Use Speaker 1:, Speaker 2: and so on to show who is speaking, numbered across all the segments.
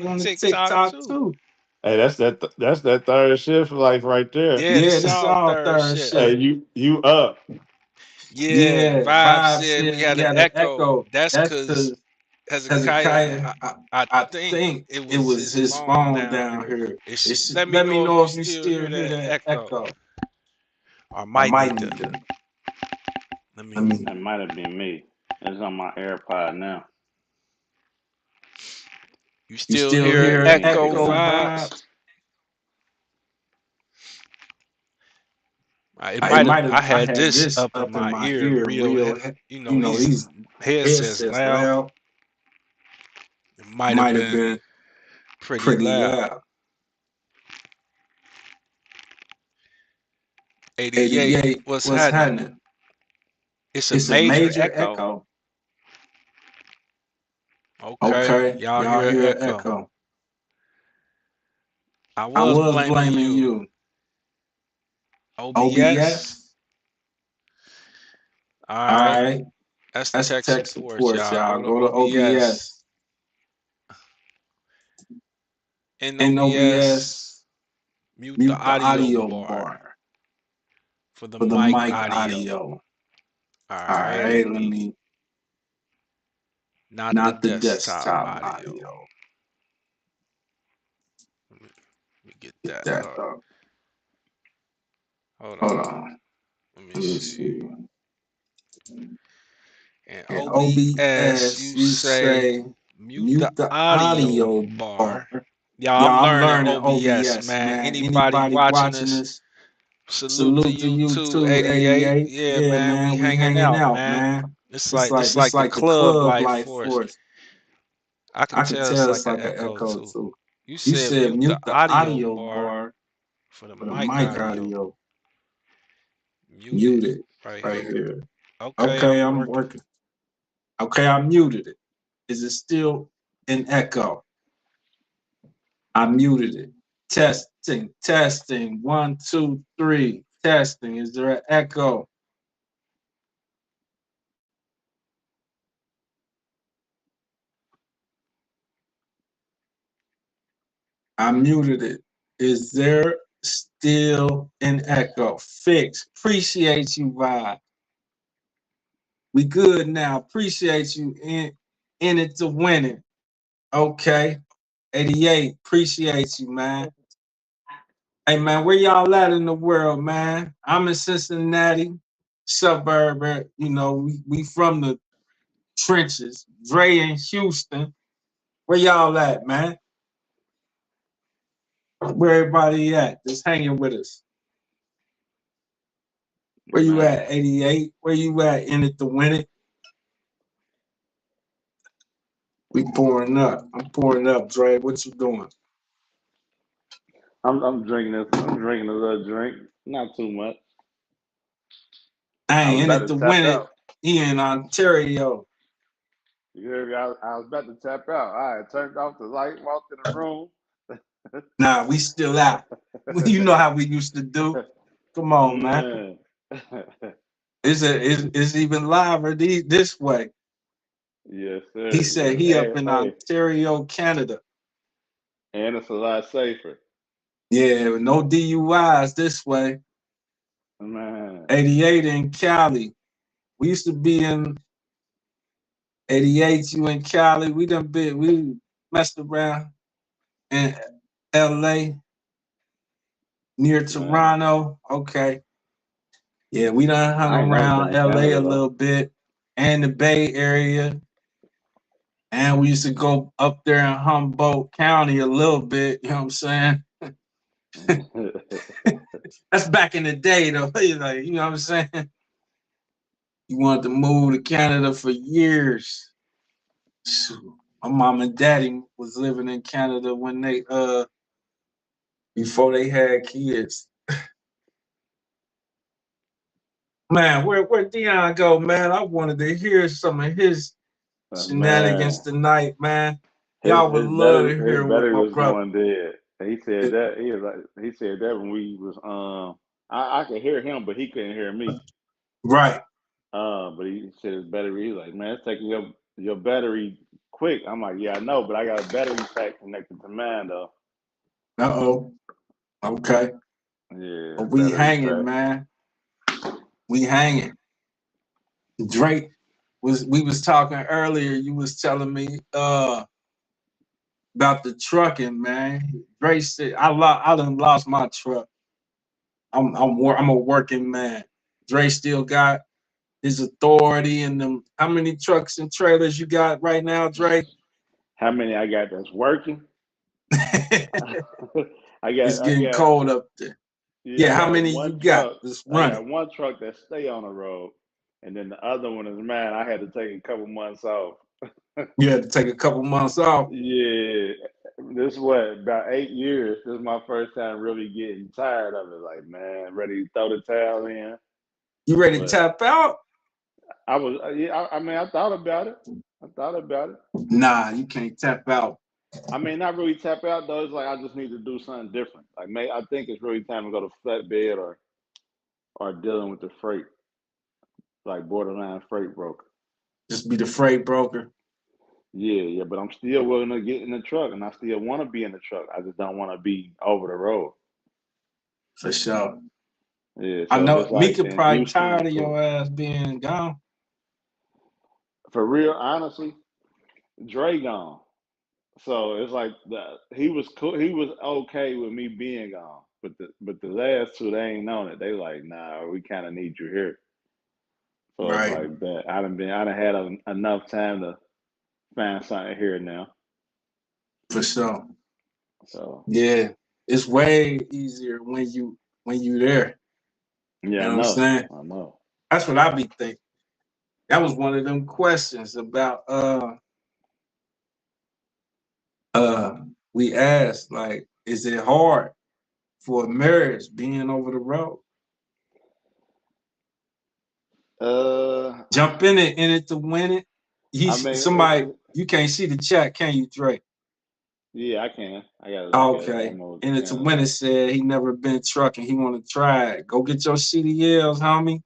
Speaker 1: on the
Speaker 2: TikTok
Speaker 1: TikTok
Speaker 2: too.
Speaker 1: too.
Speaker 3: Hey, that's that third shift life right there.
Speaker 2: Yeah,
Speaker 1: Yeah,
Speaker 2: this
Speaker 1: this is
Speaker 2: all
Speaker 1: all
Speaker 2: third
Speaker 1: third
Speaker 2: shit.
Speaker 3: Hey,
Speaker 1: shift.
Speaker 3: you up?
Speaker 2: Yeah,
Speaker 1: Yeah,
Speaker 2: Vibe
Speaker 1: Vibe
Speaker 2: said we
Speaker 1: said
Speaker 2: had
Speaker 1: we
Speaker 2: an
Speaker 1: had an
Speaker 2: echo.
Speaker 1: echo.
Speaker 2: That's
Speaker 1: That's
Speaker 2: because
Speaker 1: because
Speaker 2: Hezekiah,
Speaker 1: Hezekiah,
Speaker 2: I
Speaker 1: I
Speaker 2: think
Speaker 1: think
Speaker 2: it
Speaker 1: it
Speaker 2: was
Speaker 1: was
Speaker 2: his
Speaker 1: his
Speaker 2: phone
Speaker 1: phone
Speaker 2: down
Speaker 1: down
Speaker 2: here.
Speaker 1: here.
Speaker 2: Let me
Speaker 1: Let me
Speaker 2: know if
Speaker 1: know
Speaker 2: you
Speaker 1: if you
Speaker 2: still
Speaker 1: still
Speaker 2: hear
Speaker 1: hear
Speaker 2: that
Speaker 1: that
Speaker 2: echo.
Speaker 1: echo.
Speaker 2: I
Speaker 1: I
Speaker 2: might
Speaker 1: might
Speaker 2: need to.
Speaker 1: need to.
Speaker 2: Let
Speaker 1: Let
Speaker 2: me.
Speaker 1: me.
Speaker 3: That might have been me. It's on my AirPod now.
Speaker 2: You
Speaker 1: You
Speaker 2: still
Speaker 1: still
Speaker 2: hear
Speaker 3: I
Speaker 1: hear
Speaker 3: can't
Speaker 2: echo
Speaker 3: figure it
Speaker 1: echo
Speaker 3: out.
Speaker 2: vibes?
Speaker 1: vibes?
Speaker 2: It
Speaker 1: It
Speaker 2: might have.
Speaker 1: might
Speaker 2: I
Speaker 1: have. I
Speaker 2: had
Speaker 1: had
Speaker 2: this
Speaker 1: this
Speaker 2: up in
Speaker 1: up in
Speaker 2: my
Speaker 1: my
Speaker 2: ear,
Speaker 1: ear,
Speaker 2: real.
Speaker 1: real. You know
Speaker 2: These
Speaker 1: these
Speaker 2: headsets
Speaker 1: headsets
Speaker 2: loud.
Speaker 1: loud.
Speaker 2: It might have
Speaker 1: Might have
Speaker 2: been
Speaker 1: been
Speaker 2: pretty
Speaker 1: pretty
Speaker 2: loud.
Speaker 1: loud.
Speaker 2: 88.
Speaker 1: 88.
Speaker 2: What's
Speaker 1: What's
Speaker 2: happening?
Speaker 1: happening?
Speaker 2: It's a
Speaker 1: It's a
Speaker 2: major
Speaker 1: major
Speaker 2: echo.
Speaker 1: echo.
Speaker 2: Okay,
Speaker 1: Okay,
Speaker 2: y'all
Speaker 1: y'all
Speaker 2: hear an
Speaker 1: hear an
Speaker 2: echo.
Speaker 1: echo.
Speaker 2: I
Speaker 1: I
Speaker 2: was
Speaker 1: was
Speaker 2: blaming
Speaker 1: blaming
Speaker 2: you.
Speaker 1: you.
Speaker 2: OBS.
Speaker 1: OBS.
Speaker 2: All
Speaker 1: All
Speaker 2: right.
Speaker 1: right.
Speaker 2: That's
Speaker 1: That's
Speaker 2: tech
Speaker 1: tech
Speaker 2: support,
Speaker 1: support,
Speaker 2: y'all.
Speaker 1: y'all.
Speaker 2: Go to
Speaker 1: Go to
Speaker 2: OBS.
Speaker 1: OBS.
Speaker 2: In
Speaker 1: In
Speaker 2: OBS,
Speaker 1: OBS,
Speaker 2: mute the
Speaker 1: mute the
Speaker 2: audio
Speaker 1: audio
Speaker 2: bar
Speaker 1: bar
Speaker 2: for the
Speaker 1: for the
Speaker 2: mic
Speaker 1: mic
Speaker 2: audio.
Speaker 1: audio.
Speaker 2: All
Speaker 1: All
Speaker 2: right. Let
Speaker 1: right, let
Speaker 2: me,
Speaker 1: me,
Speaker 2: not the
Speaker 1: not the
Speaker 2: desktop
Speaker 1: desktop
Speaker 2: audio.
Speaker 1: audio.
Speaker 2: Let me get
Speaker 1: Get
Speaker 2: that
Speaker 1: that
Speaker 2: up.
Speaker 1: up.
Speaker 2: Hold
Speaker 1: Hold
Speaker 2: on.
Speaker 1: on.
Speaker 2: Let me
Speaker 1: Let me
Speaker 2: see.
Speaker 1: see.
Speaker 2: In
Speaker 1: In
Speaker 2: OBS,
Speaker 1: OBS,
Speaker 2: you
Speaker 1: you
Speaker 2: say
Speaker 1: say
Speaker 2: mute the
Speaker 1: mute the
Speaker 2: audio
Speaker 1: audio
Speaker 2: bar.
Speaker 1: bar.
Speaker 2: Y'all, I'm
Speaker 1: Yeah, I'm
Speaker 2: learning
Speaker 1: learning
Speaker 2: OBS,
Speaker 1: OBS,
Speaker 2: man.
Speaker 1: man.
Speaker 2: Anybody
Speaker 1: Anybody
Speaker 2: watching
Speaker 1: watching
Speaker 2: this,
Speaker 1: this,
Speaker 2: salute to
Speaker 1: salute to
Speaker 2: you
Speaker 1: you
Speaker 2: too,
Speaker 1: too,
Speaker 2: 88.
Speaker 1: 88.
Speaker 2: Yeah,
Speaker 1: Yeah,
Speaker 2: man, we
Speaker 1: man, we
Speaker 2: hanging
Speaker 1: hanging
Speaker 2: out,
Speaker 1: out,
Speaker 2: man.
Speaker 1: man.
Speaker 2: It's
Speaker 1: It's
Speaker 2: like
Speaker 1: like
Speaker 2: this
Speaker 1: this
Speaker 2: like the
Speaker 1: like the
Speaker 2: club
Speaker 1: club
Speaker 2: life
Speaker 1: life
Speaker 2: force.
Speaker 1: force.
Speaker 2: I can
Speaker 1: I could
Speaker 2: tell it's
Speaker 1: tell
Speaker 2: like
Speaker 1: it's
Speaker 2: an
Speaker 1: like an
Speaker 2: echo
Speaker 1: echo
Speaker 2: too.
Speaker 1: too.
Speaker 2: You
Speaker 1: You
Speaker 2: said
Speaker 1: said
Speaker 2: mute the
Speaker 1: mute the
Speaker 2: audio
Speaker 1: audio
Speaker 2: bar
Speaker 1: bar
Speaker 2: for the
Speaker 1: for the
Speaker 2: mic
Speaker 1: mic
Speaker 2: audio.
Speaker 1: audio.
Speaker 2: Mute it
Speaker 1: Muted
Speaker 2: right
Speaker 1: right
Speaker 2: here.
Speaker 1: here.
Speaker 2: Okay,
Speaker 1: Okay,
Speaker 2: I'm
Speaker 1: I'm
Speaker 2: working.
Speaker 1: working. Okay, I muted it. Is it still an echo? I muted it. Testing, testing. One, two, three. Testing. Is there an echo? I muted it. Is there still an echo? Fix. Appreciate you, Vibe. We good now. Appreciate you in it to win it. Okay. 88. Appreciate you, man. Hey man, where y'all at in the world, man? I'm in Cincinnati, suburb. We from the trenches. Dre in Houston. Where y'all at, man? Where everybody at? Just hanging with us. Where you
Speaker 3: Man,
Speaker 1: at, 88? Where you at in it to win it? We pouring up. I'm pouring up, Dre. What you doing?
Speaker 3: I'm drinking this. I'm drinking a little drink. Not too much.
Speaker 1: I
Speaker 3: I
Speaker 1: ain't
Speaker 3: was
Speaker 1: in
Speaker 3: about
Speaker 1: it
Speaker 3: to
Speaker 1: to
Speaker 3: tap
Speaker 1: win it.
Speaker 3: out.
Speaker 1: He in Ontario.
Speaker 3: You hear me? I was about to tap out. I turned off the light, walked in the room.
Speaker 1: Nah, we still out. You know how we used to do. Come on, man.
Speaker 3: Man.
Speaker 1: It's even liver this way.
Speaker 3: Yes,
Speaker 1: He
Speaker 3: sir.
Speaker 1: said
Speaker 3: Yes.
Speaker 1: he up
Speaker 3: Hey,
Speaker 1: in
Speaker 3: hey.
Speaker 1: Ontario, Canada.
Speaker 3: And it's a lot safer.
Speaker 1: Yeah, no DUIs this way.
Speaker 3: Man.
Speaker 1: 88 in Cali. We used to be in 88. You in Cali. We messed around in LA near
Speaker 3: Man.
Speaker 1: Toronto. Okay. Yeah, we done hung
Speaker 3: I ain't never been
Speaker 1: around
Speaker 3: in
Speaker 1: LA
Speaker 3: Canada
Speaker 1: a
Speaker 3: though.
Speaker 1: little bit and the Bay Area. And we used to go up there in Humboldt County a little bit, you know what I'm saying? That's back in the day though. Like, you know what I'm saying? You wanted to move to Canada for years. Shoot. My mom and daddy was living in Canada when they before they had kids. Man, where Dion go, man? I wanted to hear some of his shenanigans
Speaker 3: Man.
Speaker 1: tonight, man.
Speaker 3: His
Speaker 1: Y'all would
Speaker 3: his
Speaker 1: love
Speaker 3: battery
Speaker 1: to
Speaker 3: his
Speaker 1: hear what
Speaker 3: battery
Speaker 1: my
Speaker 3: was
Speaker 1: brother.
Speaker 3: going dead. He said that when we was I could hear him but he couldn't hear me.
Speaker 1: Right.
Speaker 3: But he said his battery. He's like, man, it's taking your battery quick. I'm like, yeah, I know, but I got a battery pack connected to mine though.
Speaker 1: Uh-oh. Okay.
Speaker 3: Yeah,
Speaker 1: But we
Speaker 3: battery
Speaker 1: hanging,
Speaker 3: pack.
Speaker 1: man. We hanging. Drake we was talking earlier. You was telling me about the trucking, man. Drake said I done lost my truck. I'm a working man. Dre still got his authority and them. How many trucks and trailers you got right now, Dre?
Speaker 3: How many I got that's working?
Speaker 1: It's getting cold up there. Yeah, how many you got that's running?
Speaker 3: I got one truck that stay on the road, and then the other one is mine. I had to take a couple months off.
Speaker 1: You had to take a couple months off.
Speaker 3: Yeah, this is what, about 8 years. This is my first time really getting tired of it. Like, man, ready to throw the towel in.
Speaker 1: You ready to tap out?
Speaker 3: I was, yeah. I mean, I thought about it.
Speaker 1: Nah, you can't tap out.
Speaker 3: I mean, not really tap out though. It's like I just need to do something different. Like, I think it's really time to go to flatbed or dealing with the freight, like borderline freight broker.
Speaker 1: Just be the freight broker.
Speaker 3: Yeah, but I'm still willing to get in the truck, and I still want to be in the truck. I just don't want to be over the road.
Speaker 1: For sure.
Speaker 3: Yeah, so
Speaker 1: I know
Speaker 3: it's like
Speaker 1: Mika
Speaker 3: in
Speaker 1: probably
Speaker 3: Houston,
Speaker 1: tired of your ass being gone.
Speaker 3: For real, honestly, Dre gone. So it's like he was cool. He was okay with me being gone, but the last two, they ain't known it. They like, nah, we kind of need you here. So it's
Speaker 1: Right.
Speaker 3: like that. I done had enough time to find something here now.
Speaker 1: For sure.
Speaker 3: So
Speaker 1: yeah, it's way easier when you there.
Speaker 3: yeah,
Speaker 1: You know
Speaker 3: I
Speaker 1: what I'm
Speaker 3: know.
Speaker 1: saying?
Speaker 3: I know.
Speaker 1: That's what I be thinking. That was one of them questions about we asked, like, is it hard for a marriage being over the road? Jump in it to win it.
Speaker 3: I mean,
Speaker 1: Somebody, you can't see the chat, can you, Drake?
Speaker 3: Yeah, I can. I gotta look at it.
Speaker 1: Okay. And it's a winner said he never been trucking. He want to try it. Go get your CDLs, homie.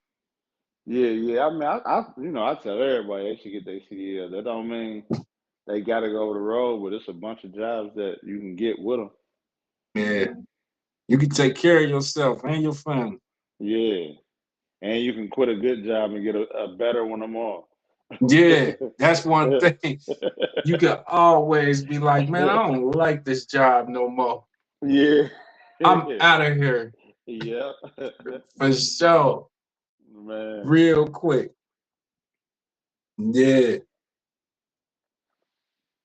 Speaker 3: Yeah. I mean, I tell everybody they should get their CDL. That don't mean they got to go over the road, but it's a bunch of jobs that you can get with them.
Speaker 1: Yeah. You can take care of yourself and your family.
Speaker 3: Yeah. And you can quit a good job and get a better one tomorrow.
Speaker 1: Yeah, that's one thing. You can always be like, man, I don't like this job no more.
Speaker 3: Yeah.
Speaker 1: I'm out of here.
Speaker 3: Yeah.
Speaker 1: For sure.
Speaker 3: Man.
Speaker 1: Real quick. Yeah.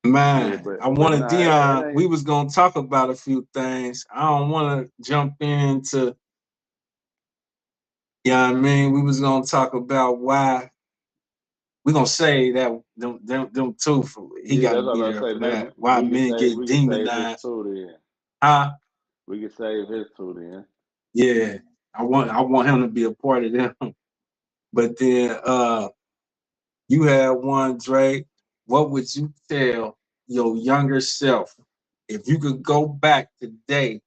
Speaker 1: Man,
Speaker 3: Yeah,
Speaker 1: I wanted Dion.
Speaker 3: ain't...
Speaker 1: We was gonna talk about a few things. I don't want to jump into. You know what I mean? We was gonna talk about why. We're gonna say that them two for he got to be there for that. Why men get demonized?
Speaker 3: We can save his two then.
Speaker 1: Yeah, I want him to be a part of them. But then you had one, Drake. What would you tell your younger self if you could go back today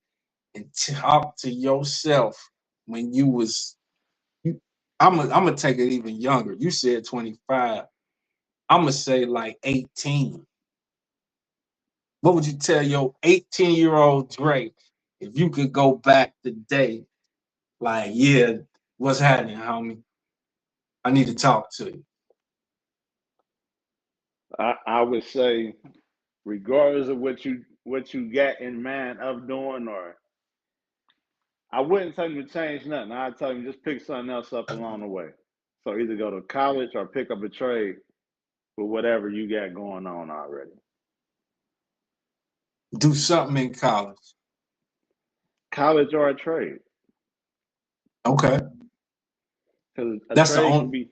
Speaker 1: and talk to yourself when you was I'm gonna take it even younger. You said 25. I'm gonna say like 18. What would you tell your 18-year-old Drake if you could go back today? Like, yeah, what's happening, homie? I need to talk to you.
Speaker 3: I would say, regardless of what you got in mind of doing, or I wouldn't tell you to change nothing. I'd tell you just pick something else up along the way. So either go to college or pick up a trade with whatever you got going on already.
Speaker 1: Do something in college.
Speaker 3: College or a trade.
Speaker 1: Okay.
Speaker 3: Because
Speaker 1: that's the only.
Speaker 3: can be.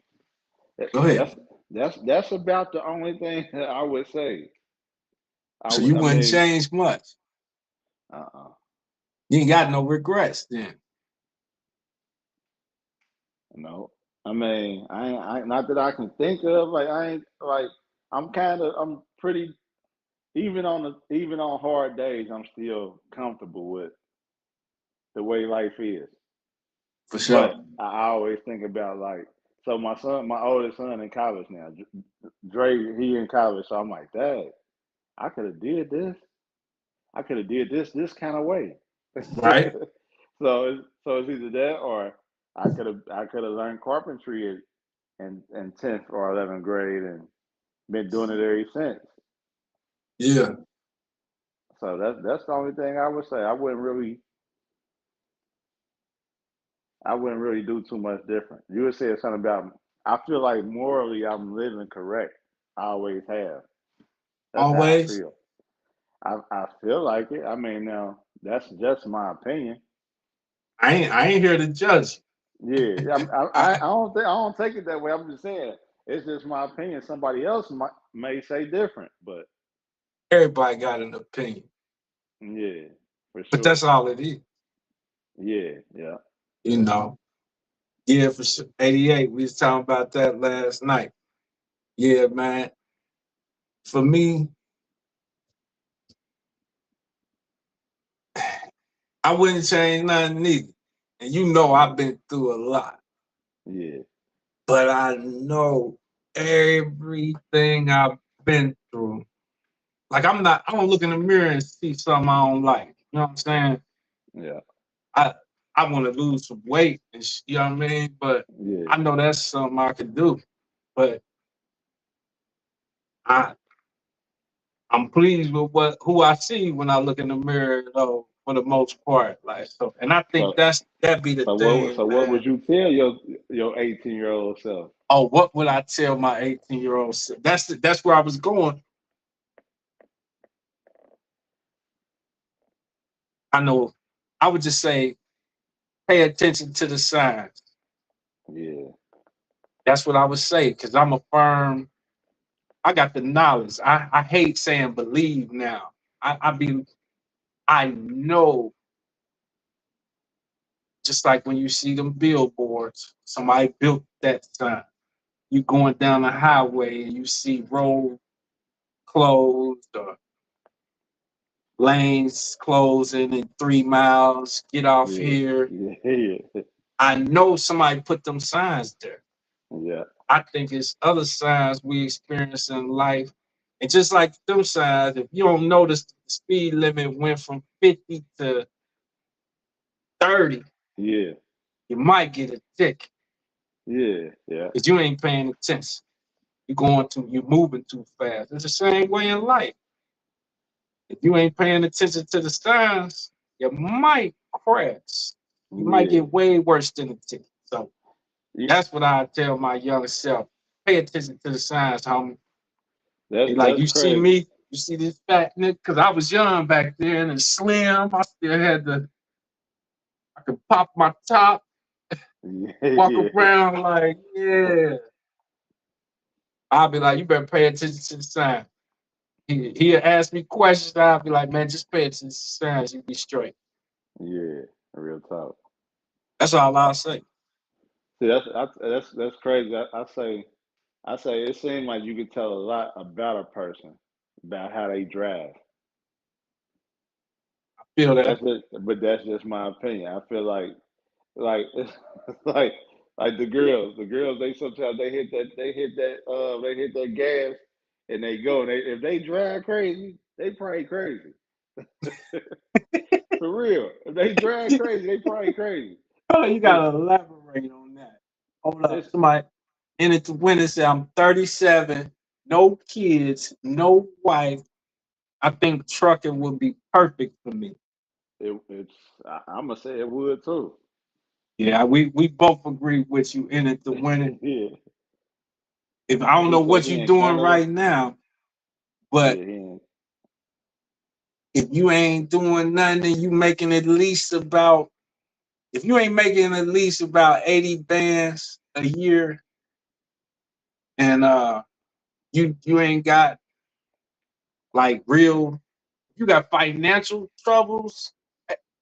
Speaker 1: Go ahead.
Speaker 3: That's about the only thing that I would say.
Speaker 1: So you wouldn't change much. You ain't got no regrets then.
Speaker 3: No, I mean, I not that I can think of. Like I ain't like I'm pretty. Even on hard days, I'm still comfortable with the way life is.
Speaker 1: For sure.
Speaker 3: But I always think about, like, So my oldest son in college now. Dre, he in college. So I'm like, Dad, I could have did this. I could have did this kind of way.
Speaker 1: Right.
Speaker 3: So it's either that or I could have learned carpentry in 10th or 11th grade and been doing it ever since.
Speaker 1: Yeah.
Speaker 3: So that's the only thing I would say. I wouldn't really do too much different. You would say something about I feel like morally I'm living correct. I always have. That's how I
Speaker 1: Always.
Speaker 3: feel. I feel like it. I mean, now that's just my opinion.
Speaker 1: I ain't here to judge.
Speaker 3: Yeah, I don't take it that way. I'm just saying it's just my opinion. Somebody else may say different, but
Speaker 1: Everybody got an opinion,
Speaker 3: yeah, for
Speaker 1: but
Speaker 3: sure.
Speaker 1: that's all it is.
Speaker 3: Yeah.
Speaker 1: You know. Yeah, for sure. 88. We was talking about that last night. Yeah, man. For me, I wouldn't change nothing neither. And you know I've been through a lot.
Speaker 3: Yeah.
Speaker 1: But I know everything I've been through. Like I don't look in the mirror and see something I don't like. You know what I'm saying?
Speaker 3: Yeah.
Speaker 1: I want to lose some weight and you know what I mean? But
Speaker 3: Yeah.
Speaker 1: I know that's something I could do. But I'm pleased with who I see when I look in the mirror though, for the most part. Like so, and I think
Speaker 3: So
Speaker 1: that be the
Speaker 3: so
Speaker 1: thing,
Speaker 3: what
Speaker 1: man.
Speaker 3: would you tell your 18-year-old self?
Speaker 1: Oh, what would I tell my 18-year-old? That's where I was going. I know. I would just say, pay attention to the signs.
Speaker 3: Yeah.
Speaker 1: That's what I would say because I'm a firm. I got the knowledge. I hate saying believe now. I know. Just like when you see them billboards, somebody built that sign. You going down the highway and you see road closed or lanes closing in 3 miles, get off here.
Speaker 3: Yeah.
Speaker 1: I know somebody put them signs there.
Speaker 3: Yeah.
Speaker 1: I think it's other signs we experience in life. And just like them signs, if you don't notice the speed limit went from 50 to 30,
Speaker 3: Yeah.
Speaker 1: you might get a ticket
Speaker 3: Yeah. Yeah.
Speaker 1: because you ain't paying attention. You're moving too fast. It's the same way in life. If you ain't paying attention to the signs, you might crash. You might
Speaker 3: Yeah.
Speaker 1: get way worse than a ticket. So
Speaker 3: Yeah.
Speaker 1: that's what I tell my young self. Pay attention to the signs, homie. Like
Speaker 3: That's
Speaker 1: you see
Speaker 3: crazy.
Speaker 1: me, you see this fat nigga, because I was young back then and slim. I still had I could pop my top, walk
Speaker 3: Yeah.
Speaker 1: around like, yeah. I'll be like, you better pay attention to the signs. He'll ask me questions. I'll be like, man, just pay attention to the signs. You be straight.
Speaker 3: Yeah. Real talk.
Speaker 1: That's all I'll say.
Speaker 3: See, that's crazy. I say it seems like you can tell a lot about a person about how they drive.
Speaker 1: Feel that.
Speaker 3: That's just my opinion. I feel like it's like the girls they sometimes they hit that gas and they go and if they drive crazy, they probably crazy. For real. If they drive crazy, they probably crazy.
Speaker 1: Oh, you gotta elaborate on that. Hold up.
Speaker 3: It's
Speaker 1: Somebody in it to win it say I'm 37, no kids, no wife. I think trucking would be perfect for me.
Speaker 3: it's I'm gonna say it would too.
Speaker 1: Yeah, we both agree with you in it to win it.
Speaker 3: Yeah.
Speaker 1: If I don't
Speaker 3: He
Speaker 1: know
Speaker 3: said
Speaker 1: what
Speaker 3: he
Speaker 1: you're
Speaker 3: in
Speaker 1: doing
Speaker 3: Canada.
Speaker 1: right now,
Speaker 3: Yeah,
Speaker 1: but
Speaker 3: he in.
Speaker 1: if you ain't doing nothing and you making at least about if you ain't making at least about 80 bands a year and you ain't got like real you got financial troubles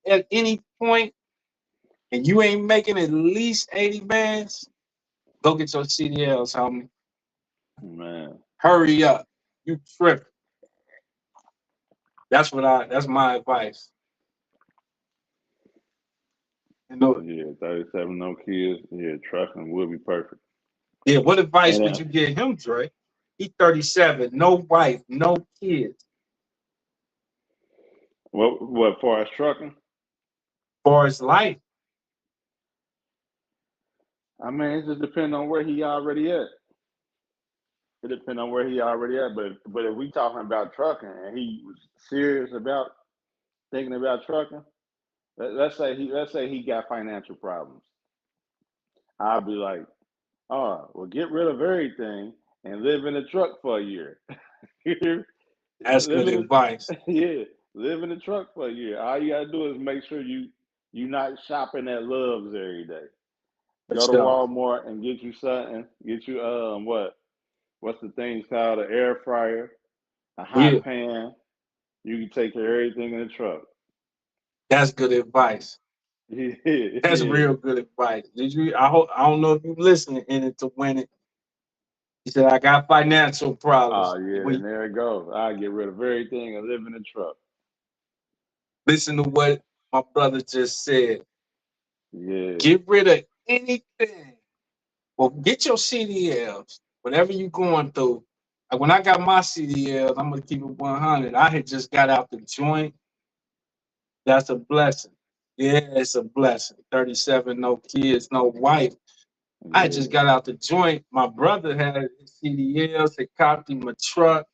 Speaker 1: at any point and you ain't making at least 80 bands, go get your CDLs, homie.
Speaker 3: Man.
Speaker 1: Hurry up. You tripping. That's my advice. You know,
Speaker 3: Yeah, 37, no kids. Yeah, trucking would be perfect.
Speaker 1: Yeah, what advice
Speaker 3: And
Speaker 1: would you give him, Dre? He 37, no wife, no kids.
Speaker 3: what for us trucking?
Speaker 1: For his life.
Speaker 3: I mean, it just depends on where he already at. It depends on where he already at. But if we talking about trucking and he was serious about thinking about trucking, let's say he got financial problems. I'll be like, oh, well, get rid of everything and live in a truck for a year.
Speaker 1: That's good
Speaker 3: live in
Speaker 1: advice.
Speaker 3: yeah, live in a truck for a year. All you gotta do is make sure you not shopping at Love's every day. Go to
Speaker 1: Sure.
Speaker 3: Walmart and get you something. Get you what's the thing called, an air fryer, a hot pan. You can take care of everything in the truck.
Speaker 1: That's good advice.
Speaker 3: Yeah,
Speaker 1: That's real good advice. Did you? I don't know if you listening in it to win it. He said, I got financial problems.
Speaker 3: Oh yeah, and there it goes. I get rid of everything and live in the truck.
Speaker 1: Listen to what my brother just said.
Speaker 3: Yeah.
Speaker 1: Get rid of anything. Well, get your CDLs. Whatever you're going through. Like when I got my CDLs, I'm gonna keep it 100. I had just got out the joint. That's a blessing. Yeah, it's a blessing. 37, no kids, no wife. I just got out the joint. My brother had CDLs. They copped him a truck.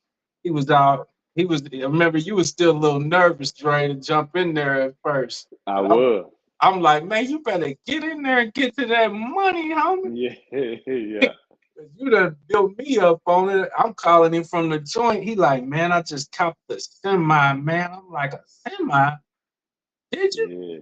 Speaker 1: He was out. I remember you was still a little nervous, Dre, to jump in there at first.
Speaker 3: I was.
Speaker 1: I'm like, man, you better get in there and get to that money, homie.
Speaker 3: Yeah.
Speaker 1: You done built me up on it. I'm calling him from the joint. He like, man, I just copped the semi, man. I'm like, a semi? Did you?
Speaker 3: Yeah.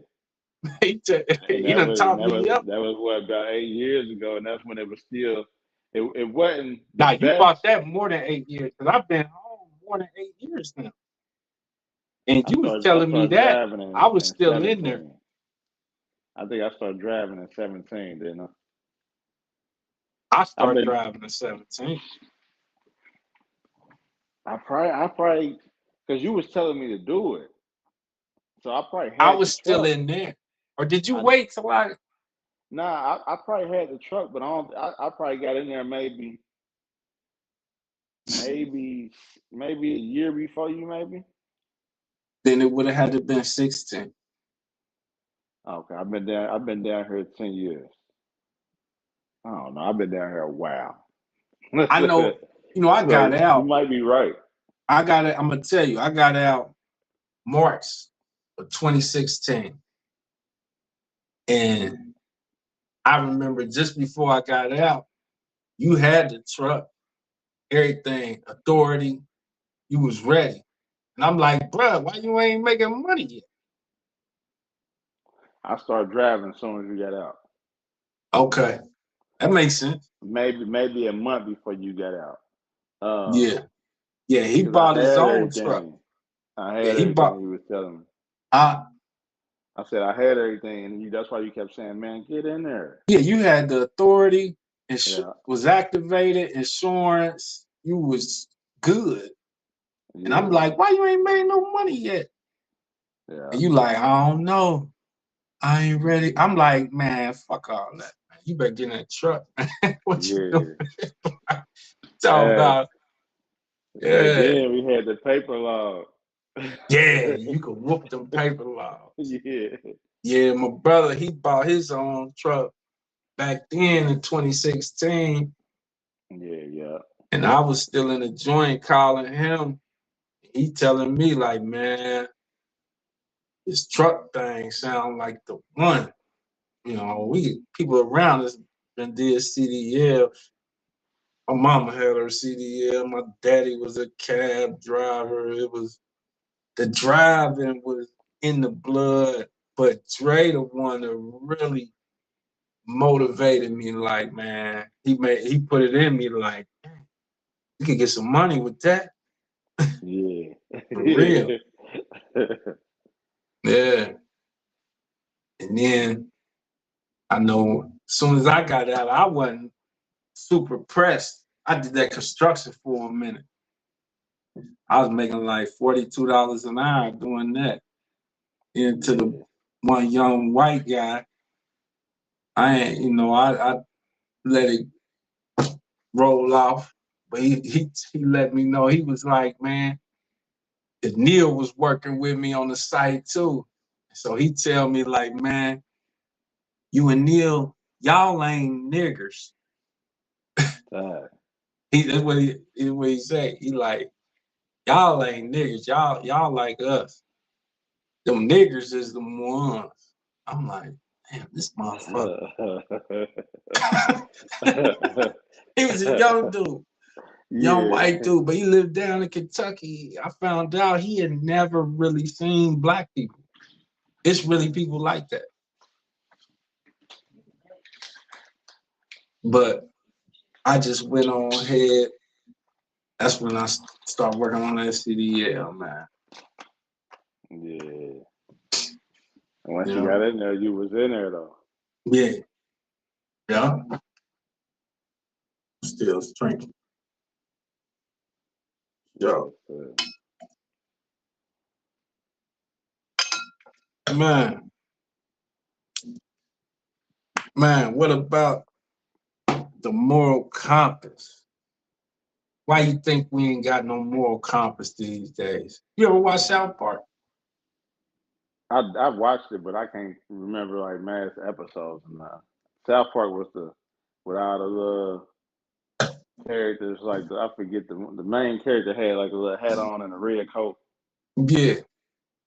Speaker 1: he
Speaker 3: And
Speaker 1: done talked me up.
Speaker 3: that was what, about 8 years ago, and that's when it was still it wasn't the
Speaker 1: Now, you
Speaker 3: best.
Speaker 1: bought that more than 8 years, because I've been home more than 8 years now. And you was telling me that I was still
Speaker 3: 17.
Speaker 1: in there.
Speaker 3: I think I started driving at 17, didn't I?
Speaker 1: I started driving at 17.
Speaker 3: I probably, because you was telling me to do it, so I probably had.
Speaker 1: I was still in there, or did you wait till I?
Speaker 3: Nah, I probably had the truck, but I probably got in there maybe a year before you, maybe.
Speaker 1: Then it would have had to been 16.
Speaker 3: Okay, I've been down here 10 years. I don't know. I've been down here a while.
Speaker 1: I know. I got out.
Speaker 3: You might be right.
Speaker 1: I got it. I'm gonna tell you. I got out March of 2016, and I remember just before I got out, you had the truck, everything, authority. You was ready, and I'm like, bro, why you ain't making money yet?
Speaker 3: I started driving as soon as you got out.
Speaker 1: Okay, that makes sense.
Speaker 3: Maybe a month before you got out.
Speaker 1: Yeah. He bought his own
Speaker 3: everything.
Speaker 1: truck.
Speaker 3: I had everything. He was telling me. I said I had everything, and that's why you kept saying, "Man, get in there."
Speaker 1: Yeah, you had the authority. Was activated. Insurance. You was good. Yeah. And I'm like, why you ain't made no money yet? Yeah. And you like, I don't know. I ain't ready. I'm like, man, fuck all that. Man. You better get in that truck. What you doing? Talking about.
Speaker 3: Yeah. Then we had the paper log.
Speaker 1: Yeah, you could whoop them paper logs.
Speaker 3: Yeah.
Speaker 1: Yeah, my brother, he bought his own truck back then in 2016.
Speaker 3: Yeah.
Speaker 1: And I was still in the joint calling him. He telling me like, man, this truck thing sound like the one. People around us been did CDL. My mama had her CDL. My daddy was a cab driver. The driving was in the blood. But Dre, the one that really motivated me, like, man, he put it in me like, you could get some money with that.
Speaker 3: Yeah.
Speaker 1: For real. Yeah. And then I know as soon as I got out, I wasn't super pressed. I did that construction for a minute. I was making like $42 an hour doing that. And to the one young white guy, I let it roll off. But he let me know. He was like, man, if Neil was working with me on the site too. So he tell me like, man, you and Neil, y'all ain't niggers. That's what he say. He like, y'all ain't niggers. Y'all like us. Them niggers is the ones. I'm like, damn, this motherfucker. He was a young dude, young white dude, but he lived down in Kentucky. I found out he had never really seen black people. It's really people like that. But I just went on ahead. That's when I started working on that CDL, man.
Speaker 3: Yeah. Once you got in there, you was in there though.
Speaker 1: Yeah. Yeah. Still drinking. Yo. Man. Man, what about the moral compass? Why you think we ain't got no moral compass these days? You ever watch South Park?
Speaker 3: I watched it, but I can't remember like mass episodes. Now. South Park was without a little characters like I forget the main character had like a little hat on and a red coat.
Speaker 1: Yeah.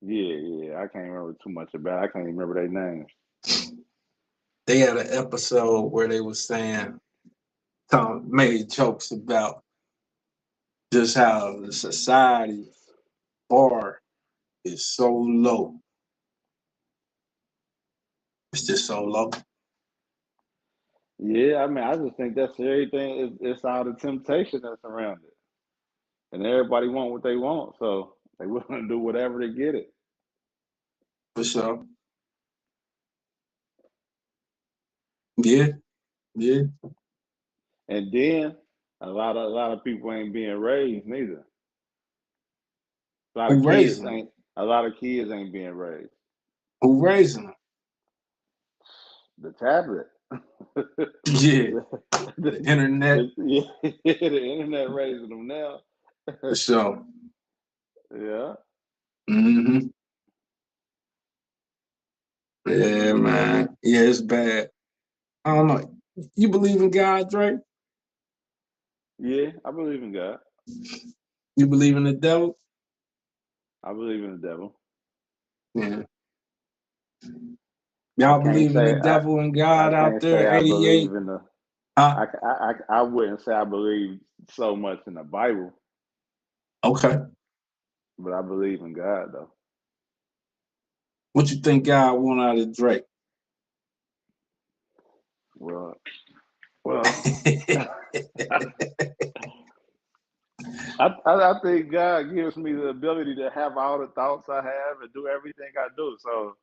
Speaker 3: Yeah. I can't remember too much about it. I can't even remember their names.
Speaker 1: They had an episode where they were saying, made jokes about just how the society bar is so low. It's just so low.
Speaker 3: Yeah, I mean, I just think that's everything. It's all the temptation that's around it, and everybody want what they want, so they willing to do whatever to get it.
Speaker 1: For sure. Yeah.
Speaker 3: And then a lot of people ain't being raised neither. A lot of kids ain't being raised.
Speaker 1: Who raising them?
Speaker 3: The tablet.
Speaker 1: Yeah. The internet.
Speaker 3: The internet raising them now.
Speaker 1: For sure.
Speaker 3: Yeah.
Speaker 1: Mm-hmm. Yeah, man. Yeah, it's bad. I don't know. You believe in God, Drake?
Speaker 3: Yeah, I believe in God.
Speaker 1: You believe in the devil?
Speaker 3: I believe in the devil.
Speaker 1: Yeah. Y'all believe in the devil and God out there, 88?
Speaker 3: I believe in the.
Speaker 1: Huh?
Speaker 3: I wouldn't say I believe so much in the Bible.
Speaker 1: Okay.
Speaker 3: But I believe in God though.
Speaker 1: What you think God want out of Drake?
Speaker 3: Well. I think God gives me the ability to have all the thoughts I have and do everything I do. So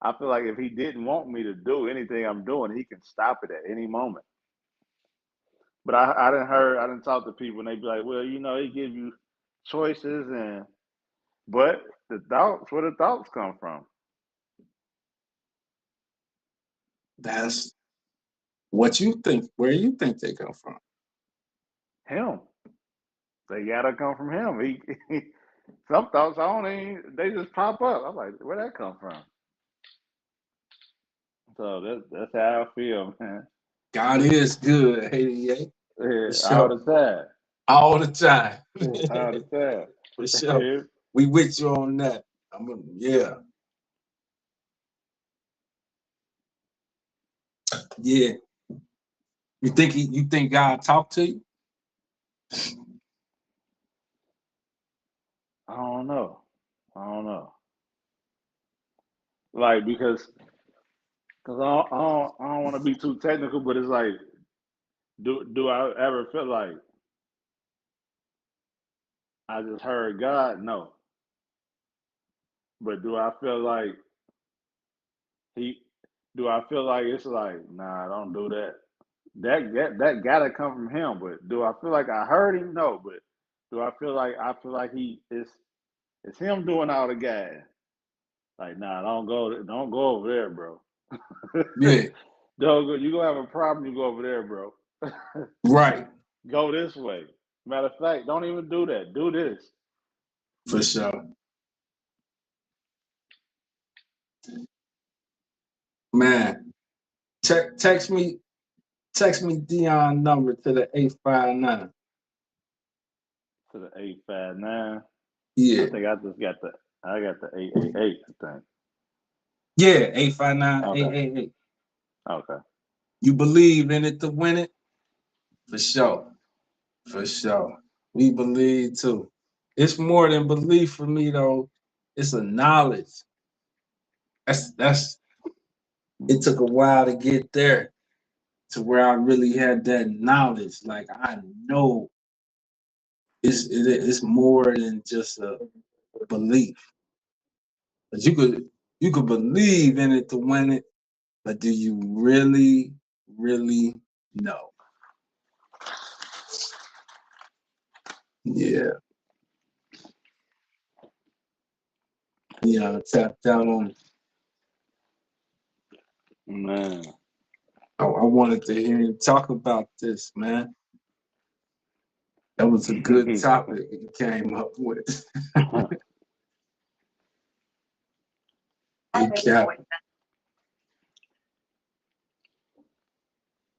Speaker 3: I feel like if he didn't want me to do anything I'm doing, he can stop it at any moment. But I didn't talk to people and they be like, well, he gives you choices but the thoughts, where the thoughts come from?
Speaker 1: That's what you think. Where you think they come from?
Speaker 3: Him. They gotta come from him. He some thoughts they just pop up. I'm like, where'd that come from? So that's how I feel, man.
Speaker 1: God is good, 88.
Speaker 3: Yeah,
Speaker 1: For
Speaker 3: all
Speaker 1: sure.
Speaker 3: the time.
Speaker 1: All the time.
Speaker 3: All the time.
Speaker 1: For sure. We with you on that. Yeah. Yeah. You think God talked to you?
Speaker 3: I don't know. Like because I don't want to be too technical, but it's like, do I ever feel like I just heard God? No. But do I feel like it's like, nah, don't do that. That gotta come from him. But do I feel like I heard him? No. But do I feel like it's him doing all the guys? Like, nah, don't go over there, bro.
Speaker 1: Yeah.
Speaker 3: Don't go. You gonna have a problem. You go over there, bro.
Speaker 1: Right.
Speaker 3: Go this way. Matter of fact, don't even do that. Do this.
Speaker 1: For sure. Man, text me Dion number to the 859.
Speaker 3: To the 859.
Speaker 1: Yeah.
Speaker 3: I think I just got the 888, I think.
Speaker 1: Yeah, 859
Speaker 3: Okay.
Speaker 1: 888.
Speaker 3: Okay.
Speaker 1: You believe in it to win it? For sure. For sure. We believe too. It's more than belief for me though. It's a knowledge. That's it took a while to get there to where I really had that knowledge. Like I know it's more than just a belief. But you could believe in it to win it, but do you really know? Yeah. Yeah, tapped out on.
Speaker 3: Man.
Speaker 1: I wanted to hear you talk about this, man. That was a good topic you came up with.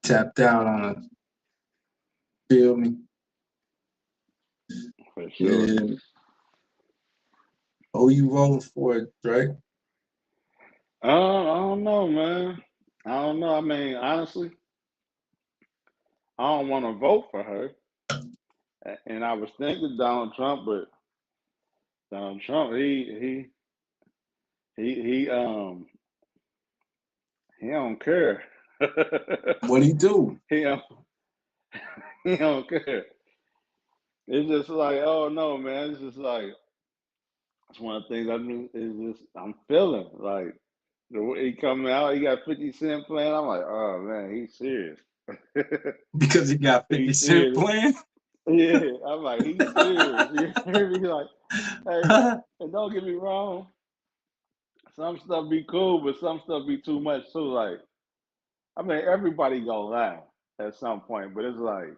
Speaker 1: Tapped out on it. Feel me?
Speaker 3: For sure.
Speaker 1: Yeah. Oh, you voting for it, Drake?
Speaker 3: I don't know, man. I don't know. I mean, honestly, I don't want to vote for her. And I was thinking Donald Trump, but Donald Trump, he don't care.
Speaker 1: What'd he do?
Speaker 3: he don't care. It's just like, oh no, man. It's just like it's one of the things I'm feeling. Like the way he coming out, he got 50 Cent playing. I'm like, oh man, he's serious.
Speaker 1: Because he got 50 Cent playing?
Speaker 3: Yeah, I'm like, he's serious. You hear me? Like, hey, and don't get me wrong. Some stuff be cool, but some stuff be too much too. Like, I mean, everybody gonna laugh at some point, but it's like,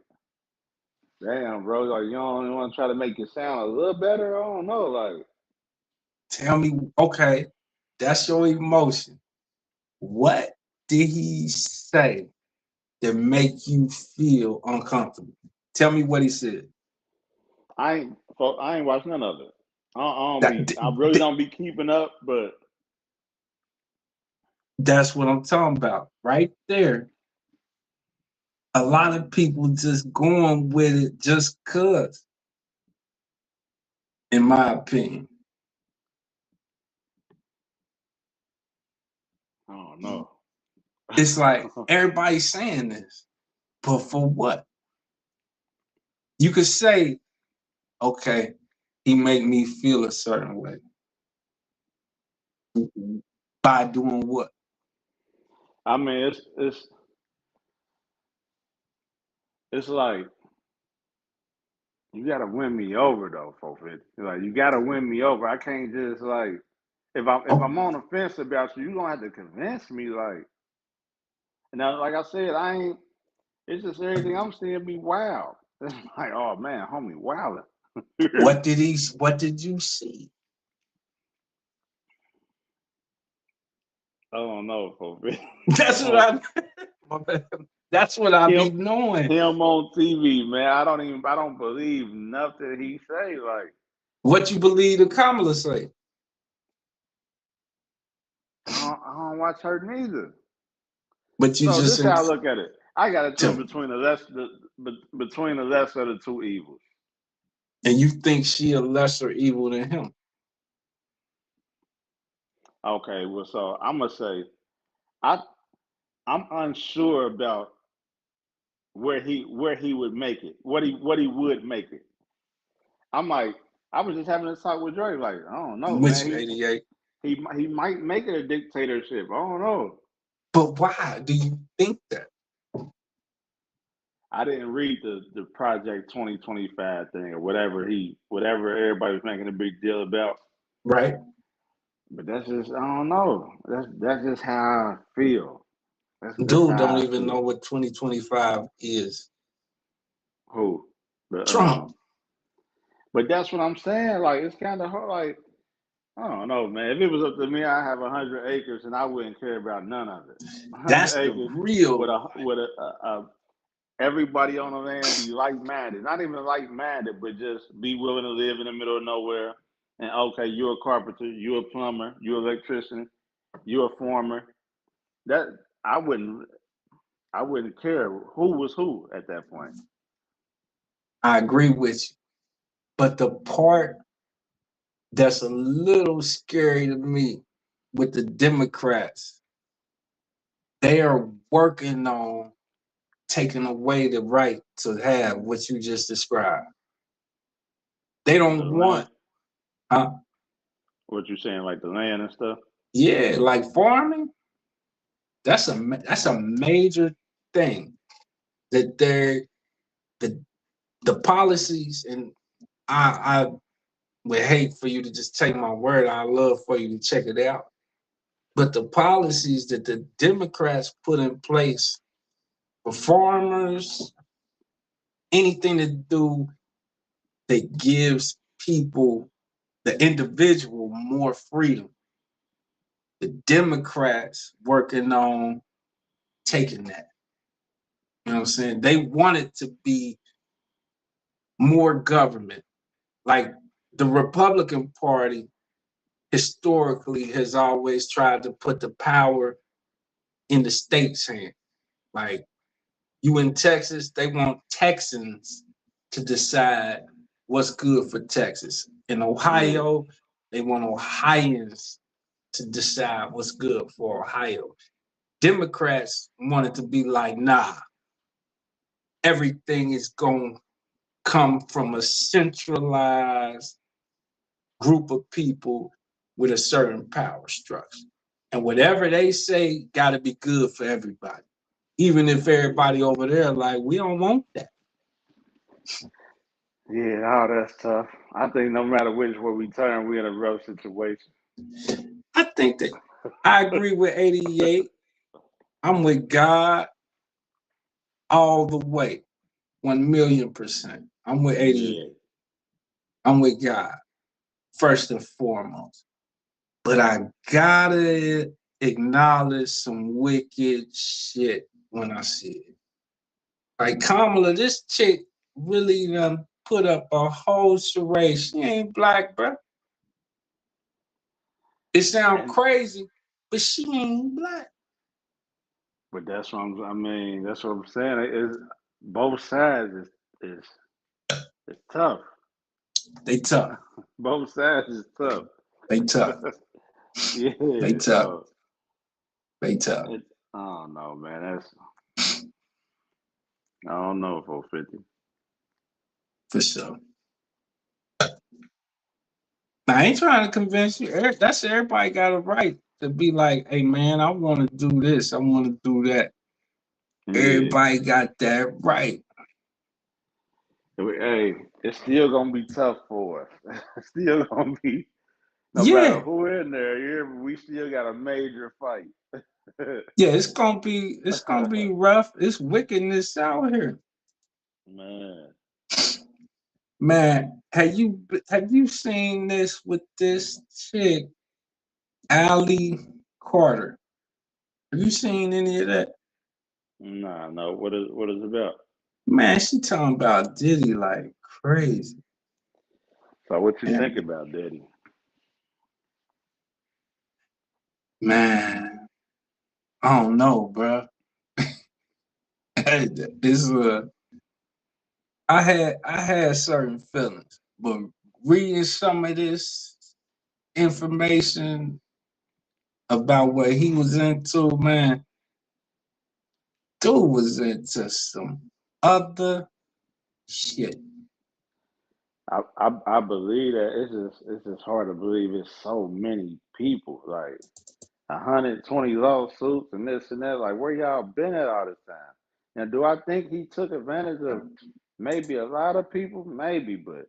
Speaker 3: damn, bro, like you don't want to try to make it sound a little better. I don't know, like.
Speaker 1: Tell me, okay, that's your emotion. What did he say that make you feel uncomfortable? Tell me what he said.
Speaker 3: I ain't watched none of it. I really don't be keeping up, but
Speaker 1: that's what I'm talking about. Right there. A lot of people just going with it just cause, in my opinion.
Speaker 3: I don't know.
Speaker 1: It's like everybody's saying this, but for what? You could say, okay, he make me feel a certain way. By doing what?
Speaker 3: I mean, it's like you gotta win me over though, 450. Like you gotta win me over. I can't just like if I'm on the fence about you, you gonna have to convince me. Like now, like I said, I ain't. It's just everything I'm seeing be wild. It's like, oh man, homie, wild.
Speaker 1: What did you see?
Speaker 3: I don't know, 450.
Speaker 1: That's what I be knowing.
Speaker 3: Him on TV, man. I don't believe nothing he say. Like,
Speaker 1: what you believe the Kamala say?
Speaker 3: I don't watch her neither.
Speaker 1: But you
Speaker 3: so
Speaker 1: just
Speaker 3: this is how I look at it. I got to choose between the lesser of the two evils.
Speaker 1: And you think she a lesser evil than him?
Speaker 3: Okay, well, so I'm gonna say, I'm unsure about where he would make it. What he would make it. I'm like, I was just having this talk with Dre. Like, I don't know, man.
Speaker 1: 88.
Speaker 3: He might make it a dictatorship. I don't know.
Speaker 1: But why do you think that?
Speaker 3: I didn't read the Project 2025 thing or whatever everybody was making a big deal about.
Speaker 1: Right.
Speaker 3: But that's just I don't know. That's just how I feel.
Speaker 1: Dude don't even know what 2025 is.
Speaker 3: Who? The
Speaker 1: Trump.
Speaker 3: But that's what I'm saying. Like, it's kind of hard. Like, I don't know, man. If it was up to me, I have 100 acres and I wouldn't care about none of it. 100
Speaker 1: That's the
Speaker 3: acres
Speaker 1: real.
Speaker 3: with everybody on the land be like-minded. Not even like-minded, but just be willing to live in the middle of nowhere. And okay, you're a carpenter, you're a plumber, you're an electrician, you're a farmer. That I wouldn't care who was who at that point.
Speaker 1: I agree with you. But the part that's a little scary to me with the Democrats, they are working on taking away the right to have what you just described. They
Speaker 3: The
Speaker 1: don't want,
Speaker 3: what you saying, like the land and stuff?
Speaker 1: yeah, like farming. That's a major thing that the policies, and I would hate for you to just take my word. I love for you to check it out. But the policies that the Democrats put in place for farmers, anything to do that gives people, the individual, more freedom. The Democrats working on taking that. You know what I'm saying? They want it to be more government. Like the Republican Party historically has always tried to put the power in the state's hand. Like you in Texas, they want Texans to decide what's good for Texas. In Ohio, they want Ohioans to decide what's good for Ohio. Democrats want it to be like, nah, everything is going to come from a centralized group of people with a certain power structure. And whatever they say got to be good for everybody. Even if everybody over there like, we don't want that.
Speaker 3: Yeah, all that's tough. I think no matter which way we turn, we're in a rough situation.
Speaker 1: I think that I agree with 88. I'm with God all the way, 1,000,000%. I'm with 88.
Speaker 3: Yeah.
Speaker 1: I'm with God first and foremost. But I gotta acknowledge some wicked shit when I see it. Like Kamala, this chick really put up a whole charade. She ain't black, bro. It sounds crazy, but she ain't black.
Speaker 3: But that's what that's what I'm saying. It's, both sides is tough.
Speaker 1: They tough.
Speaker 3: Both sides is tough.
Speaker 1: They tough.
Speaker 3: Yeah.
Speaker 1: They tough. They tough.
Speaker 3: I don't know, man. I don't know, 450.
Speaker 1: For sure. Now, I ain't trying to convince you. That's everybody got a right to be like, hey, man, I want to do this. I want to do that. Yeah. Everybody got that right.
Speaker 3: Hey, it's still going to be tough for us. It's still going to be, no matter who in there, we still got a major fight.
Speaker 1: Yeah, it's gonna be rough. It's wickedness out here. Man, have you seen this with this chick, Allie Carter? Have you seen any of that?
Speaker 3: Nah, no. What is it about?
Speaker 1: Man, she talking about Diddy like crazy.
Speaker 3: So what you think about Diddy?
Speaker 1: Man, I don't know, bro. I had certain feelings, but reading some of this information about what he was into, man, dude was into some other shit.
Speaker 3: I believe that it's just hard to believe it's so many people, like 120 lawsuits and this and that. Like, where y'all been at all this time? Now, do I think he took advantage of maybe a lot of people? Maybe, but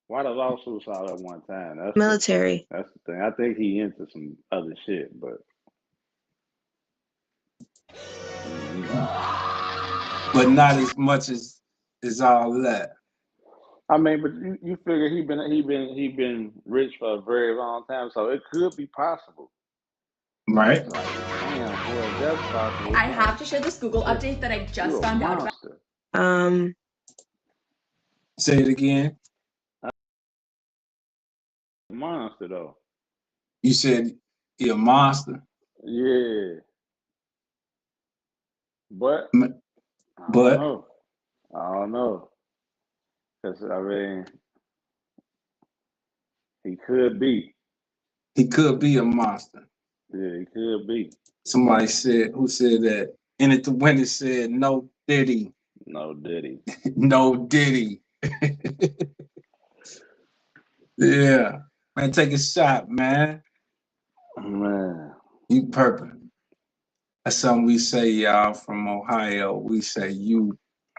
Speaker 3: why the lawsuits all at one time? That's
Speaker 4: military.
Speaker 3: That's the thing. I think he into some other shit, but
Speaker 1: but not as much as all that.
Speaker 3: I mean, but you figure he been rich for a very long time, so it could be possible.
Speaker 1: Right.
Speaker 3: Like, damn, boy, if that's possible.
Speaker 4: I have to share this Google update that I just found out about.
Speaker 1: Say it again.
Speaker 3: Monster though.
Speaker 1: You said he a monster.
Speaker 3: Yeah. But I don't know. Cause I mean, he could be.
Speaker 1: He could be a monster.
Speaker 3: Yeah, he could be.
Speaker 1: Somebody said, who said that? And it when it said no Diddy.
Speaker 3: No Diddy.
Speaker 1: No Diddy. Yeah. Man, take a shot, man.
Speaker 3: Man.
Speaker 1: You purple. That's something we say, y'all, from Ohio. We say you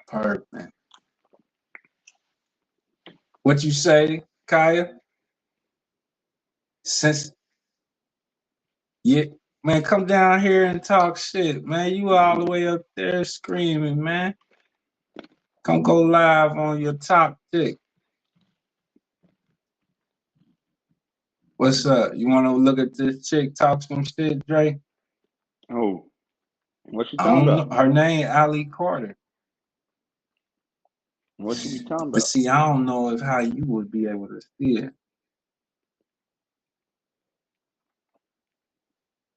Speaker 1: purple. What you say, Kaya? Since yeah, man, come down here and talk shit, man. You all the way up there screaming, man. Come go live on your top chick. What's up? You want to look at this chick, talk some shit, Dre?
Speaker 3: Oh, what you
Speaker 1: I
Speaker 3: talking
Speaker 1: don't
Speaker 3: about?
Speaker 1: know. Her name Ali Carter.
Speaker 3: What you be talking about?
Speaker 1: But see, I don't know if how you would be able to see it.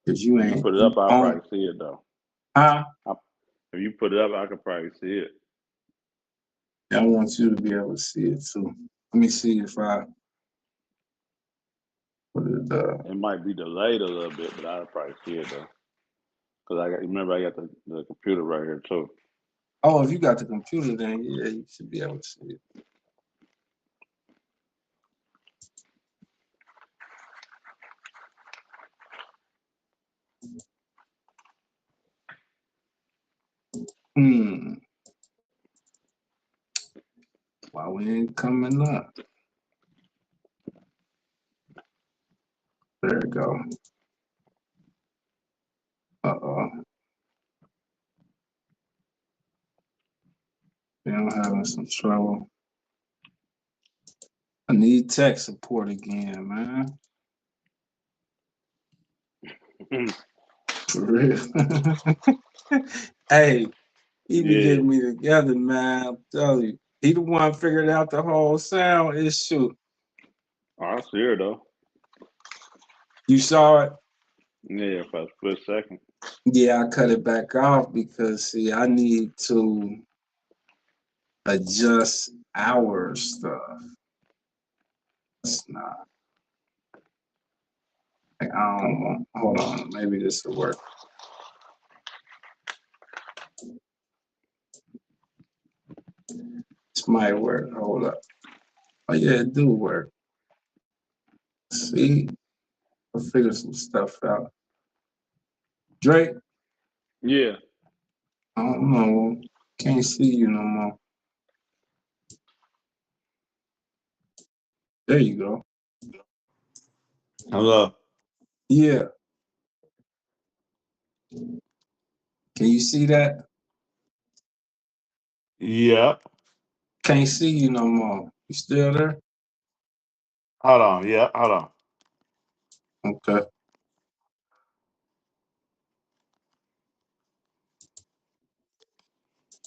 Speaker 1: Cause you ain't.
Speaker 3: If you put it up, I'll probably see it though.
Speaker 1: Huh?
Speaker 3: If you put it up, I could probably see it.
Speaker 1: I want you to be able to see it too. Let me see if I put it up.
Speaker 3: It might be delayed a little bit, but I'll probably see it though. Cause I got the computer right here too.
Speaker 1: Oh, if you got the computer, then yeah, you should be able to see it. Why we ain't coming up? There we go. Uh-oh. Yeah, I'm having some trouble. I need tech support again, man. For real. Hey, he be getting me together, man. I'm telling you. He the one figured out the whole sound issue.
Speaker 3: Oh, I see her though.
Speaker 1: You saw it?
Speaker 3: Yeah, for a split second.
Speaker 1: Yeah, I cut it back off because see, I need to adjust our stuff. It's not. I don't want. Hold on, maybe this will work. This might work. Hold up. Oh yeah, it do work. See, I'll figure some stuff out. Drake.
Speaker 3: Yeah.
Speaker 1: I don't know. Can't see you no more. There you go.
Speaker 5: Hello.
Speaker 1: Yeah. Can you see that?
Speaker 5: Yeah.
Speaker 1: Can't see you no more. You still there?
Speaker 5: Hold on. Yeah. Hold on.
Speaker 1: Okay.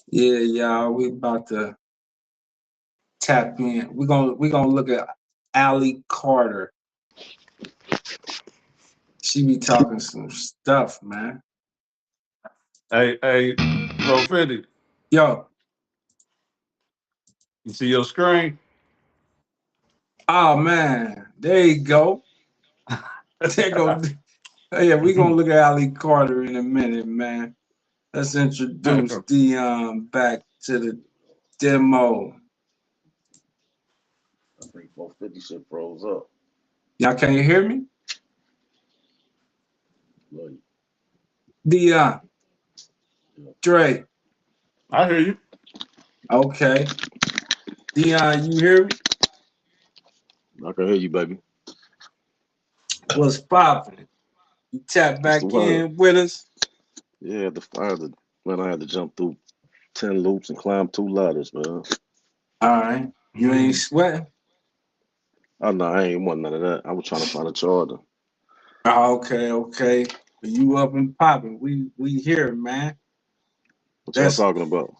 Speaker 1: Yeah, y'all. We about to tap in. We're gonna look at Ali Carter. She be talking some stuff, man.
Speaker 5: Hey, Bro 50.
Speaker 1: Yo.
Speaker 5: You see your screen?
Speaker 1: Oh man, there you go. There go. Yeah, we're gonna look at Ali Carter in a minute, man. Let's introduce Dion back to the demo.
Speaker 6: I think 450 shit froze up.
Speaker 1: Y'all can't hear me?
Speaker 6: Look.
Speaker 1: Dion. Dre.
Speaker 5: I hear you.
Speaker 1: Okay. Dion, you hear me?
Speaker 6: I can hear you, baby.
Speaker 1: What's popping? You tap back in with us?
Speaker 6: Yeah, I had to jump through 10 loops and climbed 2 ladders, man.
Speaker 1: All right. You ain't sweating?
Speaker 6: Oh, no, I ain't want none of that. I was trying to find a charger.
Speaker 1: Oh, okay. You up and popping. We here, man.
Speaker 6: What y'all
Speaker 1: That's
Speaker 6: talking about?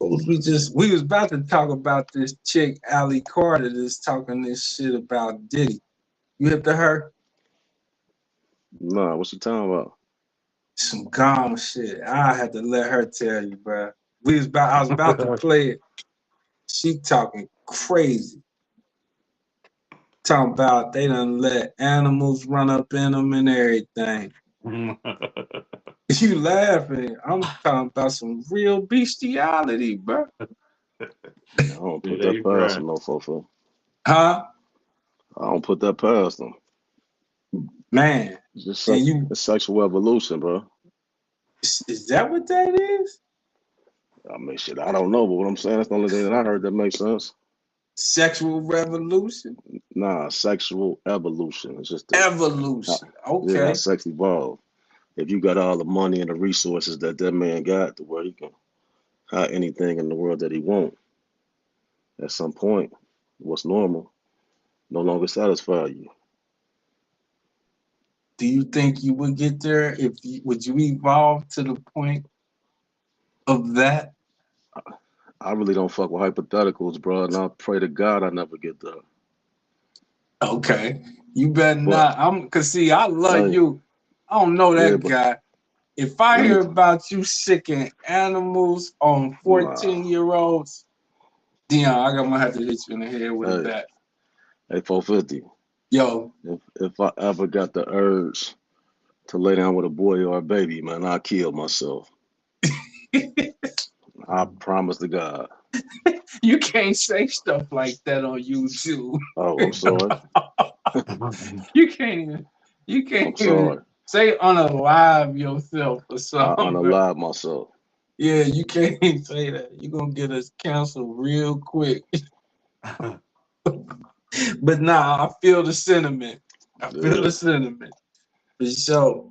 Speaker 1: we was about to talk about this chick, Allie Carter, that's talking this shit about Diddy. You hip to her?
Speaker 6: Nah, what's she talking about?
Speaker 1: Some gone shit. I had to let her tell you, bro. I was about to play it. She talking crazy. Talking about they done let animals run up in them and everything. You laughing. I'm talking about some real bestiality, bro.
Speaker 6: I don't put
Speaker 5: Yeah,
Speaker 6: that
Speaker 5: you
Speaker 6: past
Speaker 5: right.
Speaker 6: them, no fofo.
Speaker 1: Huh?
Speaker 6: I don't put that past them.
Speaker 1: Man.
Speaker 6: It's just
Speaker 1: And
Speaker 6: it's sexual evolution, bro.
Speaker 1: is that what that is?
Speaker 6: I mean, shit, I don't know, but what I'm saying, that's the only thing that I heard that makes sense.
Speaker 1: Sexual revolution?
Speaker 6: Nah, sexual evolution. It's just
Speaker 1: Evolution.
Speaker 6: how
Speaker 1: Okay.
Speaker 6: sex evolved. If you got all the money and the resources that man got to where he can have anything in the world that he want, at some point, what's normal no longer satisfy you.
Speaker 1: Do you think you would get there would you evolve to the point of that?
Speaker 6: I really don't fuck with hypotheticals, bro, and I pray to God I never get there.
Speaker 1: Okay. You better
Speaker 6: But
Speaker 1: not. Cause see, I love
Speaker 6: hey,
Speaker 1: you. I don't know
Speaker 6: yeah,
Speaker 1: that
Speaker 6: but
Speaker 1: guy. If I
Speaker 6: let me
Speaker 1: hear about you sicking animals on
Speaker 6: nah.
Speaker 1: 14-year-olds, Dion, I'm gonna have to hit you in the head with a bat.
Speaker 6: Hey, 450.
Speaker 1: Yo.
Speaker 6: If I ever got the urge to lay down with a boy or a baby, man, I'll kill myself. I promise to God.
Speaker 1: You can't say stuff like that on YouTube.
Speaker 6: Oh, I'm sorry.
Speaker 1: You can't
Speaker 6: I'm sorry.
Speaker 1: say unalive yourself or
Speaker 6: I
Speaker 1: something.
Speaker 6: unalive myself.
Speaker 1: Yeah, you can't say that. You're gonna get us canceled real quick. But nah, I feel the sentiment. I feel the sentiment. For sure.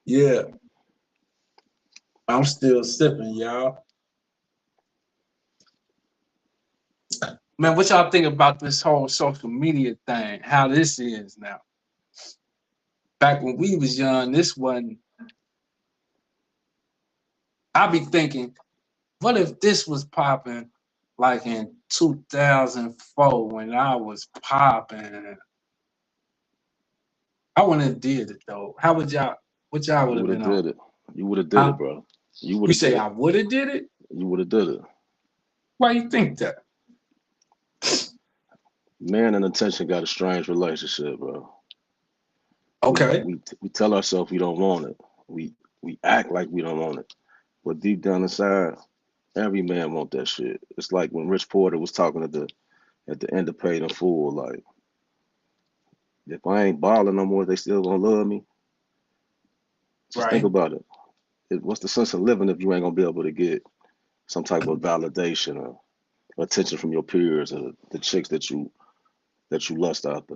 Speaker 1: Yeah. I'm still sipping, y'all. Man, what y'all think about this whole social media thing? How this is now? Back when we was young, this wasn't. I be thinking, what if this was popping like in 2004 when I was popping? I wouldn't have did it though. How would y'all? What y'all would
Speaker 6: You
Speaker 1: have
Speaker 6: would
Speaker 1: been
Speaker 6: have
Speaker 1: on?
Speaker 6: did it. You would have did it, bro. You would
Speaker 1: You
Speaker 6: have did
Speaker 1: say
Speaker 6: it.
Speaker 1: I would have did it?
Speaker 6: You would have did it.
Speaker 1: Why you think that?
Speaker 6: Man and attention got a strange relationship, bro.
Speaker 1: Okay.
Speaker 6: We tell ourselves we don't want it. We act like we don't want it. But deep down inside, every man want that shit. It's like when Rich Porter was talking at the end of Paid in Full, like, if I ain't balling no more, they still gonna love me. Just think about it. What's the sense of living if you ain't gonna be able to get some type of validation or attention from your peers or the chicks that you lust after?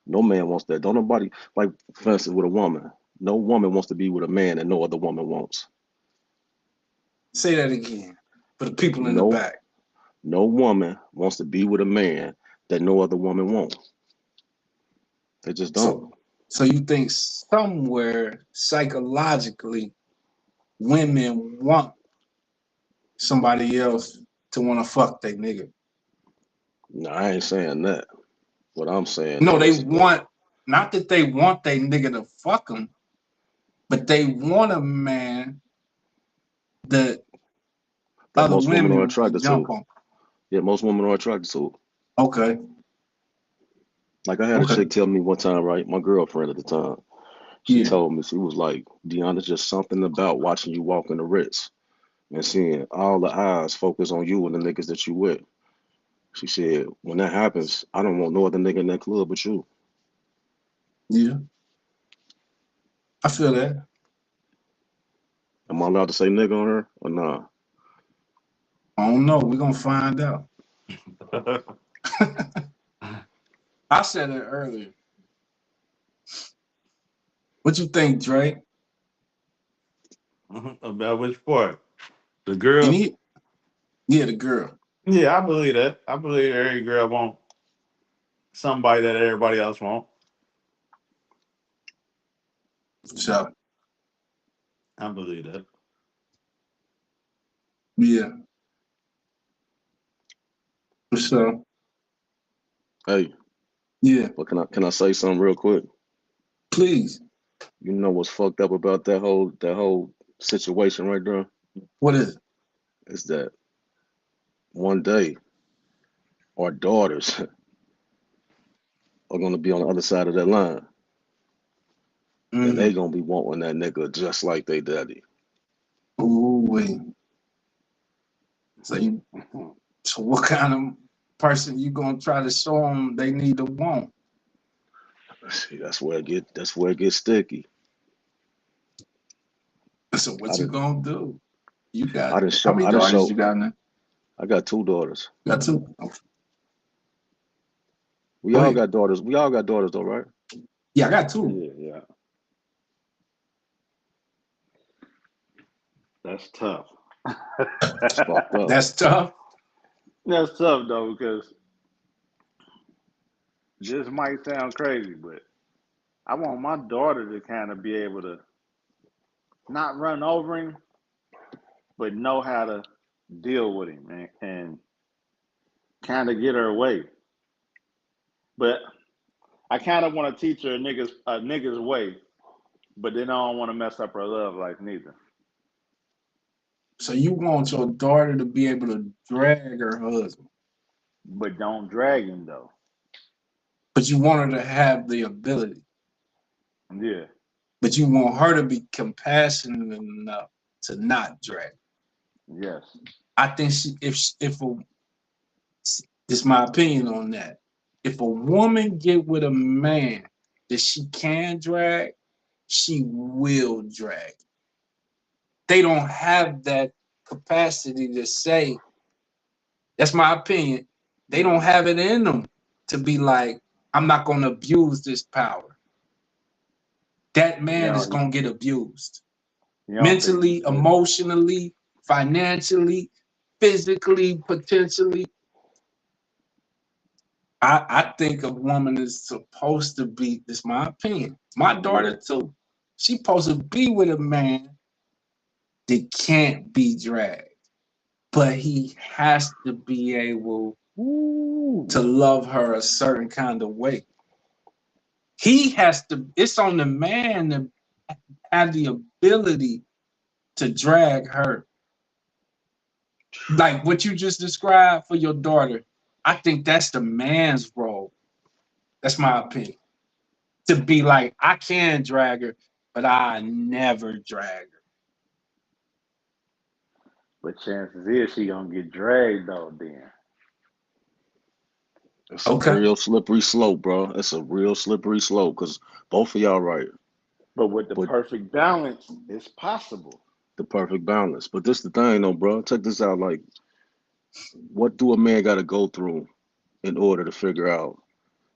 Speaker 6: No man wants that. Don't nobody, like, for instance, with a woman. No woman wants to be with a man that no other woman wants.
Speaker 1: Say that again for the people in the back.
Speaker 6: No woman wants to be with a man that no other woman wants. They just don't.
Speaker 1: So you think somewhere psychologically women want somebody else to want to fuck their nigga?
Speaker 6: No, I ain't saying that. What I'm saying
Speaker 1: No, they
Speaker 6: is
Speaker 1: want, not that they want their nigga to fuck them, but they want a man that other
Speaker 6: most women are
Speaker 1: women
Speaker 6: attracted
Speaker 1: jump
Speaker 6: to.
Speaker 1: on.
Speaker 6: Yeah, most women are attracted to.
Speaker 1: Okay.
Speaker 6: Like, I had a chick tell me one time, right? My girlfriend at the time. She told me, she was like, Deon, it's just something about watching you walk in the Ritz and seeing all the eyes focus on you and the niggas that you with. She said, when that happens, I don't want no other nigga in that club but you.
Speaker 1: Yeah. I feel that.
Speaker 6: Am I allowed to say nigga on her or nah?
Speaker 1: I don't know. We're going to find out. I said it earlier. What you think, Dre?
Speaker 5: About which part? The
Speaker 1: And
Speaker 5: girl?
Speaker 1: yeah, the girl.
Speaker 5: Yeah, I believe that. I believe every girl want somebody that everybody else want.
Speaker 1: So
Speaker 5: I believe that.
Speaker 1: yeah. So
Speaker 6: Hey,
Speaker 1: yeah,
Speaker 6: but can I say something real quick?
Speaker 1: please.
Speaker 6: You know what's fucked up about that whole situation right there?
Speaker 1: What is it?
Speaker 6: Is that one day our daughters are gonna be on the other side of that line, and they gonna be wanting that nigga just like they daddy.
Speaker 1: Ooh, wait. So what kind of person you gonna try to show them they need to want?
Speaker 6: See, that's where it gets sticky.
Speaker 1: So what you gonna do? You
Speaker 6: I
Speaker 1: got
Speaker 6: didn't
Speaker 1: how
Speaker 6: show.
Speaker 1: many
Speaker 6: I didn't
Speaker 1: daughters
Speaker 6: show.
Speaker 1: you got now?
Speaker 6: I got 2 daughters.
Speaker 1: Got two. Okay.
Speaker 6: We
Speaker 1: Go
Speaker 6: all
Speaker 1: ahead.
Speaker 6: got daughters. We all got daughters though, right?
Speaker 1: Yeah, I got two.
Speaker 3: Yeah. That's tough.
Speaker 6: It's fucked up.
Speaker 1: That's tough.
Speaker 3: That's tough though, because this might sound crazy, but I want my daughter to kind of be able to not run over him, but know how to deal with him and kind of get her way. But I kind of want to teach her a nigga's way, but then I don't want to mess up her love life neither.
Speaker 1: So you want your daughter to be able to drag her husband,
Speaker 3: But don't drag him though.
Speaker 1: but you want her to have the ability.
Speaker 3: Yeah.
Speaker 1: But you want her to be compassionate enough to not drag.
Speaker 3: Yes.
Speaker 1: I think this is my opinion on that. If a woman get with a man that she can drag, she will drag. They don't have that capacity to say, that's my opinion. They don't have it in them to be like, I'm not going to abuse this power. That man is going to get abused. Mentally, emotionally, financially, physically, potentially. I think a woman is supposed to be, this is my opinion, my daughter too, she's supposed to be with a man that can't be dragged, but he has to be able to love her a certain kind of way. He has to, it's on the man to have the ability to drag her. Like what you just described for your daughter, I think that's the man's role. That's my opinion. To be like, I can drag her, but I never drag her.
Speaker 3: But chances is she gonna get dragged though then.
Speaker 6: It's a real slippery slope, bro. It's a real slippery slope because both of y'all right.
Speaker 3: But with the perfect balance, it's possible.
Speaker 6: The perfect balance. But this the thing though, bro. Check this out. Like, what do a man gotta go through in order to figure out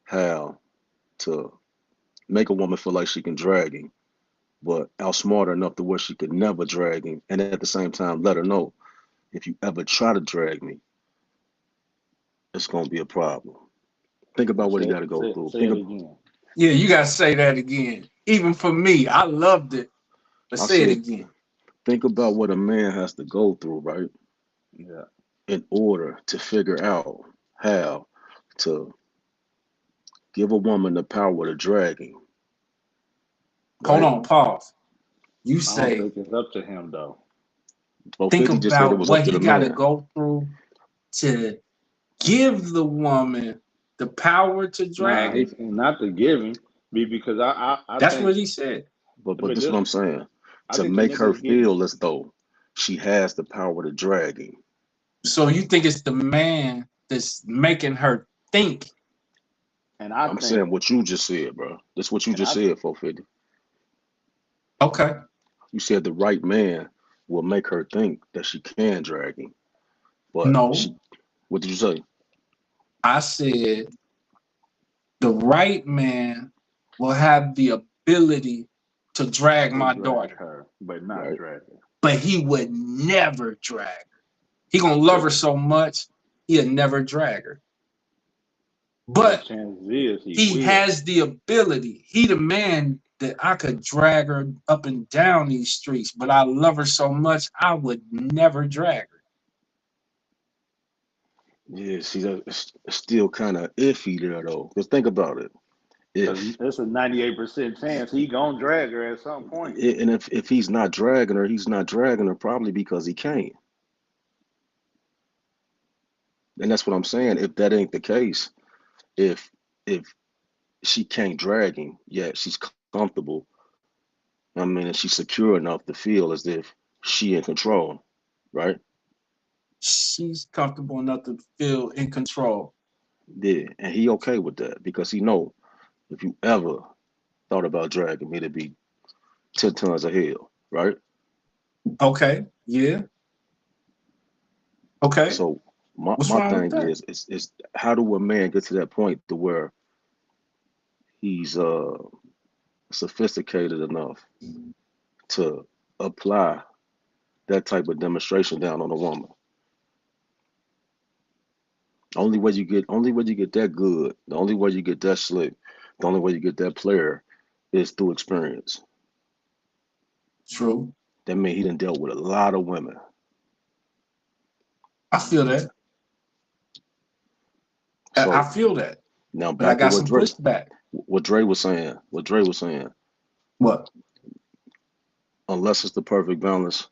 Speaker 6: how to make a woman feel like she can drag him, but outsmart her enough to where she could never drag him, and at the same time let her know, if you ever try to drag me, it's gonna be a problem. Think about what he gotta go through.
Speaker 3: Say it again.
Speaker 1: Yeah, you gotta say that again. Even for me, I loved it. But say it again.
Speaker 6: Think about what a man has to go through, right?
Speaker 3: Yeah.
Speaker 6: In order to figure out how to give a woman the power to drag him.
Speaker 1: Right? Hold on, pause. You say,
Speaker 3: I don't think it's up to him though.
Speaker 1: Think about what he got to go through to give the woman the power to drag him.
Speaker 3: Not to give him, because I
Speaker 1: that's what he said.
Speaker 6: But this is what I'm saying. To make her feel as though she has the power to drag him.
Speaker 1: So you think it's the man that's making her think?
Speaker 3: And
Speaker 6: I'm saying what you just said, bro. That's what you just said, 450.
Speaker 1: Okay.
Speaker 6: You said the right man will make her think that she can drag him. But
Speaker 1: no.
Speaker 6: What did you say?
Speaker 1: I said the right man will have the ability to drag
Speaker 3: To
Speaker 1: my
Speaker 3: drag
Speaker 1: daughter,
Speaker 3: her, but not
Speaker 6: Right.
Speaker 3: drag her.
Speaker 1: but he would never drag her. He gonna love her so much, he'll never drag her. But
Speaker 3: chances is
Speaker 1: he
Speaker 3: will.
Speaker 1: has the ability. He the man that I could drag her up and down these streets, but I love her so much, I would never drag her.
Speaker 6: Yeah, see, it's still kind of iffy there though. Because think about it. If
Speaker 3: It's a 98% chance he gonna drag her at some point.
Speaker 6: and if he's not dragging her, he's not dragging her probably because he can't. And that's what I'm saying. If that ain't the case, if she can't drag him, yet she's comfortable. I mean, and she's secure enough to feel as if she in control, right?
Speaker 1: She's comfortable enough to feel in control.
Speaker 6: Yeah, and he okay with that because he know if you ever thought about dragging me, it'd be 10 tons of hell, right?
Speaker 1: Okay, yeah. Okay.
Speaker 6: So
Speaker 1: What's
Speaker 6: my
Speaker 1: wrong with
Speaker 6: thing
Speaker 1: that?
Speaker 6: is how do a man get to that point to where he's sophisticated enough to apply that type of demonstration down on a woman? Only way you get that good, the only way you get that slick, the only way you get that player is through experience.
Speaker 1: True.
Speaker 6: That means he done dealt with a lot of women.
Speaker 1: I feel that.
Speaker 6: So
Speaker 1: I feel that.
Speaker 6: now
Speaker 1: But I
Speaker 6: back to
Speaker 1: got some pushback.
Speaker 6: what Dre was saying. What Dre was saying.
Speaker 1: What?
Speaker 6: Unless it's the perfect balance,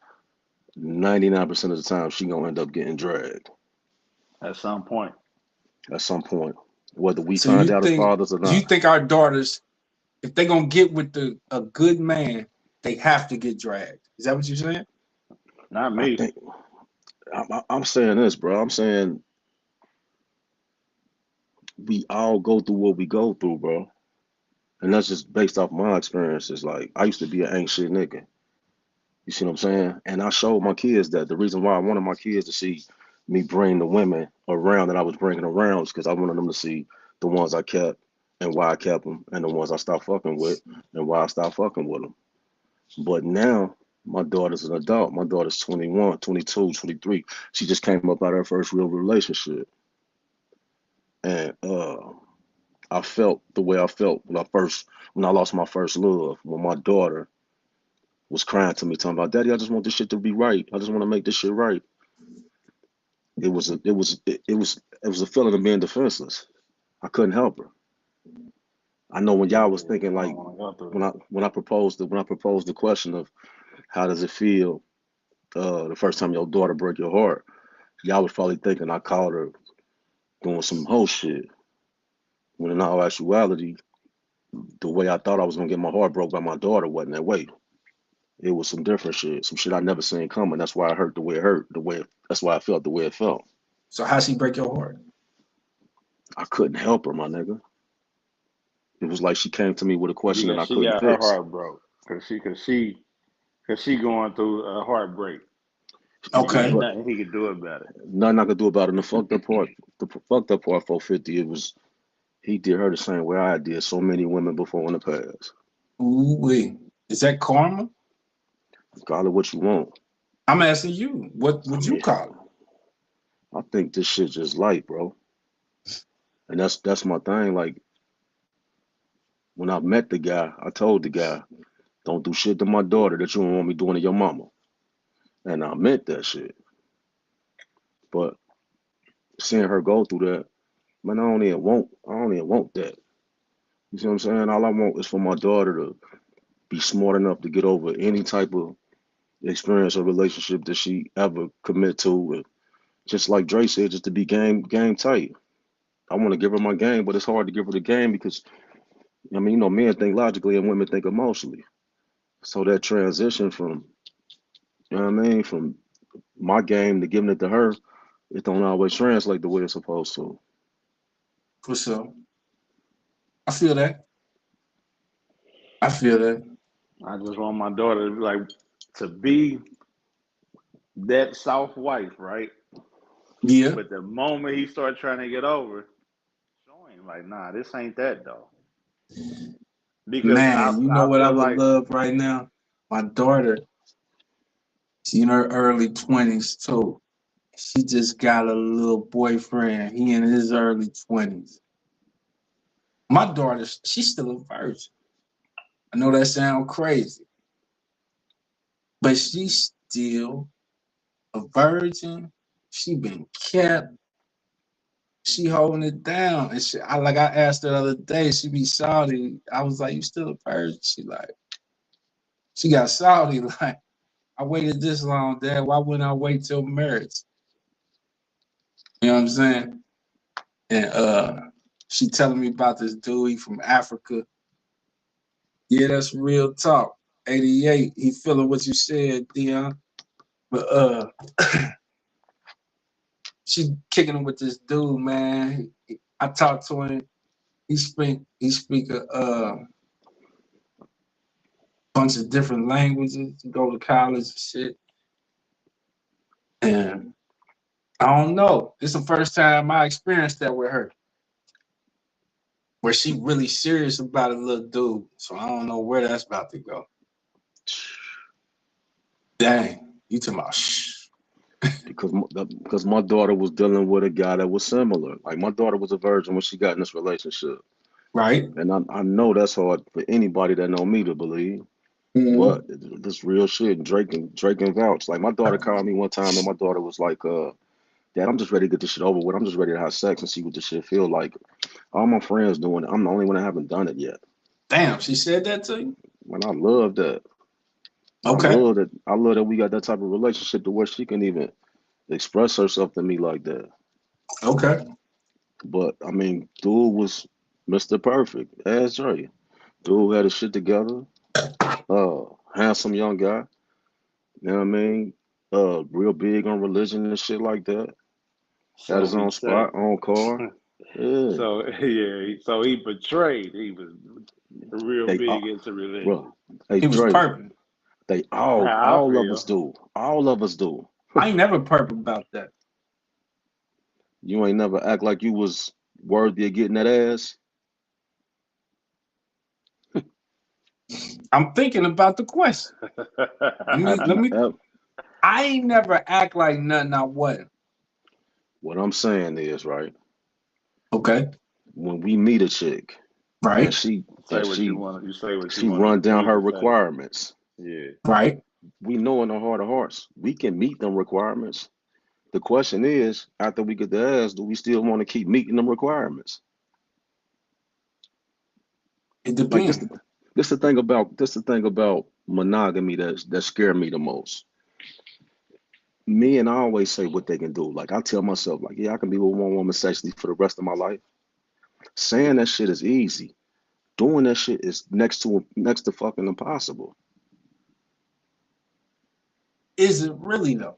Speaker 6: 99% of the time she gonna end up getting dragged
Speaker 3: At some point.
Speaker 6: at some point, whether we
Speaker 1: So
Speaker 6: find out as fathers or
Speaker 1: do you
Speaker 6: not.
Speaker 1: think our daughters, if they're gonna get with a good man, they have to get dragged? Is that what you're saying?
Speaker 3: Not
Speaker 6: I
Speaker 3: me.
Speaker 6: think I'm saying this, bro. I'm saying we all go through what we go through, bro. And that's just based off my experiences. Like I used to be an ain't shit nigga. You see what I'm saying? And I showed my kids that the reason why I wanted my kids to see me bring the women around that I was bringing around is because I wanted them to see the ones I kept and why I kept them, and the ones I stopped fucking with and why I stopped fucking with them. But now my daughter's an adult. My daughter's 21, 22, 23. She just came up out of her first real relationship. And I felt the way I felt when I lost my first love, when my daughter was crying to me, talking about, Daddy, I just want this shit to be right. I just want to make this shit right. It was a feeling of being defenseless. I couldn't help her. I know when y'all was thinking like when I proposed the question of how does it feel the first time your daughter broke your heart, y'all was probably thinking I called her doing some whole shit. When in all actuality, the way I thought I was gonna get my heart broke by my daughter wasn't that way. It was some different shit, some shit I never seen coming. That's why it hurt the way it hurt, that's why I felt the way it felt.
Speaker 1: So how'd she break your heart?
Speaker 6: I couldn't help her, my nigga. It was like she came to me with a question that I
Speaker 3: She
Speaker 6: couldn't
Speaker 3: got her
Speaker 6: fix.
Speaker 3: heart broke. Cause she going through a heartbreak.
Speaker 1: Okay.
Speaker 3: Ain't nothing he could do about it.
Speaker 6: Nothing I could do about it. And the fucked up part, 450, it was he did her the same way I did so many women before in the past.
Speaker 1: Ooh wee. Is that karma?
Speaker 6: Call it what you want.
Speaker 1: I'm asking you. What would you call it?
Speaker 6: I think this shit just light, bro. And that's my thing. Like when I met the guy, I told the guy, don't do shit to my daughter that you don't want me doing to your mama. And I meant that shit. But seeing her go through that, man, I don't even want that. You see what I'm saying? All I want is for my daughter to be smart enough to get over any type of experience or relationship that she ever commit to. And just like Dre said, just to be game tight. I want to give her my game, but it's hard to give her the game because, I mean, men think logically and women think emotionally. So that transition from, from my game to giving it to her, it don't always translate the way it's supposed to.
Speaker 1: For sure. I feel that. I feel that.
Speaker 3: I just want my daughter to be that soft wife, right?
Speaker 1: Yeah.
Speaker 3: But the moment he started trying to get over, showing him like, nah, this ain't that though. Because
Speaker 1: Man, you know what I
Speaker 3: feel
Speaker 1: would
Speaker 3: like
Speaker 1: love right now? My daughter, she's in her early 20s too. She just got a little boyfriend. He in his early 20s. My daughter, she's still a virgin. I know that sounds crazy, but she's still a virgin. She been kept. She holding it down. And I asked her the other day, she be salty. I was like, you still a virgin? She got salty. Like, I waited this long, Dad. Why wouldn't I wait till marriage? You know what I'm saying? And she telling me about this dude, he from Africa. Yeah, that's real talk. 88. He feeling what you said, Dion. But she kicking it with this dude, man. I talked to him. He speak a bunch of different languages. Go to college and shit. And I don't know. It's the first time I experienced that with her, where she really serious about a little dude. So I don't know where that's about to go. Dang, you talking about shh.
Speaker 6: Because my daughter was dealing with a guy that was similar. Like my daughter was a virgin when she got in this relationship.
Speaker 1: Right.
Speaker 6: And I know that's hard for anybody that know me to believe.
Speaker 1: Mm-hmm.
Speaker 6: But this real shit, Drake and vouch. Like my daughter called me one time and my daughter was like, Dad, I'm just ready to get this shit over with. I'm just ready to have sex and see what this shit feel like. All my friends doing it. I'm the only one that haven't done it yet.
Speaker 1: Damn, she said that to you?
Speaker 6: Man, I love that.
Speaker 1: Okay.
Speaker 6: I love that we got that type of relationship to where she can even express herself to me like that.
Speaker 1: Okay.
Speaker 6: But I mean, dude was Mr. Perfect, as Dre. Dude had his shit together. Handsome young guy. You know what I mean? Real big on religion and shit like that. Had his own spot, own car. Yeah.
Speaker 3: So yeah, so he betrayed. He was real big into religion.
Speaker 6: Bro, hey,
Speaker 1: He was
Speaker 6: Dre,
Speaker 1: purping.
Speaker 6: they all of us do. All of us do.
Speaker 1: I ain't never purping about that.
Speaker 6: You ain't never act like you was worthy of getting that ass.
Speaker 1: I'm thinking about the question. Let me. I ain't never act like nothing I wasn't.
Speaker 6: What I'm saying is, right?
Speaker 1: Okay.
Speaker 6: When we meet a chick,
Speaker 1: right,
Speaker 6: and she
Speaker 3: she
Speaker 6: run down her requirements.
Speaker 3: Yeah.
Speaker 1: Right.
Speaker 6: We know in our heart of hearts we can meet them requirements. The question is, after we get the ass, do we still want to keep meeting them requirements?
Speaker 1: It depends.
Speaker 6: Like this the thing about monogamy that scared me the most. Me and I always say what they can do. Like I tell myself, like, yeah, I can be with one woman sexually for the rest of my life. Saying that shit is easy. Doing that shit is next to fucking impossible.
Speaker 1: Is it really though?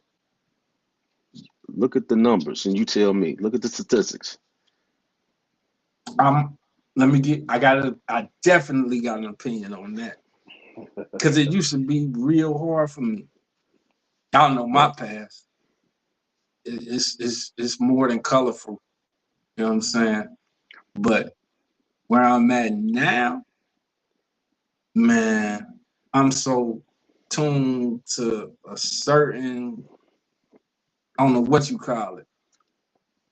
Speaker 6: Look at the numbers and you tell me. Look at the statistics.
Speaker 1: I definitely got an opinion on that. Because it used to be real hard for me. I don't know my past. It's more than colorful. You know what I'm saying? But where I'm at now, man, I'm so tuned to a certain, I don't know what you call it.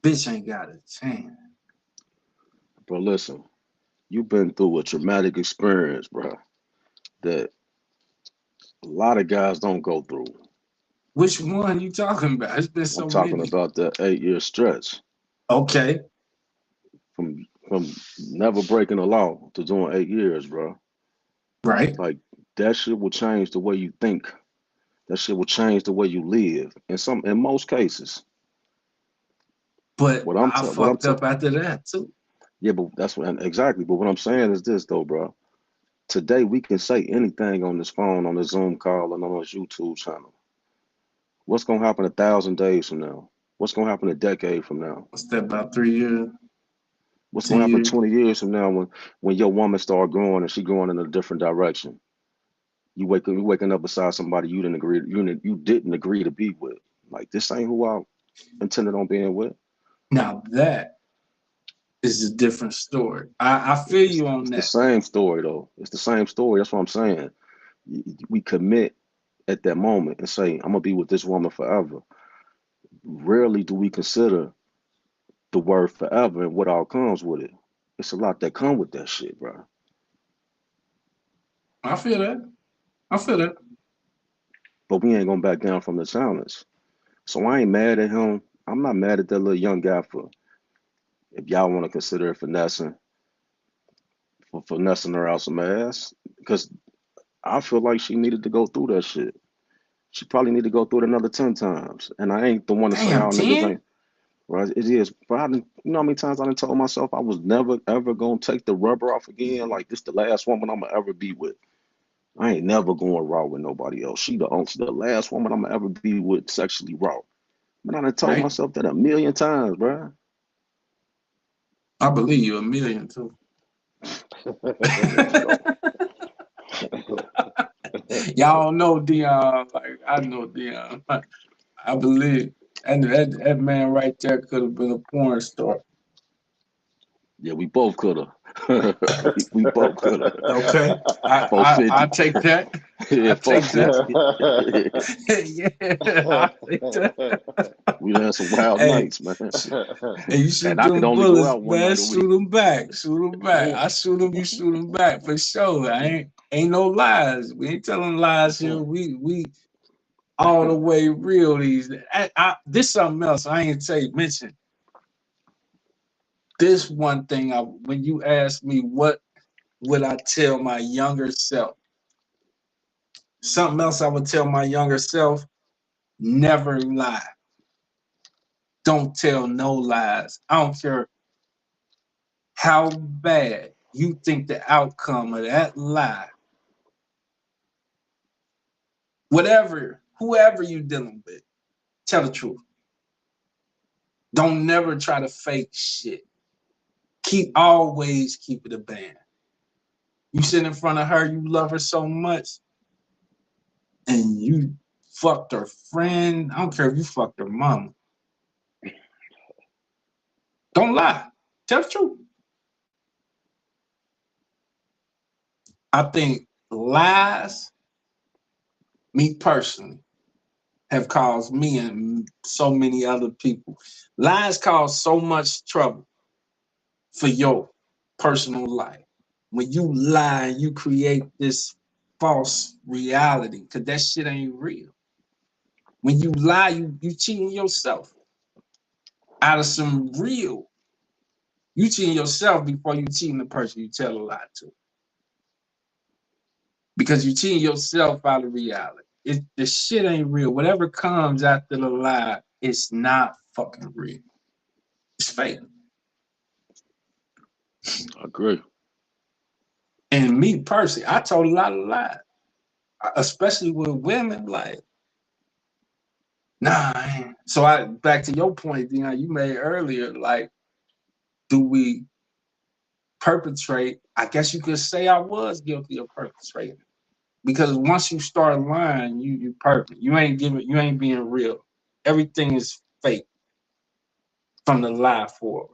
Speaker 1: Bitch ain't got a chance.
Speaker 6: Bro, listen, you've been through a traumatic experience, bro, that a lot of guys don't go through.
Speaker 1: Which one you talking about? It's been so many.
Speaker 6: I'm talking about that 8-year stretch.
Speaker 1: Okay.
Speaker 6: From never breaking a law to doing 8 years, bro.
Speaker 1: Right.
Speaker 6: Like that shit will change the way you think. That shit will change the way you live. In most cases.
Speaker 1: But I fucked up after that too.
Speaker 6: Yeah, but that's what exactly. But what I'm saying is this though, bro. Today we can say anything on this phone, on this Zoom call, and on this YouTube channel. What's gonna happen 1,000 days from now? What's gonna happen a decade from now?
Speaker 1: What's that, about 3 years?
Speaker 6: What's gonna happen 20 years from now when your woman start growing and she going in a different direction? You waking up beside somebody you didn't agree to be with. Like this ain't who I intended on being with.
Speaker 1: Now that is a different story. I feel you on
Speaker 6: It's the
Speaker 1: that.
Speaker 6: same story though. It's the same story. That's what I'm saying. We commit at that moment and say, I'm gonna be with this woman forever. Rarely do we consider the word forever and what all comes with it. It's a lot that come with that shit, bro.
Speaker 1: I feel that. I feel that.
Speaker 6: But we ain't gonna back down from the challenge. So I ain't mad at him. I'm not mad at that little young guy for, if y'all want to consider it finessing, for finessing her out some ass. Because I feel like she needed to go through that shit. She probably need to go through it another 10 times. And I ain't the one to say
Speaker 1: Damn,
Speaker 6: all niggas
Speaker 1: 10?
Speaker 6: ain't. Right? It is. But you know how many times I done told myself I was never ever gonna take the rubber off again? Like this the last woman I'm gonna ever be with. I ain't never going raw with nobody else. She the last woman I'm gonna ever be with sexually raw. Man, I done told
Speaker 1: Right.
Speaker 6: myself that a million times, bro.
Speaker 1: I believe you a million too. Y'all know Dion. Like I know Dion. I believe. And that man right there could have been a porn star.
Speaker 6: Yeah, we both could have. we both could have.
Speaker 1: Okay. I
Speaker 6: 450.
Speaker 1: take that.
Speaker 6: Yeah,
Speaker 1: I take that.
Speaker 6: 450.
Speaker 1: Yeah, I take that.
Speaker 6: We done had some wild
Speaker 1: Hey,
Speaker 6: nights, man.
Speaker 1: hey, you shoot
Speaker 6: And I could
Speaker 1: them
Speaker 6: only go
Speaker 1: bullets,
Speaker 6: out one
Speaker 1: man.
Speaker 6: night a week.
Speaker 1: Shoot them back. Shoot them back. I shoot them. You shoot them back for sure. Ain't no lies. We ain't telling lies here. We all the way real. This something else I ain't mention. This one thing. When you ask me what would I tell my younger self, something else I would tell my younger self: never lie. Don't tell no lies. I don't care how bad you think the outcome of that lie, whoever you dealing with, tell the truth. Don't never try to fake shit. Always keep it a band. You sit in front of her, you love her so much, and you fucked her friend. I don't care if you fucked her mama. Don't lie. Tell the truth. I think lies, me personally, have caused me and so many other people. Lies cause so much trouble for your personal life. When you lie, you create this false reality because that shit ain't real. When you lie, you cheating yourself out of some real. You cheating yourself before you cheating the person you tell a lie to. Because you cheating yourself out of reality. The shit ain't real. Whatever comes after the lie, it's not fucking real. It's fake.
Speaker 6: I agree.
Speaker 1: And me personally, I told a lot of lies, especially with women. Like, nah. So back to your point, Dion, you made earlier. Like, do we perpetrate? I guess you could say I was guilty of perpetrating, because once you start lying, you perfect. You ain't being real. Everything is fake from the lie forward.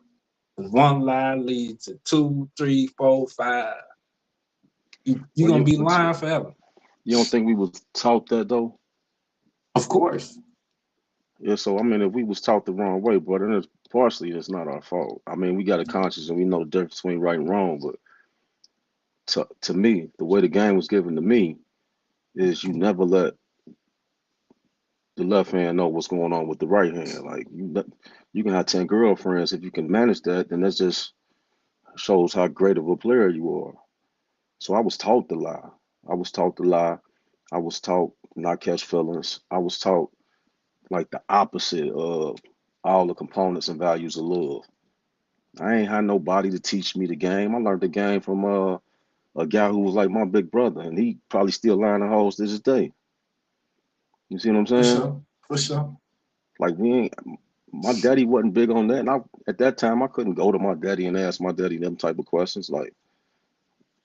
Speaker 1: One lie leads to 2, 3, 4, 5. You're gonna be lying forever.
Speaker 6: You don't think we was taught that though?
Speaker 1: Of course.
Speaker 6: Yeah, so I mean, if we was taught the wrong way, but then it's partially it's not our fault. I mean, we got a conscience and we know the difference between right and wrong. But to me, the way the game was given to me is you never let the left hand know what's going on with the right hand. Like you can have 10 girlfriends if you can manage that, then that just shows how great of a player you are. So I was taught to lie. I was taught to lie. I was taught not catch feelings. I was taught like the opposite of all the components and values of love. I ain't had nobody to teach me the game. I learned the game from a guy who was like my big brother, and he probably still lying the hoes to this day. You see what I'm
Speaker 1: For
Speaker 6: saying?
Speaker 1: sure. For sure.
Speaker 6: Like my daddy wasn't big on that, and at that time I couldn't go to my daddy and ask my daddy them type of questions. Like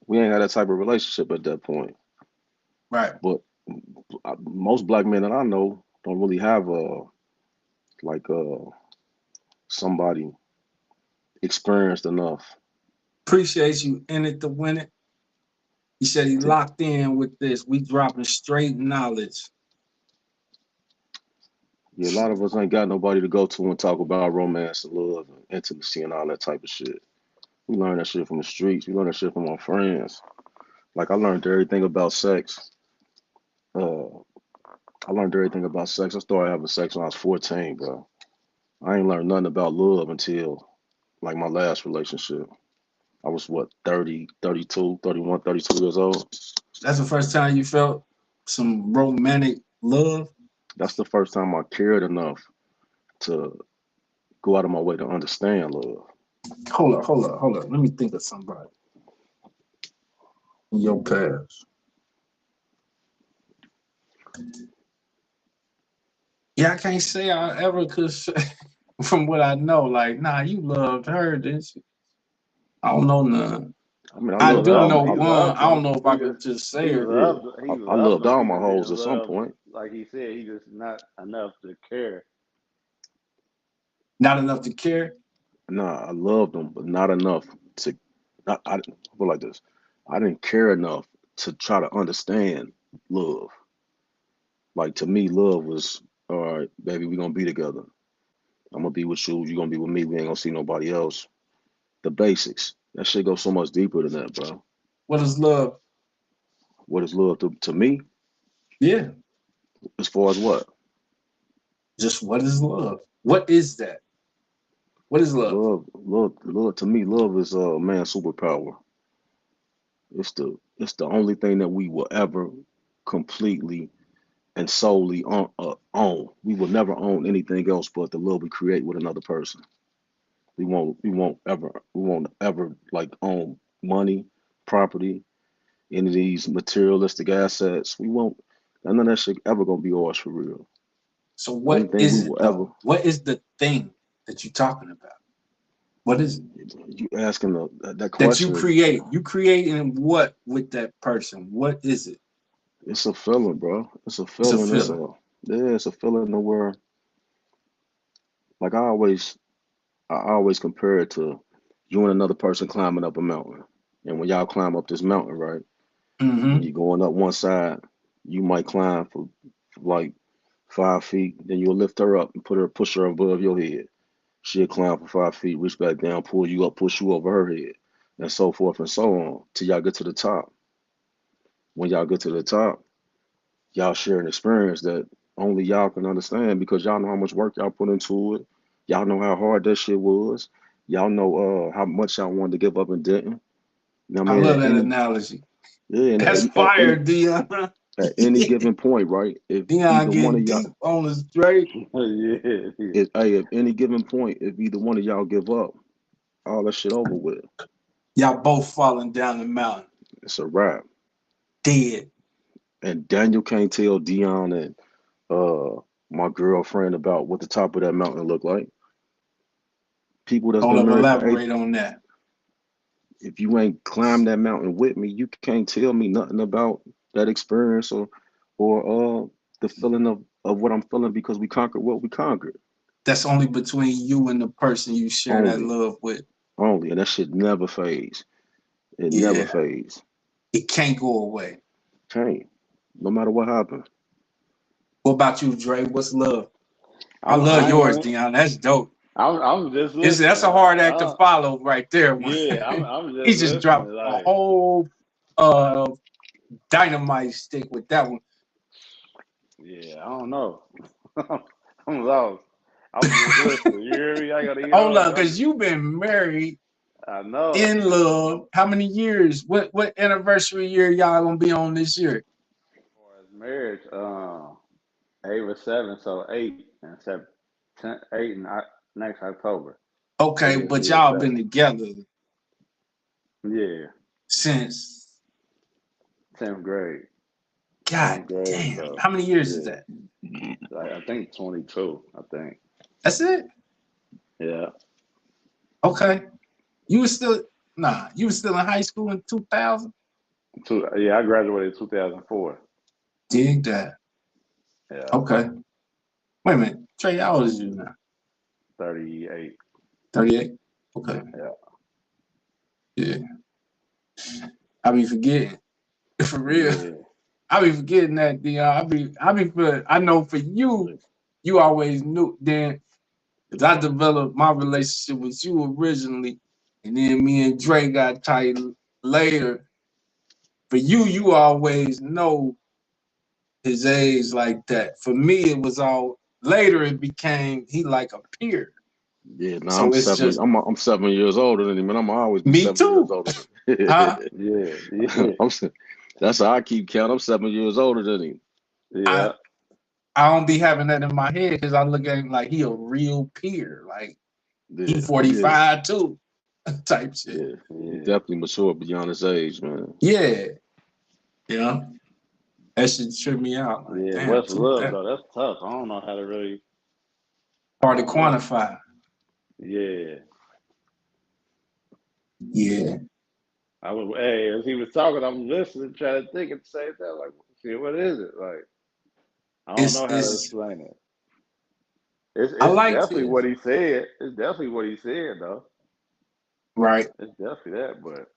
Speaker 6: we ain't had that type of relationship at that point.
Speaker 1: Right.
Speaker 6: But most black men that I know don't really have like somebody experienced enough.
Speaker 1: Appreciate you in it to win it. He said he locked in with this. We dropping straight knowledge.
Speaker 6: Yeah, a lot of us ain't got nobody to go to and talk about romance and love and intimacy and all that type of shit. We learn that shit from the streets. We learn that shit from our friends. Like I learned everything about sex. I learned everything about sex. I started having sex when I was 14, bro. I ain't learned nothing about love until like my last relationship. I was what, 30, 32, 31, 32 years old.
Speaker 1: That's the first time you felt some romantic love?
Speaker 6: That's the first time I cared enough to go out of my way to understand love.
Speaker 1: Hold up. Let me think of somebody in your past. Yeah, I can't say I ever could say from what I know. Like, nah, you loved her, didn't you? I don't know none.
Speaker 6: I mean,
Speaker 1: I
Speaker 3: He
Speaker 1: do
Speaker 3: loved,
Speaker 1: know
Speaker 3: he
Speaker 1: one.
Speaker 3: loved
Speaker 1: I don't
Speaker 3: them.
Speaker 1: know if I could just say
Speaker 3: He
Speaker 1: her.
Speaker 3: loved, he
Speaker 6: I
Speaker 3: loved
Speaker 6: loved
Speaker 3: them.
Speaker 6: all
Speaker 3: He
Speaker 6: my
Speaker 3: just
Speaker 6: hoes
Speaker 3: didn't
Speaker 6: at some
Speaker 3: love,
Speaker 6: point.
Speaker 3: like he said, he just not enough to care.
Speaker 1: Not enough to care.
Speaker 6: Nah, I loved them, but not enough to. I put it like this. I didn't care enough to try to understand love. Like to me, love was all right, baby. We gonna be together. I'm gonna be with you. You gonna be with me. We ain't gonna see nobody else. The basics. That shit goes so much deeper than that, bro.
Speaker 1: What is love?
Speaker 6: What is love to me?
Speaker 1: Yeah.
Speaker 6: As far as what?
Speaker 1: Just what is love? What is that? What is love?
Speaker 6: Love to me, love is a man's superpower. It's the only thing that we will ever completely and solely own. We will never own anything else but the love we create with another person. We won't ever like own money, property, any of these materialistic assets. We won't. None of that shit ever gonna be ours for real.
Speaker 1: So
Speaker 6: Only
Speaker 1: what
Speaker 6: thing we
Speaker 1: is it
Speaker 6: will ever.
Speaker 1: though? What is the thing that you're talking about? What is it?
Speaker 6: You asking that
Speaker 1: That
Speaker 6: question
Speaker 1: you
Speaker 6: is
Speaker 1: create? You creating what with that person? What is it?
Speaker 6: it's a feeling, bro. It's a
Speaker 1: It's a
Speaker 6: feeling.
Speaker 1: feeling.
Speaker 6: It's a feeling where like I always compare it to you and another person climbing up a mountain. And when y'all climb up this mountain, right? And
Speaker 1: Mm-hmm.
Speaker 6: you're going up one side, you might climb for like 5 feet, then you'll lift her up and push her above your head. She'll climb for 5 feet, reach back down, pull you up, push you over her head, and so forth and so on till y'all get to the top. When y'all get to the top, y'all share an experience that only y'all can understand because y'all know how much work y'all put into it. Y'all know how hard that shit was. Y'all know how much y'all wanted to give up and didn't. You know what I
Speaker 1: I
Speaker 6: mean?
Speaker 1: love that analogy.
Speaker 6: And
Speaker 1: That's fire, Dion.
Speaker 6: at any given point, right? If
Speaker 1: Dion
Speaker 6: either one
Speaker 1: getting
Speaker 6: of y'all,
Speaker 1: deep on the straight.
Speaker 3: Yeah.
Speaker 6: at any given point, if either one of y'all give up, all that shit over with.
Speaker 1: Y'all both falling down the mountain,
Speaker 6: It's a wrap.
Speaker 1: dead.
Speaker 6: And Daniel can't tell Dion and my girlfriend about what the top of that mountain looked like. People that's
Speaker 1: Hold
Speaker 6: been
Speaker 1: up,
Speaker 6: married for
Speaker 1: elaborate on that.
Speaker 6: if you ain't climbed that mountain with me, you can't tell me nothing about that experience or the feeling of what I'm feeling because we conquered what we conquered.
Speaker 1: That's only between you and the person you share that
Speaker 6: Only,
Speaker 1: love with.
Speaker 6: only, and that shit never fades. It never
Speaker 1: Yeah,
Speaker 6: fades.
Speaker 1: it can't go away.
Speaker 6: Can't. No matter what happens.
Speaker 1: What about you, Dre? What's love? I love
Speaker 3: I ain't
Speaker 1: yours,
Speaker 3: gonna.
Speaker 1: Dion. That's dope.
Speaker 3: I'm just
Speaker 1: That's a
Speaker 3: listening.
Speaker 1: hard act to follow right there.
Speaker 3: Yeah, I'm
Speaker 1: He
Speaker 3: just
Speaker 1: just
Speaker 3: listening.
Speaker 1: dropped a
Speaker 3: Like,
Speaker 1: whole dynamite stick with that one.
Speaker 3: yeah, I don't know. I'm lost. I'm just listening. You hear me? I gotta eat
Speaker 1: Hold
Speaker 3: all.
Speaker 1: on, because you've been married
Speaker 3: I know.
Speaker 1: in love. How many years? What anniversary year y'all gonna be on this year?
Speaker 3: For his marriage, 8 was 7, so 8 and 7, 10, 8 and next October.
Speaker 1: Okay,
Speaker 3: It'll
Speaker 1: but
Speaker 3: be a
Speaker 1: y'all
Speaker 3: 7.
Speaker 1: been together
Speaker 3: Yeah,
Speaker 1: since
Speaker 3: 10th grade.
Speaker 1: God
Speaker 3: 10th grade.
Speaker 1: damn.
Speaker 3: So
Speaker 1: How many years is
Speaker 3: yeah,
Speaker 1: that?
Speaker 3: like I think 22. I think.
Speaker 1: That's it?
Speaker 3: Yeah.
Speaker 1: Okay. You was still you was still in high school in 2000?
Speaker 3: Yeah, I graduated 2004.
Speaker 1: Dig that.
Speaker 3: Yeah,
Speaker 1: Okay. Wait a minute. Trey, how old is you now?
Speaker 3: 38.
Speaker 1: 38? Okay.
Speaker 3: Yeah.
Speaker 1: Yeah. I be forgetting. For real.
Speaker 3: Yeah.
Speaker 1: I be forgetting that, Dion. I know for you, you always knew then, because I developed my relationship with you originally, and then me and Dre got tight later. For you, you always know his age like that. For me, it was all later. It became he like a peer.
Speaker 6: Yeah, no,
Speaker 1: So it's just
Speaker 6: I'm 7 years older than him, and I'm always be
Speaker 1: me
Speaker 6: 7 years
Speaker 1: too,
Speaker 6: older
Speaker 1: huh?
Speaker 3: Yeah. Yeah.
Speaker 6: that's how I keep count. I'm 7 years older than him.
Speaker 3: Yeah.
Speaker 1: I don't be having that in my head because I look at him like he a real peer. Like he
Speaker 6: Yeah,
Speaker 1: 45 too, type shit.
Speaker 6: yeah. He
Speaker 3: Yeah.
Speaker 6: definitely mature beyond his age, man.
Speaker 1: Yeah, that should trip me out. Like,
Speaker 3: Yeah.
Speaker 1: damn,
Speaker 3: What's
Speaker 1: too
Speaker 3: love
Speaker 1: that
Speaker 3: though? That's tough. I don't know how to really.
Speaker 1: hard to
Speaker 3: I don't know.
Speaker 1: quantify.
Speaker 3: Yeah.
Speaker 1: Yeah,
Speaker 3: As he was talking, I'm listening, trying to think at the same time. Like, see, what is it? Like, I don't know how to
Speaker 1: it's.
Speaker 3: explain it. It's
Speaker 1: I
Speaker 3: it's
Speaker 1: like
Speaker 3: definitely
Speaker 1: this,
Speaker 3: what he said. It's definitely what he said, though.
Speaker 1: right?
Speaker 3: It's definitely that, but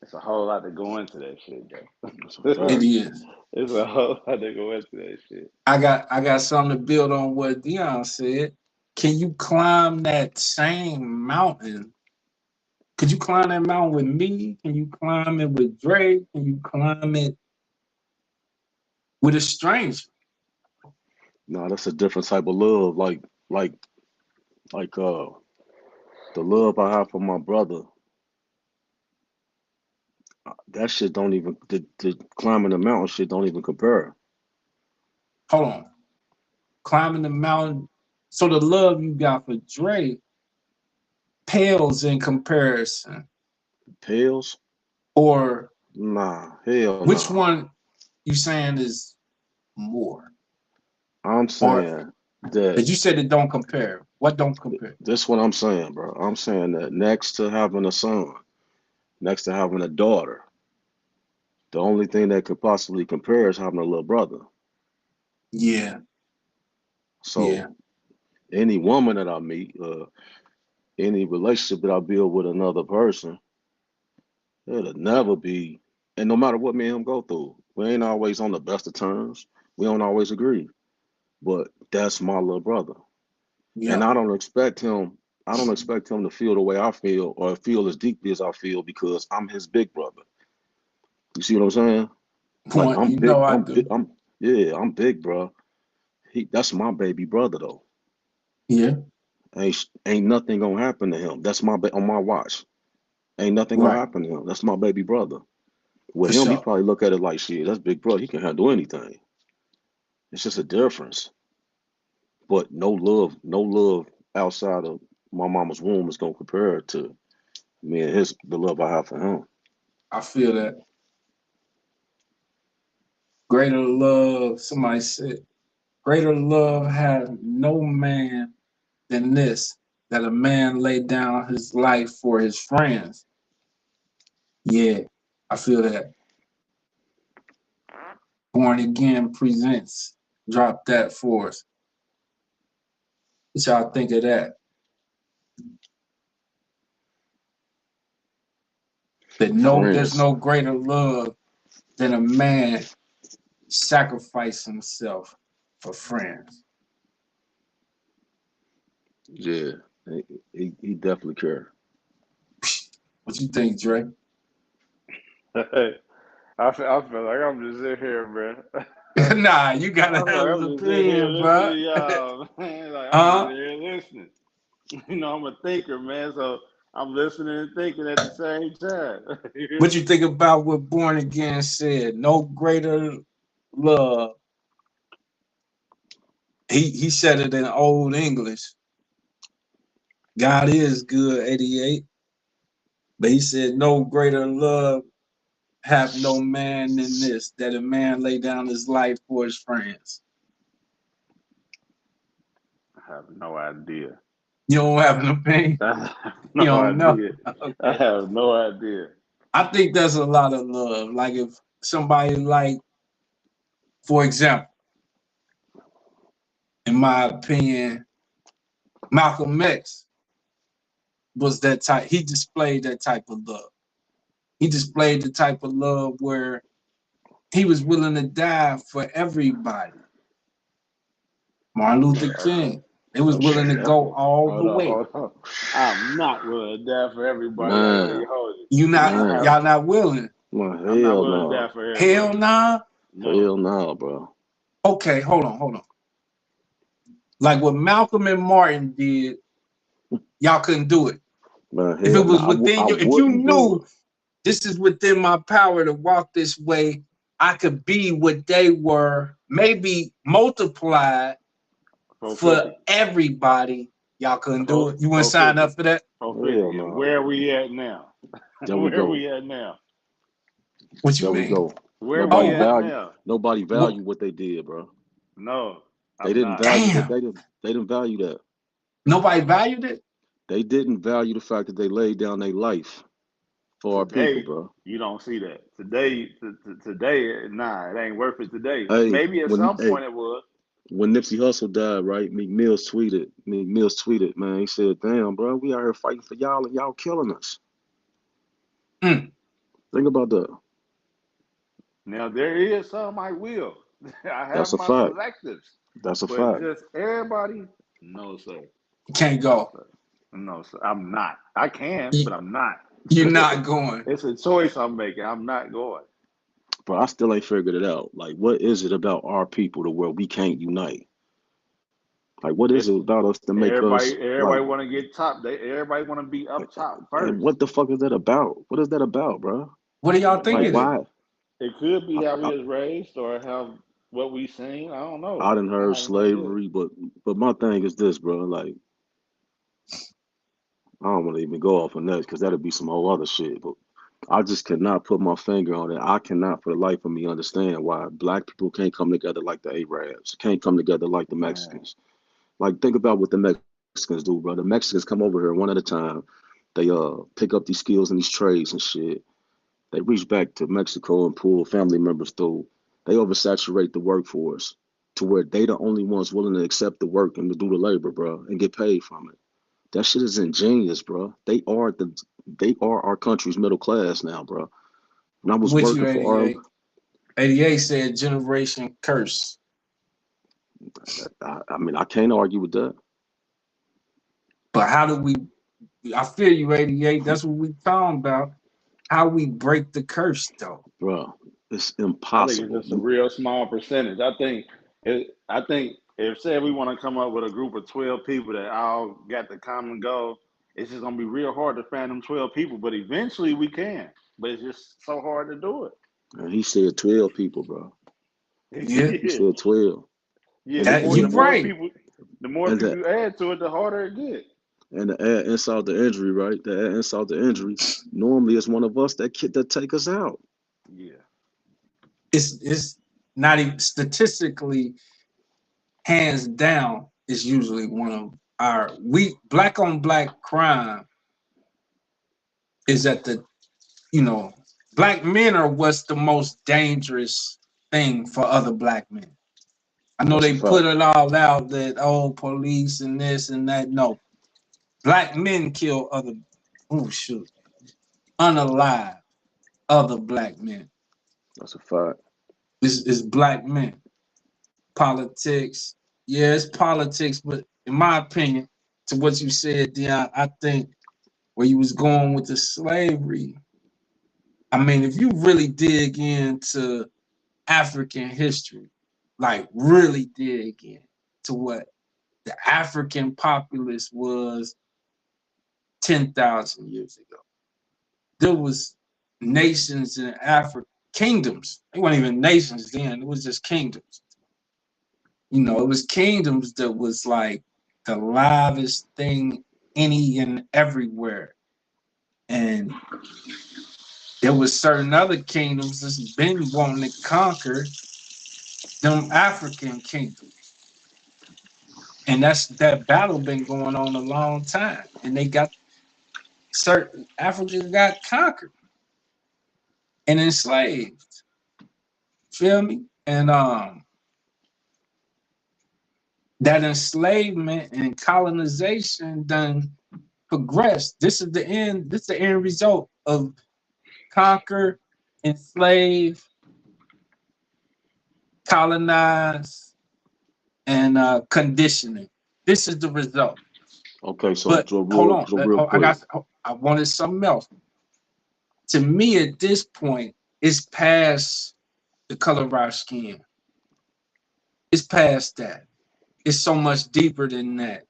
Speaker 3: it's a whole lot to go into that shit, though.
Speaker 6: That's a
Speaker 1: It
Speaker 6: fact.
Speaker 1: is.
Speaker 3: It's a whole lot to go into that shit.
Speaker 1: I got something to build on what Dion said. Can you climb that same mountain? Could you climb that mountain with me? Can you climb it with Drake? Can you climb it with a stranger?
Speaker 6: No, that's a different type of love. Like the love I have for my brother. That shit don't even the climbing the mountain shit don't even compare.
Speaker 1: Hold on. Climbing the mountain. So the love you got for Drake pales in comparison.
Speaker 6: Pills?
Speaker 1: Or
Speaker 6: Nah, hell
Speaker 1: which
Speaker 6: nah.
Speaker 1: one you saying is more?
Speaker 6: I'm
Speaker 1: Or
Speaker 6: saying that
Speaker 1: because you said it don't compare. What don't compare?
Speaker 6: this what I'm saying, bro. I'm saying that next to having a son, next to having a daughter, the only thing that could possibly compare is having a little brother.
Speaker 1: Yeah,
Speaker 6: So
Speaker 1: yeah,
Speaker 6: any woman that I meet, any relationship that I build with another person, it'll never be, and no matter what me and him go through, we ain't always on the best of terms. We don't always agree, but that's my little brother. And
Speaker 1: yeah.
Speaker 6: I don't expect him to feel the way I feel or feel as deeply as I feel because I'm his big brother. You see what I'm saying? Like
Speaker 1: Point. You know I do.
Speaker 6: I'm big, bro. That's my baby brother though.
Speaker 1: Yeah,
Speaker 6: Ain't nothing gonna happen to him. That's on my watch. Ain't nothing gonna
Speaker 1: right.
Speaker 6: happen to him. That's my baby brother.
Speaker 1: For
Speaker 6: With him, he
Speaker 1: sure.
Speaker 6: probably look at it like shit. That's big brother. He can handle anything. It's just a difference. But no love outside of my mama's womb is gonna compare to me and the love I have for him.
Speaker 1: I feel that. Greater love, somebody said, greater love have no man than this, that a man lay down his life for his friends. Yeah, I feel that. Born Again presents. Drop that for us. What y'all think of that? There's
Speaker 6: Friends.
Speaker 1: no greater love than a man sacrifice himself for friends.
Speaker 6: Yeah. He definitely care.
Speaker 1: What you think, Dre?
Speaker 3: I feel like I'm just in here, bro.
Speaker 1: Nah, you
Speaker 3: I
Speaker 1: gotta
Speaker 3: feel
Speaker 1: have
Speaker 3: like
Speaker 1: an
Speaker 3: I'm just in here
Speaker 1: opinion,
Speaker 3: listening
Speaker 1: bro.
Speaker 3: to y'all, man. Like I'm just in
Speaker 1: Huh?
Speaker 3: here listening. You know, I'm a thinker, man. So I'm listening and thinking at the same time.
Speaker 1: What you think about what Born Again said? No greater love. He said it in old English. God is good, 88. But he said, no greater love have no man than this, that a man lay down his life for his friends.
Speaker 3: I have no idea.
Speaker 1: You don't have an opinion?
Speaker 3: I have
Speaker 1: You
Speaker 3: no
Speaker 1: don't know?
Speaker 3: idea. I
Speaker 1: Okay.
Speaker 3: have no idea.
Speaker 1: I think that's a lot of love. Like if somebody like, for example, in my opinion, Malcolm X, was that type. He displayed that type of love. He displayed the type of love where he was willing to die for everybody. Martin Luther King, they was willing to go all the way.
Speaker 3: Hold on. I'm not willing to die for everybody.
Speaker 6: Man.
Speaker 1: You not,
Speaker 6: Man.
Speaker 1: y'all not willing.
Speaker 6: Man,
Speaker 3: I'm not willing
Speaker 6: no.
Speaker 3: to die for everybody.
Speaker 1: Hell nah.
Speaker 6: Hell no, bro.
Speaker 1: Okay, hold on. Like what Malcolm and Martin did, y'all couldn't do it.
Speaker 6: Man,
Speaker 1: If it was within you, if you
Speaker 6: wouldn't do
Speaker 1: knew
Speaker 6: it.
Speaker 1: this is within my power to walk this way, I could be what they were, maybe multiplied for everybody. Y'all couldn't do it. You wouldn't sign up for that?
Speaker 6: Hell no.
Speaker 3: Where are we at now? Where are we at now?
Speaker 1: What you
Speaker 6: There
Speaker 1: mean?
Speaker 6: we go.
Speaker 3: Where are we at now?
Speaker 6: Nobody valued what they did, bro.
Speaker 3: No.
Speaker 6: They didn't value that. They didn't value that.
Speaker 1: Nobody valued it?
Speaker 6: They didn't value the fact that they laid down their life for
Speaker 3: Today,
Speaker 6: our people, bro.
Speaker 3: You don't see that. Today, nah, it ain't worth it today.
Speaker 6: Hey,
Speaker 3: maybe at some point it was.
Speaker 6: When Nipsey Hussle died, right? Meek Mills tweeted, man, he said, damn, bro, we out here fighting for y'all and y'all killing us. Think about that.
Speaker 3: Now, there is some I will. I have
Speaker 6: That's a
Speaker 3: my
Speaker 6: fact.
Speaker 3: selectives.
Speaker 6: That's a
Speaker 3: but
Speaker 6: fact.
Speaker 3: Just everybody, no, sir.
Speaker 1: You can't go.
Speaker 3: No, sir. I'm not. I can, but I'm not.
Speaker 1: You're not going.
Speaker 3: It's a choice I'm making. I'm not going.
Speaker 6: But I still ain't figured it out. Like, what is it about our people to where we can't unite? Like, what is it about us to make us?
Speaker 3: Everybody want to get top. Everybody want to be up top first.
Speaker 6: And what the fuck is that about? What is that about, bro?
Speaker 1: What do y'all think?
Speaker 6: Like, why?
Speaker 3: It could be how we was raised or how what we seen. I don't know.
Speaker 6: I done heard slavery, but my thing is this, bro. Like, I don't want to even go off on that because that'd be some whole other shit. But I just cannot put my finger on it. I cannot for the life of me understand why black people can't come together like the Arabs, can't come together like the Mexicans. Like, think about what the Mexicans do, bro. The Mexicans come over here one at a time. They pick up these skills and these trades and shit. They reach back to Mexico and pull family members through. They oversaturate the workforce to where they the only ones willing to accept the work and to do the labor, bro, and get paid from it. That shit is ingenious, bro. They are our country's middle class now, bro. When I was working for
Speaker 1: 88 said generation curse.
Speaker 6: I mean, I can't argue with that.
Speaker 1: But how do we? I feel you, 88. That's what we talking about. How we break the curse, though,
Speaker 6: bro. It's impossible.
Speaker 3: I think it's just a real small percentage. I think if say we want to come up with a group of 12 people that all got the common goal, it's just gonna be real hard to find them 12 people. But eventually we can. But it's just so hard to do it.
Speaker 6: And he said 12 people, bro.
Speaker 1: Yeah,
Speaker 6: he said 12.
Speaker 3: Yeah, the more people you add to it, the harder it gets.
Speaker 6: And to add insult to injury, right? To add insult to injury, normally it's one of us that take us out.
Speaker 3: Yeah.
Speaker 1: It's not even statistically, hands down, is usually one of our black on black crime is at the, black men are what's the most dangerous thing for other black men. I know they put it all out that, police and this and that. No. Black men kill unalive other black men.
Speaker 6: That's a fact.
Speaker 1: It's black men. Politics. Yeah, it's politics, but in my opinion, to what you said, Dion, I think where you was going with the slavery, I mean, if you really dig into African history, like really dig into what the African populace was 10,000 years ago. There was nations in Africa, kingdoms. They weren't even nations then. It was just kingdoms. It was kingdoms that was like the livest thing any and everywhere. And there was certain other kingdoms that's been wanting to conquer them African kingdoms. And that battle been going on a long time. And they got certain Africans got conquered and enslaved. Feel me? And that enslavement and colonization done progress. This is the end. This is the end result of conquer, enslave, colonize, and conditioning. This is the result.
Speaker 6: Okay, so
Speaker 1: But hold on,
Speaker 6: real quick.
Speaker 1: I wanted something else. To me, at this point, it's past the color of our skin. It's past that. It's so much deeper than that.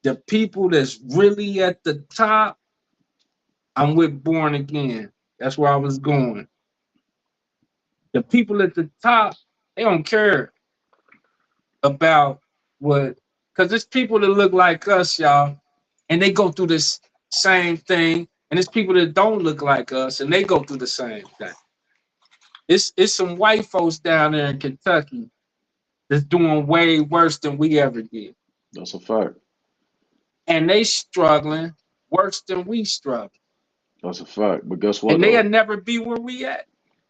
Speaker 1: The people that's really at the top, I'm with Born Again. That's where I was going. The people at the top, they don't care about what, because it's people that look like us, y'all, and they go through this same thing. And it's people that don't look like us, and they go through the same thing. It's some white folks down there in Kentucky that's doing way worse than we ever did.
Speaker 6: That's a fact.
Speaker 1: And they struggling worse than we struggle.
Speaker 6: That's a fact. But guess what?
Speaker 1: And they'll never be where we at.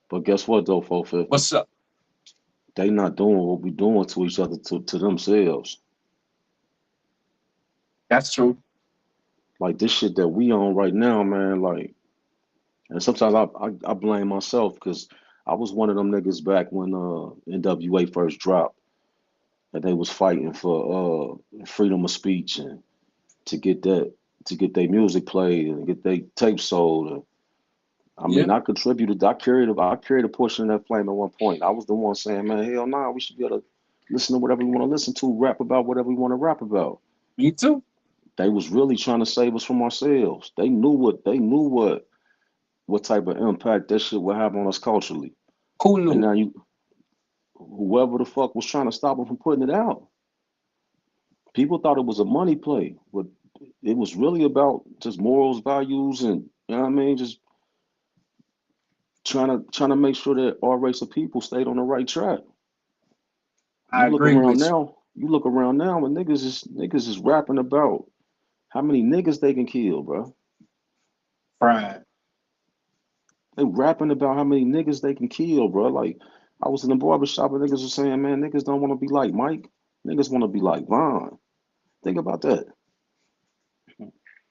Speaker 6: But guess what though, 450?
Speaker 1: What's up?
Speaker 6: They not doing what we doing to each other to themselves.
Speaker 1: That's true.
Speaker 6: Like this shit that we on right now, man. Like, and sometimes I blame myself because I was one of them niggas back when NWA first dropped, and they was fighting for freedom of speech and to get their music played and get their tape sold. And, I mean, I contributed. I carried a portion of that flame at one point. I was the one saying, man, hell nah, we should be able to listen to whatever we want to listen to, rap about whatever we want to rap about.
Speaker 1: Me too.
Speaker 6: They was really trying to save us from ourselves. They knew what type of impact that shit would have on us culturally.
Speaker 1: Who knew?
Speaker 6: And now whoever the fuck was trying to stop them from putting it out. People thought it was a money play, but it was really about just morals, values, and you know what I mean, just trying to make sure that our race of people stayed on the right track.
Speaker 1: I agree with you.
Speaker 6: You look around now, and niggas is rapping about how many niggas they can kill, bro.
Speaker 1: Right.
Speaker 6: They rapping about how many niggas they can kill, bro. Like, I was in the barbershop and niggas were saying, man, niggas don't want to be like Mike. Niggas want to be like Von. Think about that.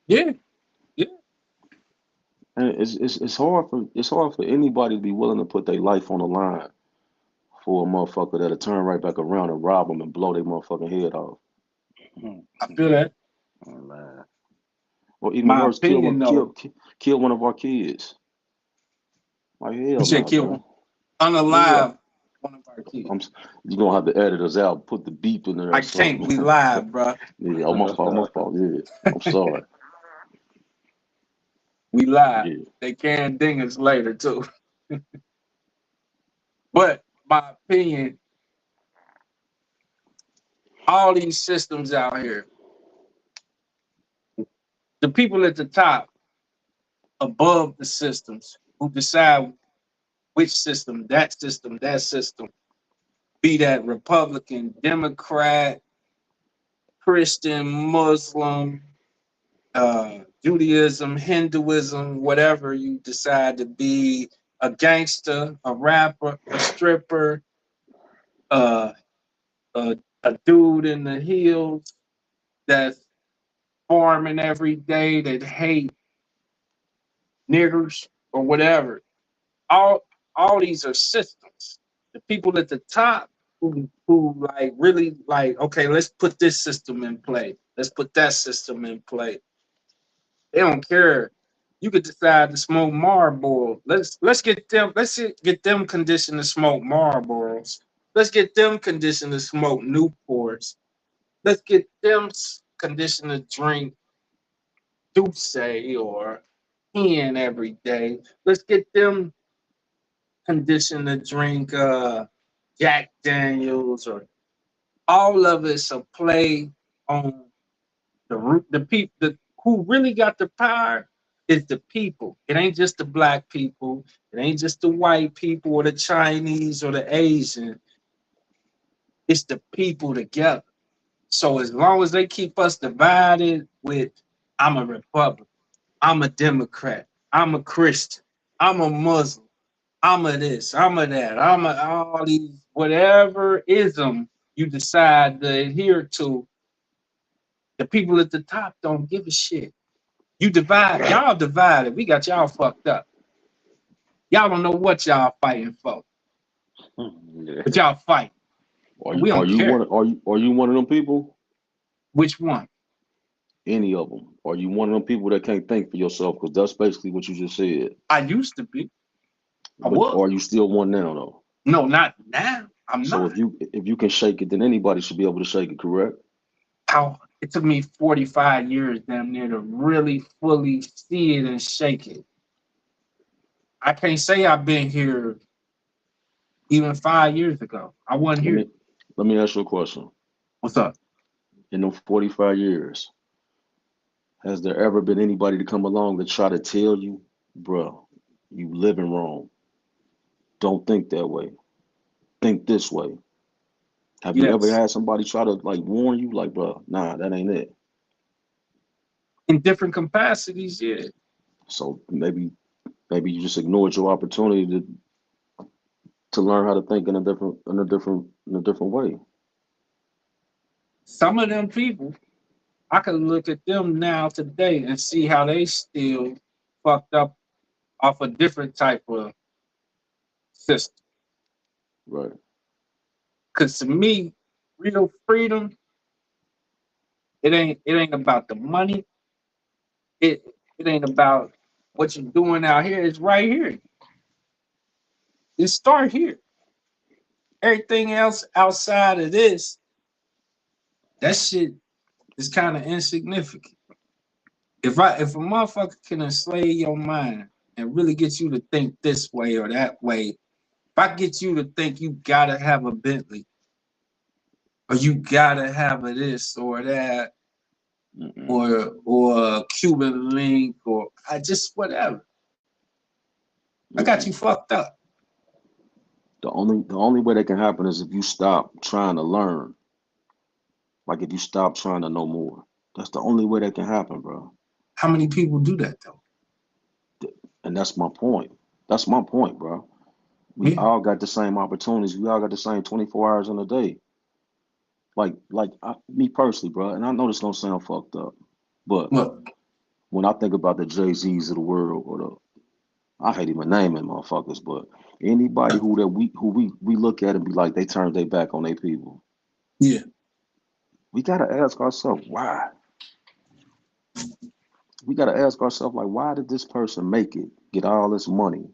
Speaker 1: Yeah.
Speaker 6: And it's hard for anybody to be willing to put their life on the line for a motherfucker that'll turn right back around and rob them and blow their motherfucking head off.
Speaker 1: I feel that.
Speaker 3: Oh, man.
Speaker 6: Or even worse, kill one of our kids. Like, hell,
Speaker 1: you said kill unalive one of our kids.
Speaker 6: You're gonna have to edit us out, put the beep in there.
Speaker 1: I can't. We live, bro.
Speaker 6: Yeah, my fault. Yeah, I'm sorry.
Speaker 1: We live.
Speaker 6: Yeah.
Speaker 1: They can ding us later too. But my opinion, all these systems out here, the people at the top, above the systems, who decide which system, that system, be that Republican, Democrat, Christian, Muslim, Judaism, Hinduism, whatever you decide to be, a gangster, a rapper, a stripper, a dude in the hills that's farming every day that hate niggers or whatever. All these are systems. The people at the top who like really like, okay, let's put this system in play. Let's put that system in play. They don't care. You could decide to smoke Marlboro. Let's get them conditioned to smoke Marlboros. Let's get them conditioned to smoke Newports. Let's get them conditioned to drink Douce or Hen every day. Let's get them conditioned to drink Jack Daniels, or all of it's a play on the people. Who really got the power is the people. It ain't just the black people. It ain't just the white people or the Chinese or the Asian. It's the people together. So as long as they keep us divided with, I'm a Republican, I'm a Democrat, I'm a Christian, I'm a Muslim, I'm a this, I'm a that, I'm a all these whatever ism you decide to adhere to, the people at the top don't give a shit. You divide, y'all divided. We got y'all fucked up. Y'all don't know what y'all fighting for,
Speaker 3: Yeah.
Speaker 1: but y'all fight. We don't care.
Speaker 6: Are you one of them people?
Speaker 1: Which one?
Speaker 6: Any of them? Are you one of them people that can't think for yourself? Because that's basically what you just said.
Speaker 1: I used to be. I
Speaker 6: But
Speaker 1: was.
Speaker 6: are you still one now, though?
Speaker 1: No, not now. I'm
Speaker 6: So
Speaker 1: not.
Speaker 6: if you can shake it, then anybody should be able to shake it, correct?
Speaker 1: How it took me 45 years damn near to really fully see it and shake it. I can't say I've been here even 5 years ago. I wasn't here.
Speaker 6: Let me ask you a question.
Speaker 1: What's up?
Speaker 6: In them 45 years, has there ever been anybody to come along to try to tell you, bro, you living wrong? Don't think that way. Think this way. Have you ever
Speaker 1: Yes.
Speaker 6: had somebody try to like warn you, like, bro, nah, that ain't it?
Speaker 1: In different capacities, yeah.
Speaker 6: So maybe you just ignored your opportunity to learn how to think in a different way.
Speaker 1: Some of them people, I can look at them now today and see how they still fucked up off a different type of system.
Speaker 6: Right.
Speaker 1: Because to me, real freedom, it ain't about the money. It ain't about what you're doing out here. It's right here. It start here. Everything else outside of this, that shit is kind of insignificant. If a motherfucker can enslave your mind and really get you to think this way or that way, if I get you to think you gotta have a Bentley or you gotta have a this or that or a Cuban link or I just whatever, I got you fucked up.
Speaker 6: The only way that can happen is if you stop trying to learn. Like if you stop trying to know more. That's the only way that can happen, bro.
Speaker 1: How many people do that though?
Speaker 6: And that's my point. That's my point, bro. We all got the same opportunities. We all got the same 24 hours in a day. Me personally, bro, and I know this don't sound fucked up, but when I think about the Jay-Z's of the world, or I hate even naming motherfuckers, but anybody who we look at and be like, they turned their back on their people.
Speaker 1: Yeah.
Speaker 6: We gotta ask ourselves why. We gotta ask ourselves, like, why did this person make it, get all this money,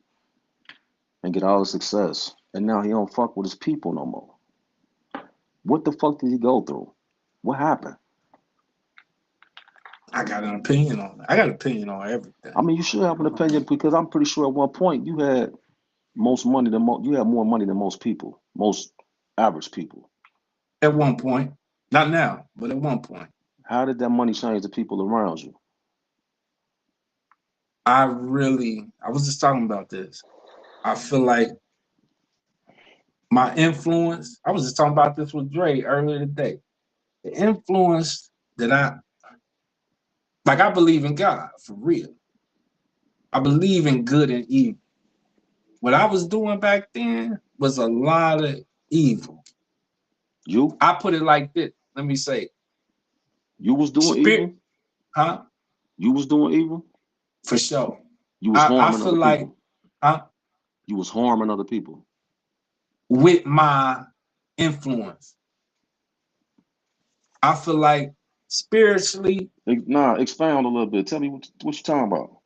Speaker 6: and get all the success, and now he don't fuck with his people no more? What the fuck did he go through? What happened?
Speaker 1: I got an opinion on it. I got an opinion on everything.
Speaker 6: I mean, you should have an opinion because I'm pretty sure at one point you had most money than you had more money than most people, most average people.
Speaker 1: At one point, not now, but at one point.
Speaker 6: How did that money change the people around you?
Speaker 1: I was just talking about this. I feel like my influence, I was just talking about this with Dre earlier today. The influence that I believe in God, for real. I believe in good and evil. What I was doing back then was a lot of evil. I put it like this. Let me say.
Speaker 6: You was doing evil?
Speaker 1: Huh?
Speaker 6: You was doing evil?
Speaker 1: For sure.
Speaker 6: You was harming
Speaker 1: I feel
Speaker 6: other
Speaker 1: like,
Speaker 6: people.
Speaker 1: Huh?
Speaker 6: You was harming other people.
Speaker 1: With my influence. I feel like spiritually.
Speaker 6: Nah, expound a little bit. Tell me what you talking about.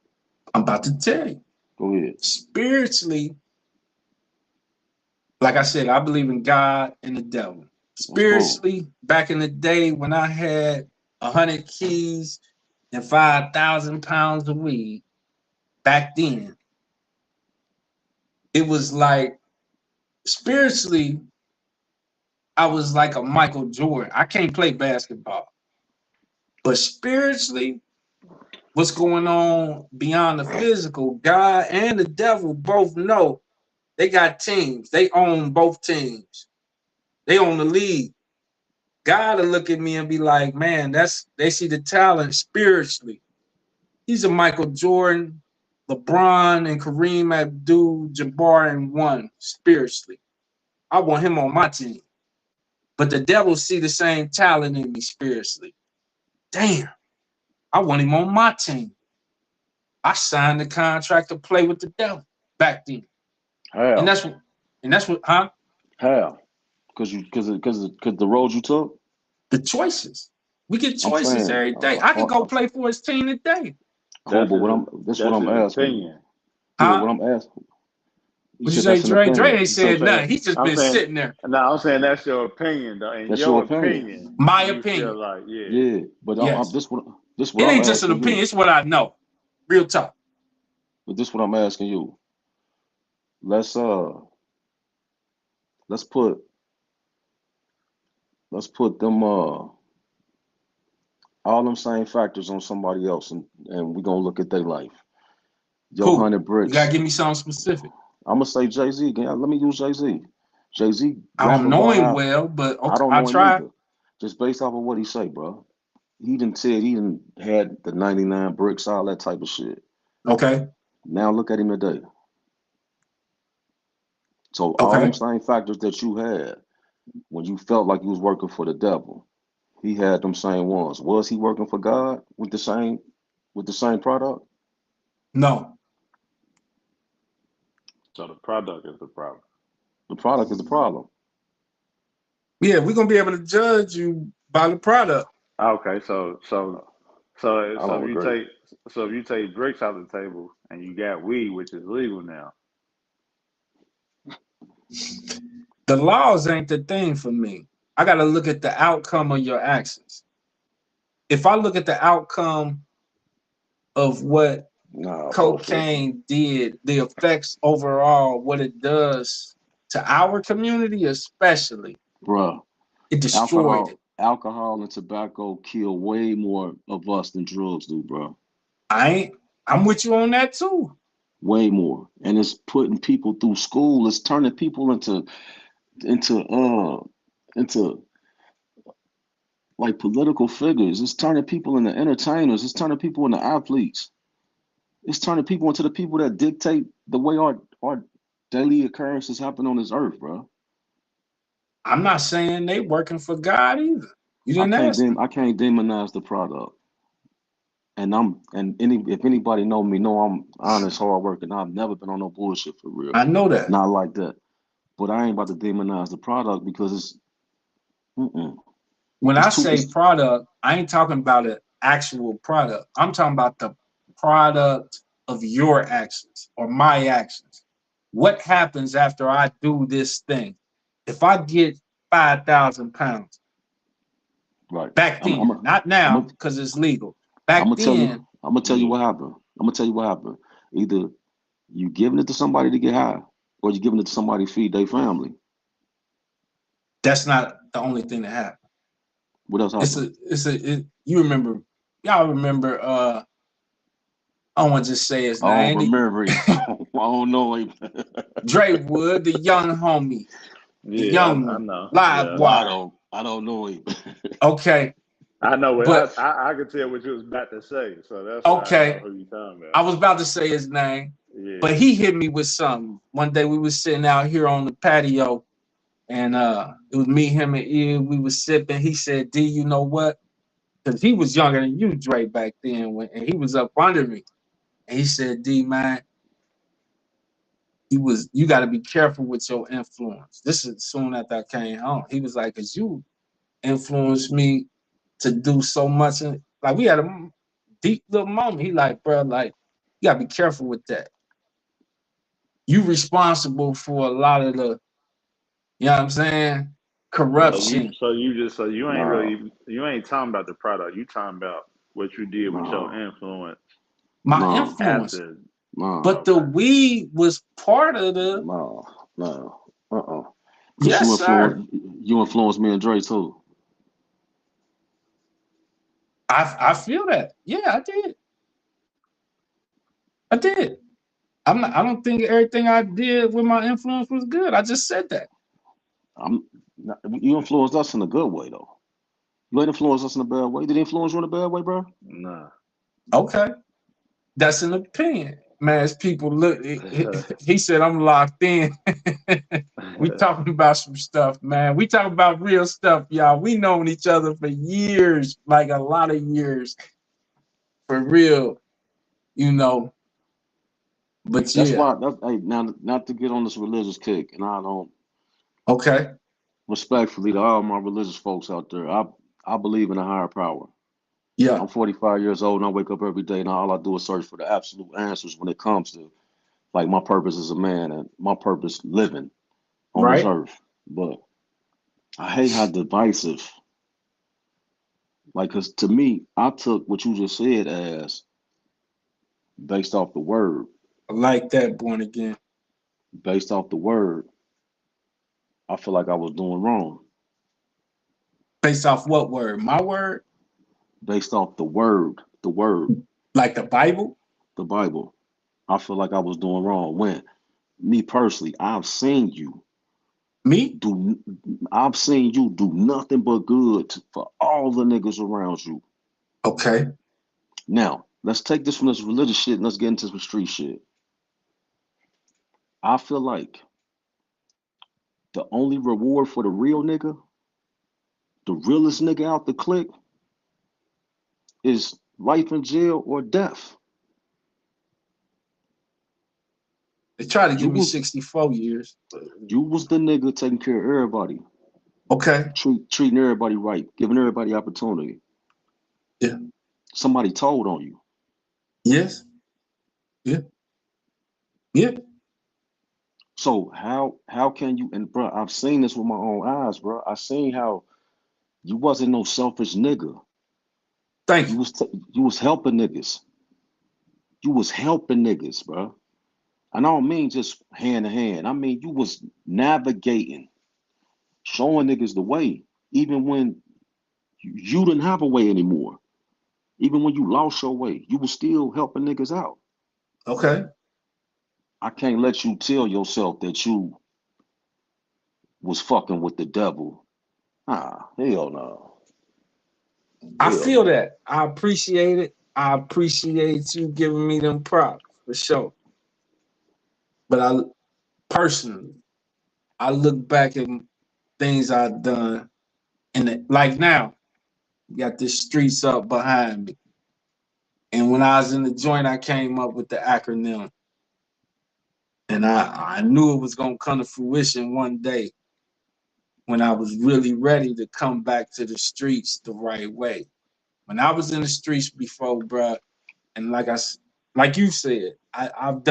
Speaker 1: I'm about to tell you.
Speaker 6: Go ahead.
Speaker 1: Spiritually, like I said, I believe in God and the devil. Spiritually, back in the day when I had 100 keys and 5,000 pounds of weed, back then, it was like, spiritually, I was like a Michael Jordan. I can't play basketball. But spiritually, what's going on beyond the physical, God and the devil both know they got teams. They own both teams. They own the league. God will look at me and be like, man, they see the talent spiritually. He's a Michael Jordan, LeBron, and Kareem Abdul-Jabbar in one spiritually. I want him on my team. But the devil see the same talent in me spiritually. Damn, I want him on my team. I signed the contract to play with the devil back then.
Speaker 6: How?
Speaker 1: And that's what, huh?
Speaker 6: How? Because the road you took?
Speaker 1: The choices. We get
Speaker 6: I'm
Speaker 1: choices
Speaker 6: saying,
Speaker 1: every day. I can go play for his team today.
Speaker 6: Cool, but that's what I'm asking.
Speaker 3: Opinion.
Speaker 6: Yeah,
Speaker 1: Huh?
Speaker 6: what I'm asking.
Speaker 1: What you say, Dre? Dre ain't said
Speaker 3: saying-
Speaker 1: nothing. He's just
Speaker 3: I'm
Speaker 1: been
Speaker 3: saying-
Speaker 1: sitting there.
Speaker 3: No, I'm saying that's your opinion, though. In
Speaker 6: That's
Speaker 3: your
Speaker 6: your opinion.
Speaker 1: My
Speaker 3: you
Speaker 1: opinion.
Speaker 3: feel like,
Speaker 6: Yeah, but
Speaker 1: Yes.
Speaker 6: this what
Speaker 1: It
Speaker 6: I'm
Speaker 1: ain't just an
Speaker 6: asking
Speaker 1: opinion.
Speaker 6: you.
Speaker 1: It's what I know. Real talk.
Speaker 6: But this what I'm asking you. Let's put them all them same factors on somebody else, and we're gonna look at their life. Your
Speaker 1: Cool.
Speaker 6: 100 bricks.
Speaker 1: You gotta give me something specific.
Speaker 6: I'm gonna say Jay-Z again. Let me use Jay-Z. Jay-Z.
Speaker 1: I don't know him well, but okay,
Speaker 6: I don't know
Speaker 1: I'll
Speaker 6: him
Speaker 1: try.
Speaker 6: either. Just based off of what he say, bro. He done said he done had the 99 bricks, all that type of shit.
Speaker 1: Okay.
Speaker 6: Now look at him today. So all
Speaker 1: Okay.
Speaker 6: them same factors that you had when you felt like you was working for the devil, he had them same ones. Was he working for God with the same product?
Speaker 1: No.
Speaker 3: So the product is the problem.
Speaker 6: The product is the problem.
Speaker 1: Yeah, we're gonna be able to judge you by the product.
Speaker 3: Okay, so
Speaker 6: don't
Speaker 3: if you
Speaker 6: agree.
Speaker 3: take bricks out the table and you got weed, which is legal now.
Speaker 1: The laws ain't the thing for me. I gotta look at the outcome of your actions. If I look at the outcome of what
Speaker 6: Nah,
Speaker 1: cocaine did, the effects overall, what it does to our community, especially,
Speaker 6: bruh.
Speaker 1: it destroyed it.
Speaker 6: Alcohol and tobacco kill way more of us than drugs do, bro.
Speaker 1: I'm with you on that too.
Speaker 6: Way more. And it's putting people through school. It's turning people into like political figures. It's turning people into entertainers. It's turning people into athletes. It's turning people into the people that dictate the way our daily occurrences happen on this earth, bro.
Speaker 1: I'm not saying they working for God either. You didn't ask me.
Speaker 6: I can't demonize the product. And if anybody know me, know I'm honest, hard working. I've never been on no bullshit for real.
Speaker 1: I know that.
Speaker 6: Not like that. But I ain't about to demonize the product because it's
Speaker 1: When I say product, I ain't talking about an actual product. I'm talking about the product of your actions or my actions. What happens after I do this thing? If I get 5,000 pounds,
Speaker 6: right
Speaker 1: back then, not now because it's legal. Back then,
Speaker 6: I'm gonna tell you what happened. I'm gonna tell you what happened. Either you giving it to somebody to get high, or you giving it to somebody to feed their family.
Speaker 1: That's not the only thing that happened.
Speaker 6: What else happened?
Speaker 1: You remember, y'all remember, I don't want to just say his name.
Speaker 6: I don't remember him. I don't know him.
Speaker 1: Dre Wood, the young homie. The young one.
Speaker 3: I know.
Speaker 1: Live wire.
Speaker 6: I don't know him.
Speaker 1: Okay.
Speaker 3: I know,
Speaker 1: but
Speaker 3: I could tell what you was about to say, so that's
Speaker 1: okay.
Speaker 3: I know who you talking about.
Speaker 1: I was about to say his name, but he hit me with something. One day we was sitting out here on the patio, and it was me, him, and Ed. We was sipping. He said, "D, you know what?" Because he was younger than you, Dre, back then, and he was up under me. And he said, "D, man, you got to be careful with your influence." This is soon after I came home. He was like, "Cause you influenced me to do so much." And like we had a deep little moment. He like, bro, like you gotta be careful with that. You responsible for a lot of the, you know what I'm saying, corruption.
Speaker 3: So you ain't really you ain't talking about the product. You talking about what you did with your influence.
Speaker 1: My influence. But the weed was part of the. Yes, sir.
Speaker 6: You influenced me and Dre too.
Speaker 1: I feel that. Yeah, I did. I don't think everything I did with my influence was good. I just said that.
Speaker 6: You influenced us in a good way though. You ain't influenced us in a bad way. Did he influence you in a bad way, bro?
Speaker 3: Nah.
Speaker 1: Okay. That's an opinion. Man, as people look, he said I'm locked in. We talking about some stuff, man. We talking about real stuff, y'all. We known each other for years, like a lot of years. For real, you know. But
Speaker 6: That's
Speaker 1: yeah,
Speaker 6: why. That's hey, now not to get on this religious kick, and I don't
Speaker 1: okay,
Speaker 6: respectfully to all my religious folks out there. I believe in a higher power.
Speaker 1: yeah,
Speaker 6: I'm 45 years old, and I wake up every day, and all I do is search for the absolute answers when it comes to like my purpose as a man and my purpose living on this
Speaker 1: right.
Speaker 6: earth. But I hate how divisive. Like, cause to me, I took what you just said as based off the word.
Speaker 1: I like that, born again.
Speaker 6: Based off the word, I feel like I was doing wrong.
Speaker 1: Based off what word? My word?
Speaker 6: Based off the word,
Speaker 1: Like the Bible?
Speaker 6: the Bible, I feel like I was doing wrong. When me personally,
Speaker 1: Me?
Speaker 6: do I've seen you do nothing but good for all the niggas around you.
Speaker 1: Okay.
Speaker 6: Now, let's take this from this religious shit and let's get into some street shit. I feel like the only reward for the real nigga, the realest nigga out the clique, is life in jail or death.
Speaker 1: They try to
Speaker 6: You
Speaker 1: give me
Speaker 6: was
Speaker 1: 64 years.
Speaker 6: you was the nigga taking care of everybody,
Speaker 1: Okay.
Speaker 6: treating everybody right, giving everybody opportunity.
Speaker 1: Yeah.
Speaker 6: Somebody told on you.
Speaker 1: Yes. Yeah. Yeah.
Speaker 6: So how can you, and bro, I've seen this with my own eyes, bro. I seen how you wasn't no selfish nigga.
Speaker 1: Thank
Speaker 6: You
Speaker 1: you.
Speaker 6: was helping niggas. You was helping niggas, bro. And I don't mean just hand to hand. I mean you was navigating, showing niggas the way, even when you didn't have a way anymore. Even when you lost your way, you was still helping niggas out.
Speaker 1: Okay.
Speaker 6: I can't let you tell yourself that you was fucking with the devil. Ah, hell no.
Speaker 1: I
Speaker 6: Hell
Speaker 1: feel
Speaker 6: no.
Speaker 1: that. I appreciate it. I appreciate you giving me them props for sure. But I personally, I look back at things I've done and like now, you got the streets up behind me. And when I was in the joint, I came up with the acronym. And I knew it was gonna come to fruition one day when I was really ready to come back to the streets the right way. When I was in the streets before, bruh, and like you said, I've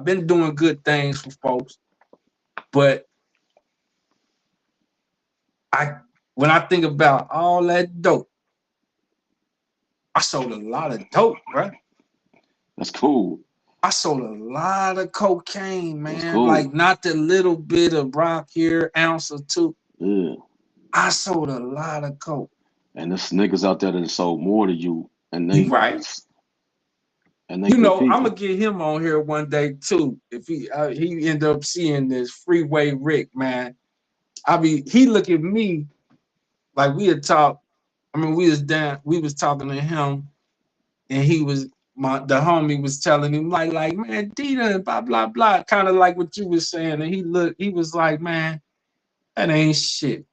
Speaker 1: been doing good things for folks, but when I think about all that dope, I sold a lot of dope, bruh.
Speaker 6: That's cool.
Speaker 1: I sold a lot of cocaine,
Speaker 6: That's
Speaker 1: man.
Speaker 6: cool.
Speaker 1: Like not the little bit of rock here, ounce or two.
Speaker 6: Yeah.
Speaker 1: I sold a lot of coke.
Speaker 6: And there's niggas out there that sold more to you, and
Speaker 1: You
Speaker 6: they
Speaker 1: right. You
Speaker 6: good
Speaker 1: know, I'm
Speaker 6: people.
Speaker 1: gonna get him on here one day too. If he end up seeing this Freeway Rick, man. He look at me like we had talked. I mean, we was talking to him, and the homie was telling him like man, Dita, blah blah blah, kind of like what you was saying, and he was like, man, that ain't shit.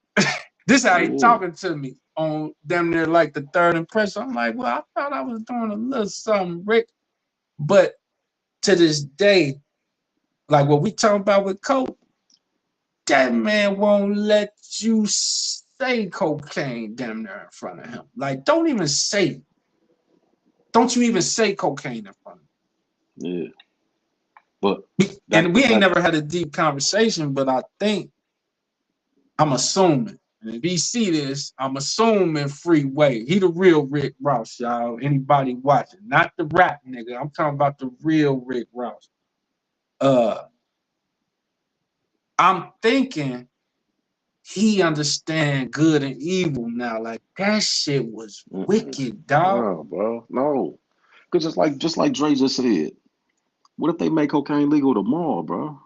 Speaker 1: This how he
Speaker 6: Yeah.
Speaker 1: talking to me on damn near like the third impression. I'm like, well, I thought I was doing a little something, Rick, but to this day, like what we talking about with Coke, that man won't let you say cocaine damn near in front of him. Like, don't you even say cocaine in front of him.
Speaker 6: Yeah. But
Speaker 1: And we ain't
Speaker 6: back
Speaker 1: never had a deep conversation, but I think I'm assuming. And if he see this, I'm assuming Freeway. He the real Rick Ross, y'all. Anybody watching. Not the rap nigga. I'm talking about the real Rick Ross. I'm thinking he understand good and evil now. Like that shit was wicked, dog.
Speaker 6: no, bro. No. Cause just like Dre just said, what if they make cocaine legal tomorrow, bro?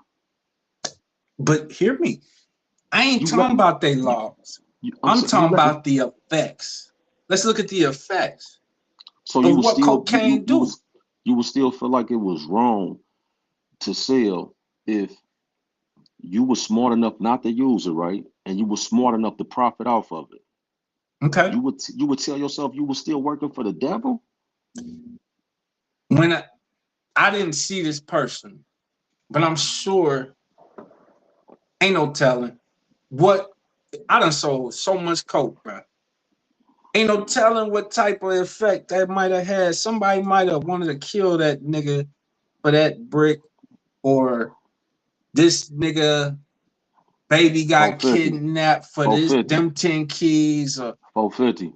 Speaker 1: But hear me. I ain't
Speaker 6: You let
Speaker 1: talking about they laws. I'm
Speaker 6: you
Speaker 1: talking
Speaker 6: let
Speaker 1: about the effects. Let's look at the effects
Speaker 6: so
Speaker 1: of
Speaker 6: you would
Speaker 1: what
Speaker 6: still
Speaker 1: cocaine do.
Speaker 6: you would still feel like it was wrong to sell if you were smart enough not to use it, right? And you were smart enough to profit off of it.
Speaker 1: Okay.
Speaker 6: You would tell yourself you were still working for the devil?
Speaker 1: When I didn't see this person, but I'm sure ain't no telling what I done sold so much coke, bro. Ain't no telling what type of effect that might have had. Somebody might have wanted to kill that nigga for that brick, or this nigga baby got
Speaker 6: 450.
Speaker 1: kidnapped for this
Speaker 6: 450.
Speaker 1: them 10 keys. Or
Speaker 6: 450.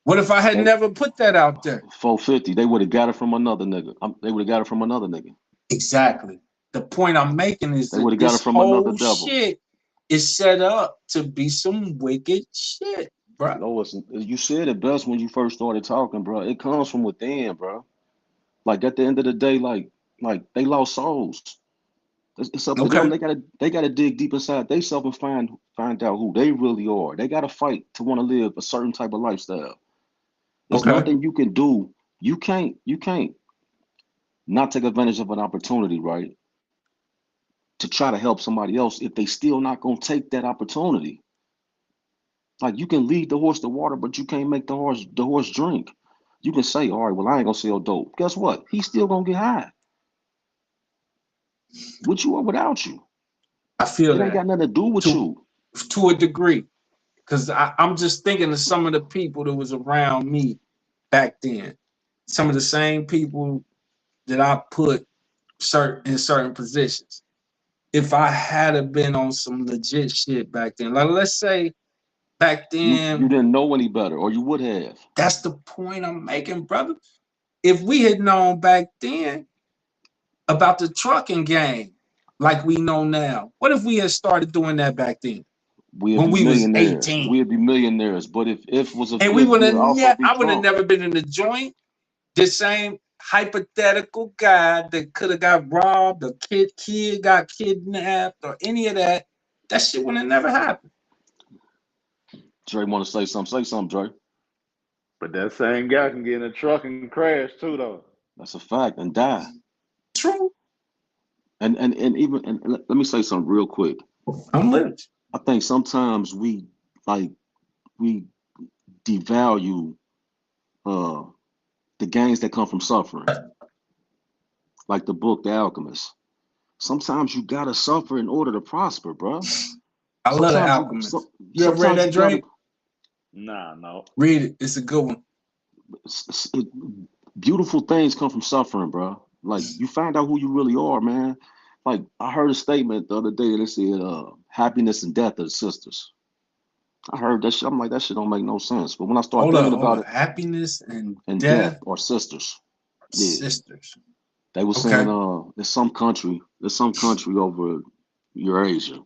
Speaker 1: what if I had never put that out there?
Speaker 6: 450. They would have got it from another nigga. They would have got it from another nigga.
Speaker 1: Exactly. The point I'm making is
Speaker 6: They
Speaker 1: that
Speaker 6: would have got
Speaker 1: this
Speaker 6: it from another
Speaker 1: whole
Speaker 6: devil.
Speaker 1: shit is set up to be some wicked shit, bro.
Speaker 6: No, you said it best when you first started talking, bro. It comes from within, bro. Like at the end of the day, like they lost souls. It's up to them. They gotta dig deep inside themselves and find out who they really are. They gotta fight to want to live a certain type of lifestyle. There's nothing you can do. You can't not take advantage of an opportunity, right? To try to help somebody else if they still not gonna take that opportunity. Like you can lead the horse to water, but you can't make the horse drink. You can say, all right, well, I ain't gonna sell dope. Guess what? He's still gonna get high. With you or without you.
Speaker 1: I feel
Speaker 6: it
Speaker 1: that
Speaker 6: ain't got nothing to do with you.
Speaker 1: To a degree. Because I'm just thinking of some of the people that was around me back then. Some of the same people that I put in certain positions. If I had been on some legit shit back then, like let's say back then
Speaker 6: you didn't know any better, or you would have.
Speaker 1: That's the point I'm making, brother. If we had known back then about the trucking game like we know now, what if we had started doing that back then? When we was 18,
Speaker 6: we'd be millionaires. But if was a
Speaker 1: and we would have I would have never been in the joint. The same hypothetical guy that could have got robbed, or kid got kidnapped, or any of that, that shit would have never happened.
Speaker 6: Dre want to say something? Say something, Dre.
Speaker 3: But that same guy can get in a truck and crash too, though.
Speaker 6: That's a fact, and die.
Speaker 1: True.
Speaker 6: And let me say something real quick.
Speaker 1: I'm lit.
Speaker 6: I think sometimes we devalue the gains that come from suffering. Like the book The Alchemist. Sometimes you gotta suffer in order to prosper, bro.
Speaker 1: I love The Alchemist. You ever read that, Drake?
Speaker 3: Nah, no.
Speaker 1: Read it. It's a good one.
Speaker 6: Beautiful things come from suffering, bro. Like you find out who you really are, man. Like I heard a statement the other day that said, happiness and death are sisters. I heard that shit. I'm like, that shit don't make no sense. But when I start thinking about it,
Speaker 1: happiness and
Speaker 6: death are sisters.
Speaker 1: Sisters.
Speaker 6: They were saying, there's some country over Eurasia,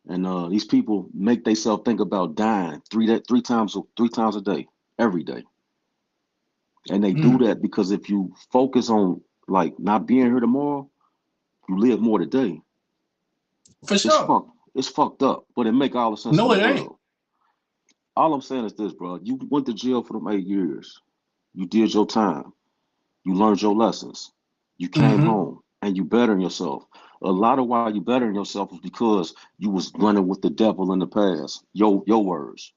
Speaker 6: and these people make themselves think about dying three times a day, every day. And they do that because if you focus on like not being here tomorrow, you live more today.
Speaker 1: For sure.
Speaker 6: It's fucked up, but it make all the sense.
Speaker 1: No, it ain't.
Speaker 6: All I'm saying is this, bro. You went to jail for them 8 years. You did your time. You learned your lessons. You came home and you bettering yourself. A lot of why you bettering yourself is because you was running with the devil in the past. Your words.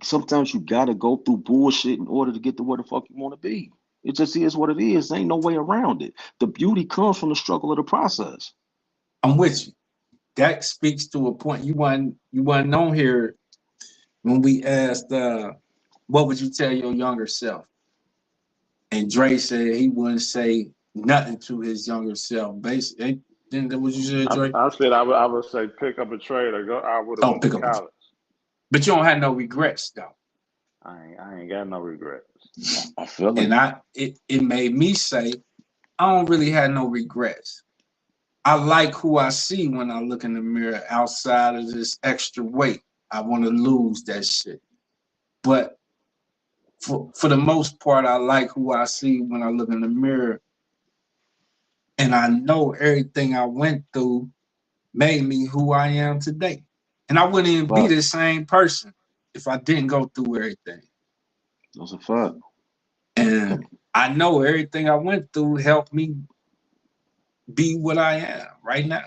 Speaker 6: Sometimes you gotta go through bullshit in order to get to where the fuck you want to be. It just is what it is. There ain't no way around it. The beauty comes from the struggle of the process.
Speaker 1: I'm with you. That speaks to a point. You weren't on here when we asked, what would you tell your younger self? And Dre said he wouldn't say nothing to his younger self. Basically, isn't that what you said, Dre?
Speaker 3: I said I would say pick up a trade or go. I would have went to college.
Speaker 1: But you don't have no regrets, though.
Speaker 3: I ain't got no regrets.
Speaker 6: I feel it.
Speaker 1: And it made me say, I don't really have no regrets. I like who I see when I look in the mirror outside of this extra weight. I want to lose that shit. But for the most part, I like who I see when I look in the mirror. And I know everything I went through made me who I am today. And I wouldn't even be the same person if I didn't go through everything.
Speaker 6: That's a fact.
Speaker 1: And I know everything I went through helped me be what I am right now.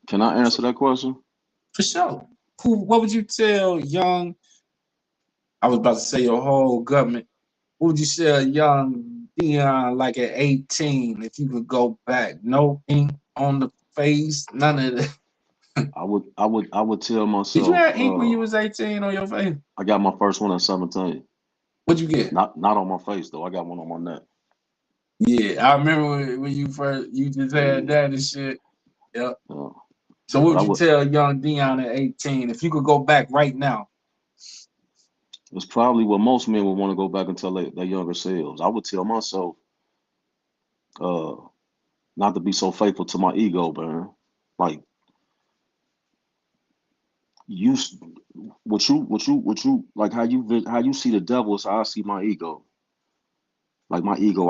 Speaker 6: Can I answer that question?
Speaker 1: For sure. What would you tell young, I was about to say your whole government, what would you say a young Dion like at 18, if you could go back, no ink on the face, none of that.
Speaker 6: I would tell myself.
Speaker 1: Did you have ink when you was 18 on your face?
Speaker 6: I got my first one at 17.
Speaker 1: What'd you get?
Speaker 6: Not on my face though. I got one on my neck.
Speaker 1: Yeah, I remember when you just had that and shit. Yep. So what would you tell young Dion at 18 if you could go back right now?
Speaker 6: It's probably what most men would want to go back and tell their younger selves. I would tell myself, not to be so faithful to my ego, man. Like what you like how you see the devil is how I see my ego. Like my ego,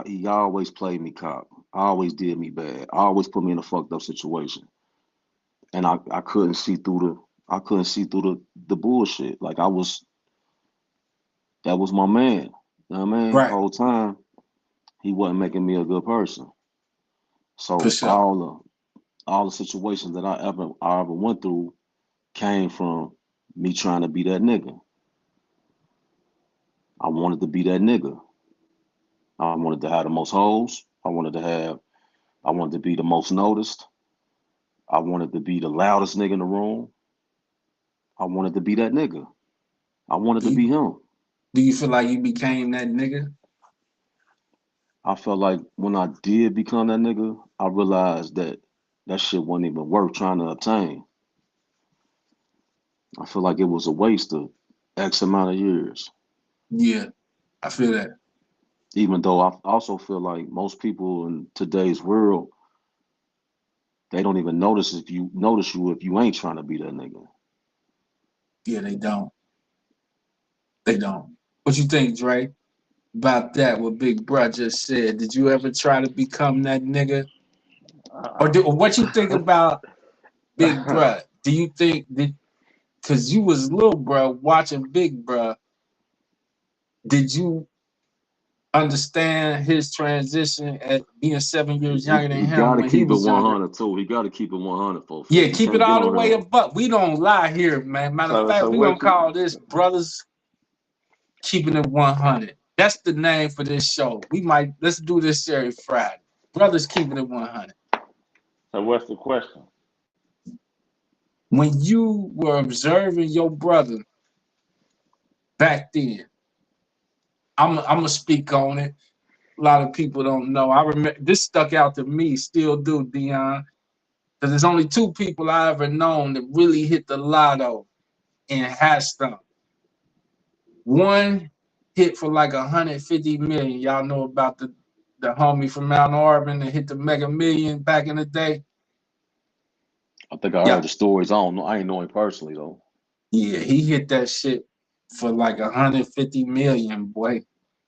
Speaker 6: he always played me cop. I always did me bad. I always put me in a fucked up situation, and I couldn't see through the bullshit. Like that was my man. You know what I mean?
Speaker 1: Right.
Speaker 6: The whole time he wasn't making me a good person. So
Speaker 1: sure.
Speaker 6: all the situations that I ever went through came from me trying to be that nigga. I wanted to be that nigga. I wanted to have the most hoes. I wanted to be the most noticed. I wanted to be the loudest nigga in the room. I wanted to be that nigga. I wanted to be him.
Speaker 1: Do you feel like you became that nigga?
Speaker 6: I felt like when I did become that nigga, I realized that shit wasn't even worth trying to obtain. I feel like it was a waste of X amount of years.
Speaker 1: Yeah, I feel that.
Speaker 6: Even though I also feel like most people in today's world, they don't even notice you if you ain't trying to be that nigga.
Speaker 1: Yeah, they don't. They don't. What you think, Dre, about that? What Big Bruh just said? Did you ever try to become that nigga? Or what you think about Big Bruh? Do you think that because you was little bruh watching Big Bruh, did you understand his transition at being 7 years younger than him when he was younger?
Speaker 6: He gotta keep it 100 too. He gotta keep it 100 folks.
Speaker 1: Yeah, keep it all the way above. We don't lie here, man. Matter of fact, we gonna call this Brothers Keeping It 100. That's the name for this show. Let's do this every Friday. Brothers Keeping It 100.
Speaker 3: So what's the question?
Speaker 1: When you were observing your brother back then, I'm gonna speak on it. A lot of people don't know. I remember this stuck out to me, still do, Dion. Because there's only two people I ever known that really hit the lotto and had stuff. One hit for like 150 million. Y'all know about the homie from Mount Auburn that hit the Mega Million back in the day.
Speaker 6: I think I heard the stories. I don't know. I ain't know him personally though.
Speaker 1: Yeah, he hit that shit for like 150 million, boy.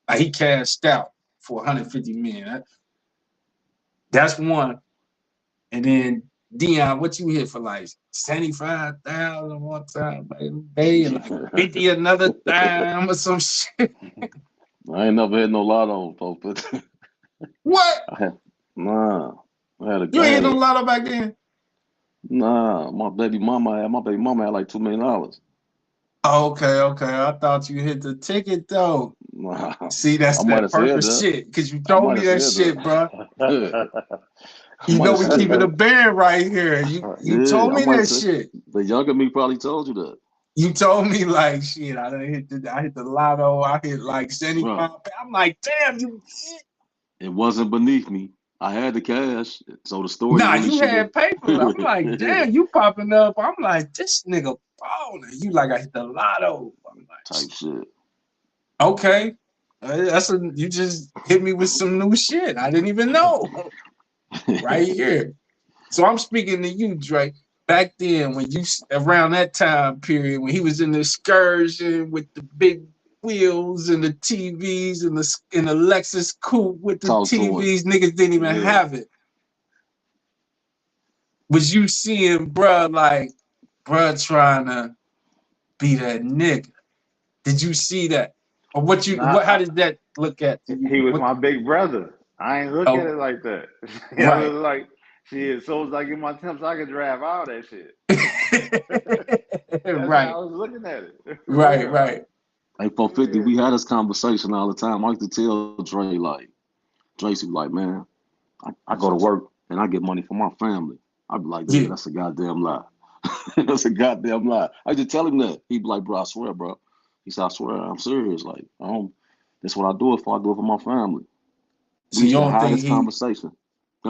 Speaker 1: Like he cashed out for 150 million. That's one. And then Dion, what you hit for like 75,000 one time, baby, and like 50 another time or some shit.
Speaker 6: I ain't never had no lotto, folks.
Speaker 1: What?
Speaker 6: Nah.
Speaker 1: You ain't hit no lotto back then?
Speaker 6: Nah, my baby mama had like $2 million.
Speaker 1: Okay. I thought you hit the ticket though.
Speaker 6: Nah.
Speaker 1: See, that's that purpose shit. Because you told me that shit, bro. You know we keeping a band right here. You told me that shit.
Speaker 6: The younger me probably told you that.
Speaker 1: You told me like shit. I hit the lotto. I hit like 75. I'm like, damn, you.
Speaker 6: It wasn't beneath me. I had the cash, so the story.
Speaker 1: Nah, you had paper. I'm like, damn, you popping up. I'm like, this nigga balling. You like, I hit the lotto. I'm like,
Speaker 6: type shit.
Speaker 1: Okay, you just hit me with some new shit. I didn't even know. Right here. So I'm speaking to you, Drake. Back then, when you around that time period, when he was in the excursion with the big wheels and the TVs and the Lexus coupe with the TVs, niggas didn't even have it. Was you seeing bruh trying to be that nigga? Did you see that? Or how did that look at you?
Speaker 3: He was my big brother. I ain't look at it like that. I was like, shit, as soon as I get my temps, I can drive all that shit. That's
Speaker 1: Right.
Speaker 3: how I was looking at it.
Speaker 1: Right.
Speaker 6: Hey, 450, we had this conversation all the time. I used to tell Dre, like, Tracy, like, man, I go to work and I get money for my family. I'd be like, yeah,
Speaker 1: Yeah.
Speaker 6: that's a goddamn lie. That's a goddamn lie. I just tell him that. He'd be like, bro, I swear, bro. He said, I swear, I'm serious. Like, that's what I do it for. I do it for my family.
Speaker 1: So
Speaker 6: We
Speaker 1: you
Speaker 6: used to
Speaker 1: don't
Speaker 6: have
Speaker 1: think
Speaker 6: this conversation.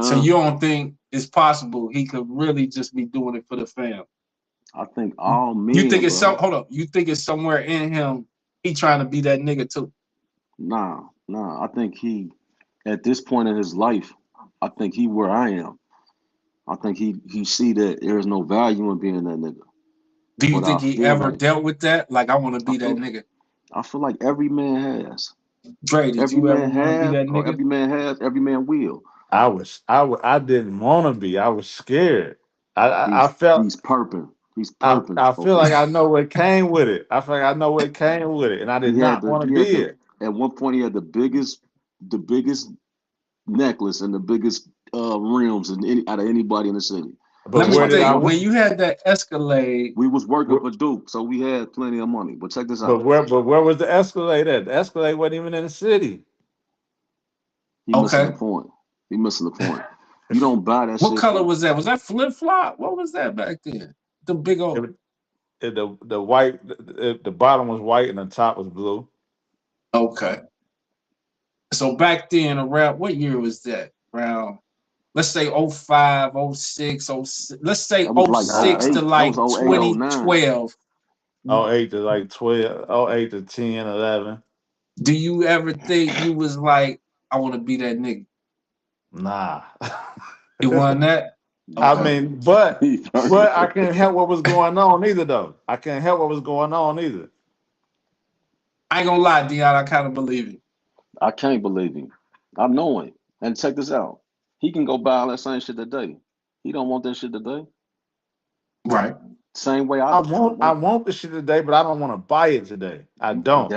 Speaker 1: So you don't think it's possible he could really just be doing it for the fam?
Speaker 6: I think all men,
Speaker 1: You think it's
Speaker 6: bro.
Speaker 1: hold up. You think it's somewhere in him he trying to be that nigga too?
Speaker 6: Nah. I think he, at this point in his life, I think he where I am. I think he see that there's no value in being that nigga.
Speaker 1: Do you
Speaker 6: But
Speaker 1: think
Speaker 6: I
Speaker 1: he
Speaker 6: feel
Speaker 1: ever
Speaker 6: like
Speaker 1: dealt with that? Like, I want to be that nigga.
Speaker 6: I feel like every man has.
Speaker 1: Dre, did
Speaker 6: Every
Speaker 1: you ever
Speaker 6: man
Speaker 1: want to be
Speaker 6: has,
Speaker 1: that
Speaker 6: or
Speaker 1: nigga?
Speaker 6: every man has, every man will.
Speaker 5: I didn't want to be. I was scared. I felt
Speaker 6: He's perping. He's
Speaker 5: I
Speaker 6: perping.
Speaker 5: I feel like I know what came with it. I feel like I know what came with it, and I did not want to be it.
Speaker 6: At one point he had the biggest necklace and the biggest rims out of anybody in the city.
Speaker 5: But
Speaker 1: Let me
Speaker 5: where did I?
Speaker 1: think. When you had that Escalade,
Speaker 6: We was working for Duke, so we had plenty of money. But check this out.
Speaker 5: But where was the Escalade at? The Escalade wasn't even in the city.
Speaker 6: He missing the point. He missing the point. You don't buy that shit.
Speaker 1: What color was that? Was that flip flop? What was that back then? The big old.
Speaker 5: The white, the bottom was white and the top was blue.
Speaker 1: Okay. So back then, around what year was that? Around, let's say 05, 06, 06. Let's say 06 to like 2012.
Speaker 5: 08 to like 12, 08 to 10, 11.
Speaker 1: Do you ever think you was like, I want to be that nigga?
Speaker 5: Nah.
Speaker 1: You want that?
Speaker 5: Okay. I mean, but I can't help what was going on either, though. I can't help what was going on either.
Speaker 1: I ain't gonna lie, Dion, I kind of believe him.
Speaker 6: I can't believe him. I know him. And check this out. He can go buy all that same shit today. He don't want that shit today.
Speaker 1: Right.
Speaker 6: Same way
Speaker 5: I want the shit today, but I don't want to buy it today. I don't.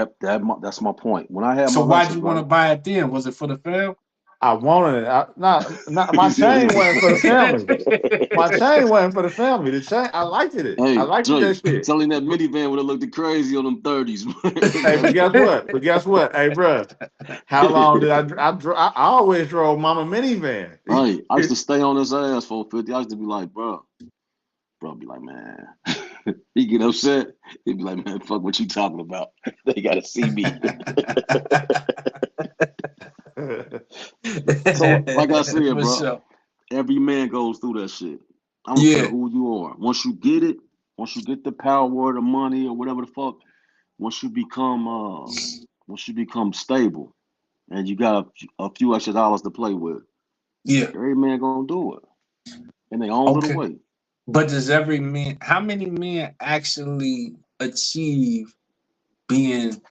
Speaker 6: That's my point. When I had
Speaker 1: so
Speaker 6: my
Speaker 1: why'd you want to buy it then? Was it for the fam?
Speaker 5: I wanted it. Not my chain wasn't for the family. My chain wasn't for the family. The chain, I liked it.
Speaker 6: Hey,
Speaker 5: I liked that shit.
Speaker 6: Telling that minivan would have looked crazy on them 30s.
Speaker 5: Hey, but guess what? Hey, bro, how long did I always drove mama minivan.
Speaker 6: Right. I used to stay on his ass for 50. I used to be like, bro be like, man. He get upset. He'd be like, man, fuck what you talking about. They gotta see me. So, like I said, bro, every man goes through that shit. I don't care who you are. Once you get it, once you get the power or the money or whatever the fuck, once you become stable and you got a few extra dollars to play with, every man gonna do it. And they own it away.
Speaker 1: But does how many men actually achieve being,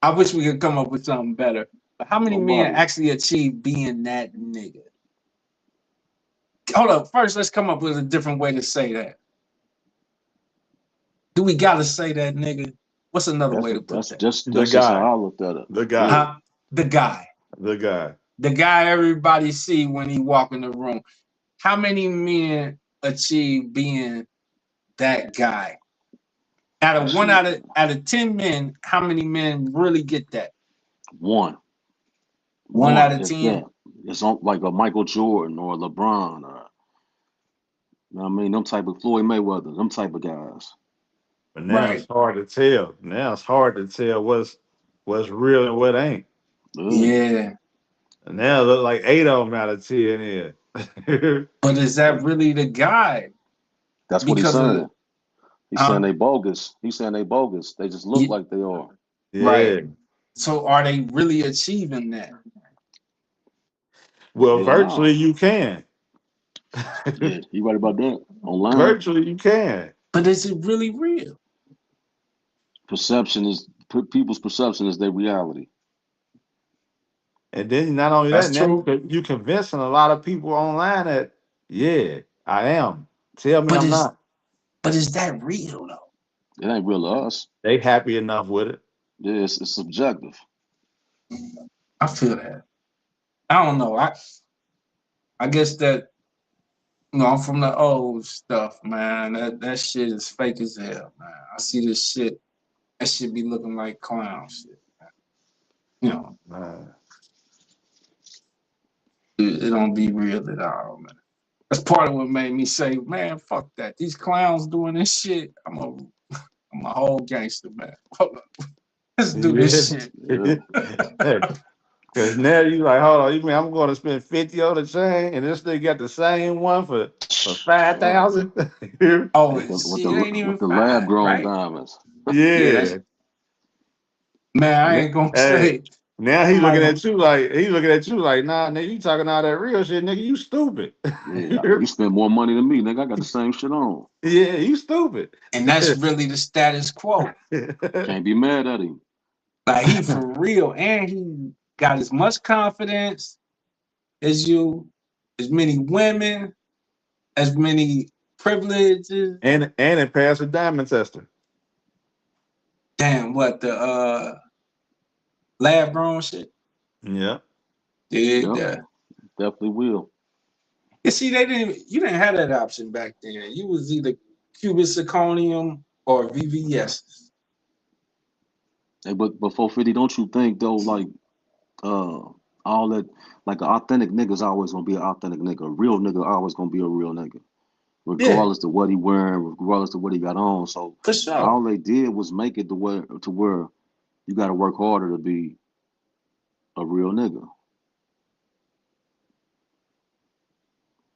Speaker 1: I wish we could come up with something better, but how many men actually achieve being that nigga? Hold up, first let's come up with a different way to say that. Do we gotta say that nigga? What's another way to put that?
Speaker 6: That's just how I looked at it.
Speaker 5: The guy.
Speaker 1: The guy.
Speaker 5: The guy.
Speaker 1: The guy everybody see when he walk in the room. How many men achieve being that guy? Out of 10 men, how many men really get that?
Speaker 6: One out of 10. It's like a Michael Jordan or LeBron or, you know what I mean? Them type of Floyd Mayweather, them type of guys.
Speaker 5: But now it's hard to tell. Now it's hard to tell what's real and what ain't.
Speaker 1: Yeah.
Speaker 5: And now it look like 8 of them out of 10 here.
Speaker 1: But is that really the guy?
Speaker 6: That's what he's saying. He's saying they bogus. He's saying they bogus. They just look like they are.
Speaker 5: Yeah.
Speaker 1: Right. So are they really achieving that?
Speaker 5: Well, virtually you can.
Speaker 6: Yeah, you right about that. Online.
Speaker 5: Virtually you can.
Speaker 1: But is it really real?
Speaker 6: People's perception is their reality.
Speaker 5: And then not only
Speaker 1: That's
Speaker 5: that,
Speaker 1: true.
Speaker 5: now you convincing a lot of people online that, yeah, I am. Tell me I'm not.
Speaker 1: But is that real though?
Speaker 6: It ain't real to us.
Speaker 5: They happy enough with it.
Speaker 6: Yeah, it's subjective.
Speaker 1: I feel that. I don't know. I guess that, I'm from the old stuff, man. That shit is fake as hell, man. I see this shit that shit be looking like clown shit. You know, it don't be real at all, man. That's part of what made me say, man, fuck that. These clowns doing this shit. I'm a whole gangster, man. Let's do this shit.
Speaker 5: Cause now you like, hold on, you mean I'm going to spend 50 on the chain, and this thing got the same one for 5,000?
Speaker 1: Oh,
Speaker 6: with
Speaker 1: it ain't even
Speaker 6: the
Speaker 1: 5,
Speaker 6: lab grown
Speaker 1: right?
Speaker 6: diamonds.
Speaker 5: Yeah.
Speaker 1: Man, I ain't gonna say.
Speaker 5: Now he's looking at you like nah, nigga, you talking all that real shit, nigga. You stupid.
Speaker 6: Yeah, you spend more money than me, nigga. I got the same shit on.
Speaker 5: Yeah, you stupid.
Speaker 1: And that's really the status quo.
Speaker 6: Can't be mad at him.
Speaker 1: Like he for real, and he got as much confidence as you, as many women, as many privileges.
Speaker 5: And it passed a diamond tester.
Speaker 1: Damn, what the lab grown shit?
Speaker 5: Yeah.
Speaker 1: Did
Speaker 6: definitely will.
Speaker 1: You see, you didn't have that option back then. You was either cubic zirconium or VVS.
Speaker 6: Hey, but 450, don't you think though, like all that, like an authentic nigga's always gonna be an authentic nigga. A real nigga always gonna be a real nigga, regardless of what he wearing, regardless of what he got on. So
Speaker 1: for sure,
Speaker 6: all they did was make it to where you got to work harder to be a real nigga.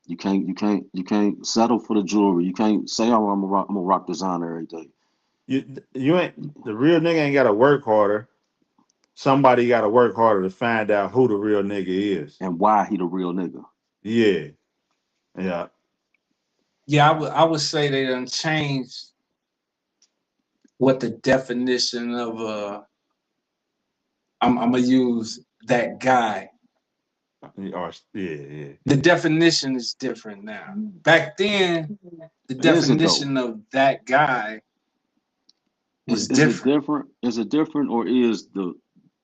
Speaker 6: You can't settle for the jewelry. You can't say, "Oh, I'm a rock designer every day."
Speaker 5: You ain't the real nigga ain't got to work harder. Somebody got to work harder to find out who the real nigga is
Speaker 6: and why he the real nigga.
Speaker 5: Yeah.
Speaker 1: I would say they done changed what the definition of I'm gonna use that guy.
Speaker 5: Yeah.
Speaker 1: The definition is different now. Back then, the definition of that guy was different.
Speaker 6: Is it different, or is the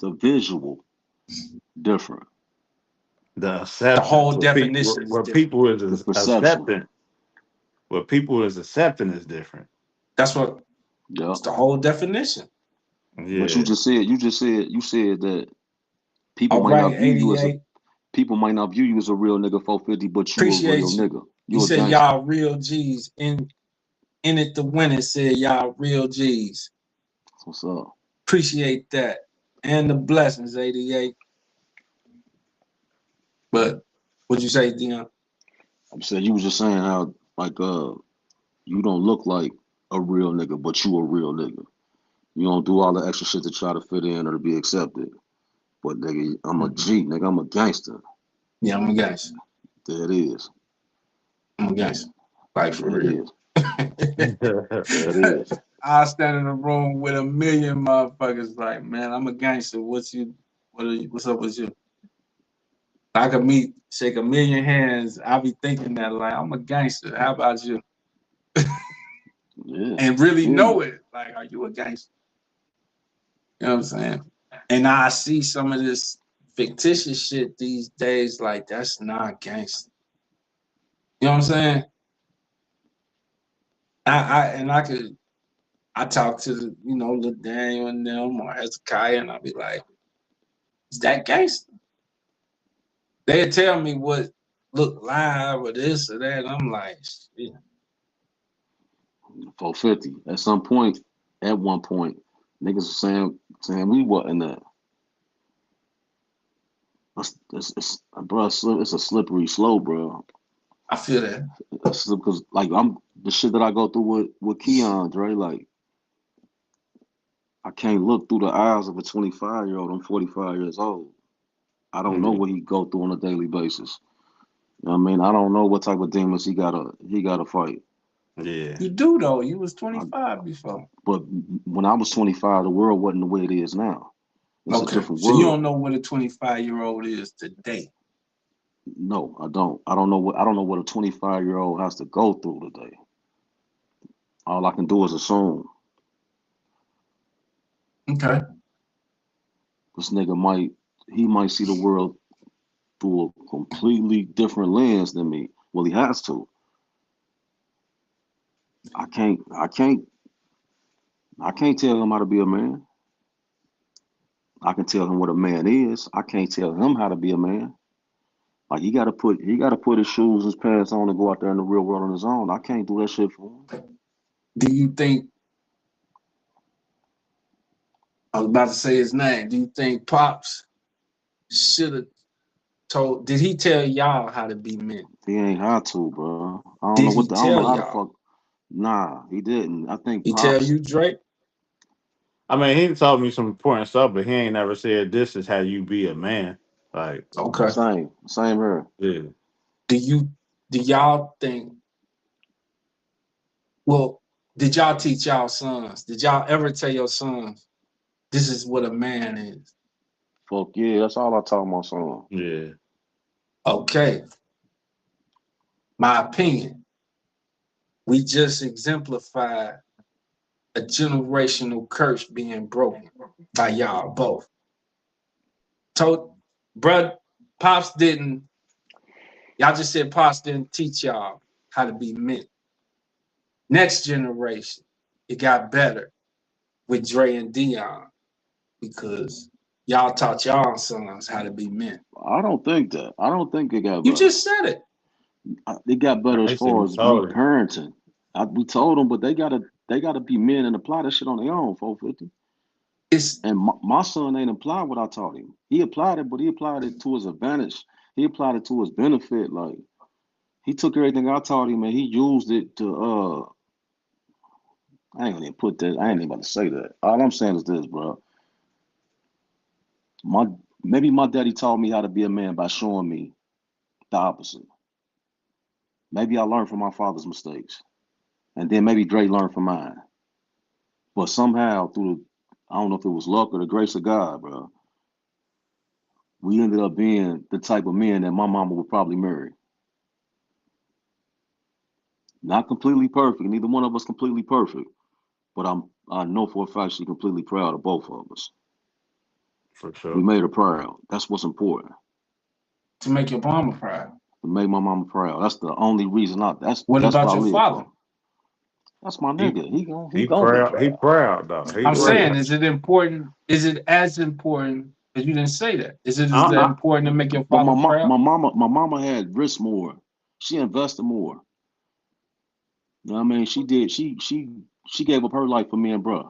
Speaker 6: visual different?
Speaker 5: The
Speaker 1: whole definition is different.
Speaker 5: People is accepting. What people is accepting is different.
Speaker 1: That's what. Yeah. It's the whole definition.
Speaker 6: Yeah. But you said that people might not view you as a real nigga 450, but you a real nigga.
Speaker 1: You said y'all real G's in it to win it. Said y'all real G's.
Speaker 6: What's up?
Speaker 1: Appreciate that. And the blessings, 88. But what'd you say, Dion?
Speaker 6: I said you was just saying how like you don't look like a real nigga, but you a real nigga. You don't do all the extra shit to try to fit in or to be accepted. But nigga, I'm a G, nigga, I'm a gangster.
Speaker 1: Yeah, I'm a gangster.
Speaker 6: There it is.
Speaker 1: I'm a gangster. Like for real.
Speaker 6: There it is.
Speaker 1: I stand in a room with a million motherfuckers like, man, I'm a gangster. What's up with you? I could shake a million hands. I'll be thinking that like I'm a gangster. How about you?
Speaker 6: Yeah.
Speaker 1: And really know it. Like, are you a gangster? You know what I'm saying? And I see some of this fictitious shit these days, like that's not gangster. You know what I'm saying? I talk to LaDaniel and them or Hezekiah, and I'll be like, is that gangster? They'll tell me what look live or this or that. And I'm like, shit.
Speaker 6: 450. At one point, niggas were saying we wasn't that. It's a slippery slope, bro.
Speaker 1: I feel that.
Speaker 6: Because like the shit that I go through with Keon, right? Like I can't look through the eyes of a 25-year-old. I'm 45 years old. I don't know what he go through on a daily basis. You know what I mean? I don't know what type of demons he gotta fight.
Speaker 5: Yeah.
Speaker 1: You do though. You was 25 before.
Speaker 6: But when I was 25, the world wasn't the way it is now. It's a different world.
Speaker 1: So you don't know what a 25-year-old is today.
Speaker 6: No, I don't. I don't know what a 25-year-old has to go through today. All I can do is assume.
Speaker 1: Okay.
Speaker 6: This nigga might see the world through a completely different lens than me. Well, he has to. I can't I can't tell him how to be a man. I can tell him what a man is. I can't tell him how to be a man. Like he gotta put his shoes, his pants on and go out there in the real world on his own. I can't do that shit for him.
Speaker 1: Do you think, I was about to say his name, do you think Pops should have told, did he tell y'all how to be men?
Speaker 6: He ain't had to, bro. I
Speaker 1: Did
Speaker 6: don't
Speaker 1: he
Speaker 6: know
Speaker 1: tell
Speaker 6: how the
Speaker 1: y'all?
Speaker 6: fuck. Nah, he didn't. I think
Speaker 1: He tell
Speaker 6: Pops.
Speaker 1: you, Drake?
Speaker 5: I mean, he told me some important stuff, but he ain't never said this is how you be a man. Like,
Speaker 1: Okay.
Speaker 6: Same here.
Speaker 5: yeah.
Speaker 1: Do y'all think, well, did y'all teach y'all sons? Did y'all ever tell your sons, this is what a man is?
Speaker 6: Fuck yeah, that's all I taught my son.
Speaker 5: Yeah.
Speaker 1: Okay. My opinion, we just exemplified a generational curse being broken by y'all both. Told, bruh, Pops didn't, y'all just said Pops didn't teach y'all how to be men. Next generation, it got better with Dre and Dion because y'all taught y'all sons how to be men.
Speaker 6: I don't think that. I don't think it got
Speaker 1: You
Speaker 6: better.
Speaker 1: just said it.
Speaker 6: It got better as
Speaker 5: They said
Speaker 6: far
Speaker 5: we
Speaker 6: as me
Speaker 5: told him.
Speaker 6: parenting. We told them, but they gotta be men and apply that shit on their own. 450.
Speaker 1: It's
Speaker 6: And my son ain't applied what I taught him. He applied it, but he applied it to his advantage. He applied it to his benefit. Like he took everything I taught him and he used it to I ain't gonna even put that. I ain't even about to say that. All I'm saying is this, bro. Maybe my daddy taught me how to be a man by showing me the opposite. Maybe I learned from my father's mistakes, and then maybe Dre learned from mine. But somehow I don't know if it was luck or the grace of God, bro. We ended up being the type of men that my mama would probably marry. Not completely perfect. Neither one of us completely perfect, but I know for a fact she's completely proud of both of us.
Speaker 5: For
Speaker 6: We
Speaker 5: sure.
Speaker 6: made her proud. That's what's important.
Speaker 1: to make your mama proud.
Speaker 6: To make my mama proud. That's the only reason that's
Speaker 1: What
Speaker 6: what
Speaker 1: about
Speaker 6: I
Speaker 1: your
Speaker 6: live
Speaker 1: father?
Speaker 6: for. That's my
Speaker 5: He
Speaker 6: nigga. He
Speaker 5: he
Speaker 6: gonna be
Speaker 5: proud. He
Speaker 6: proud.
Speaker 5: proud though. He
Speaker 1: I'm saying,
Speaker 5: real.
Speaker 1: is it important? Is it as important? Because you didn't say that. Is it as
Speaker 5: I,
Speaker 1: important to make your
Speaker 6: But
Speaker 1: father proud?
Speaker 6: my mama had risk more. She invested more. You know what I mean? She did. She gave up her life for me and bruh.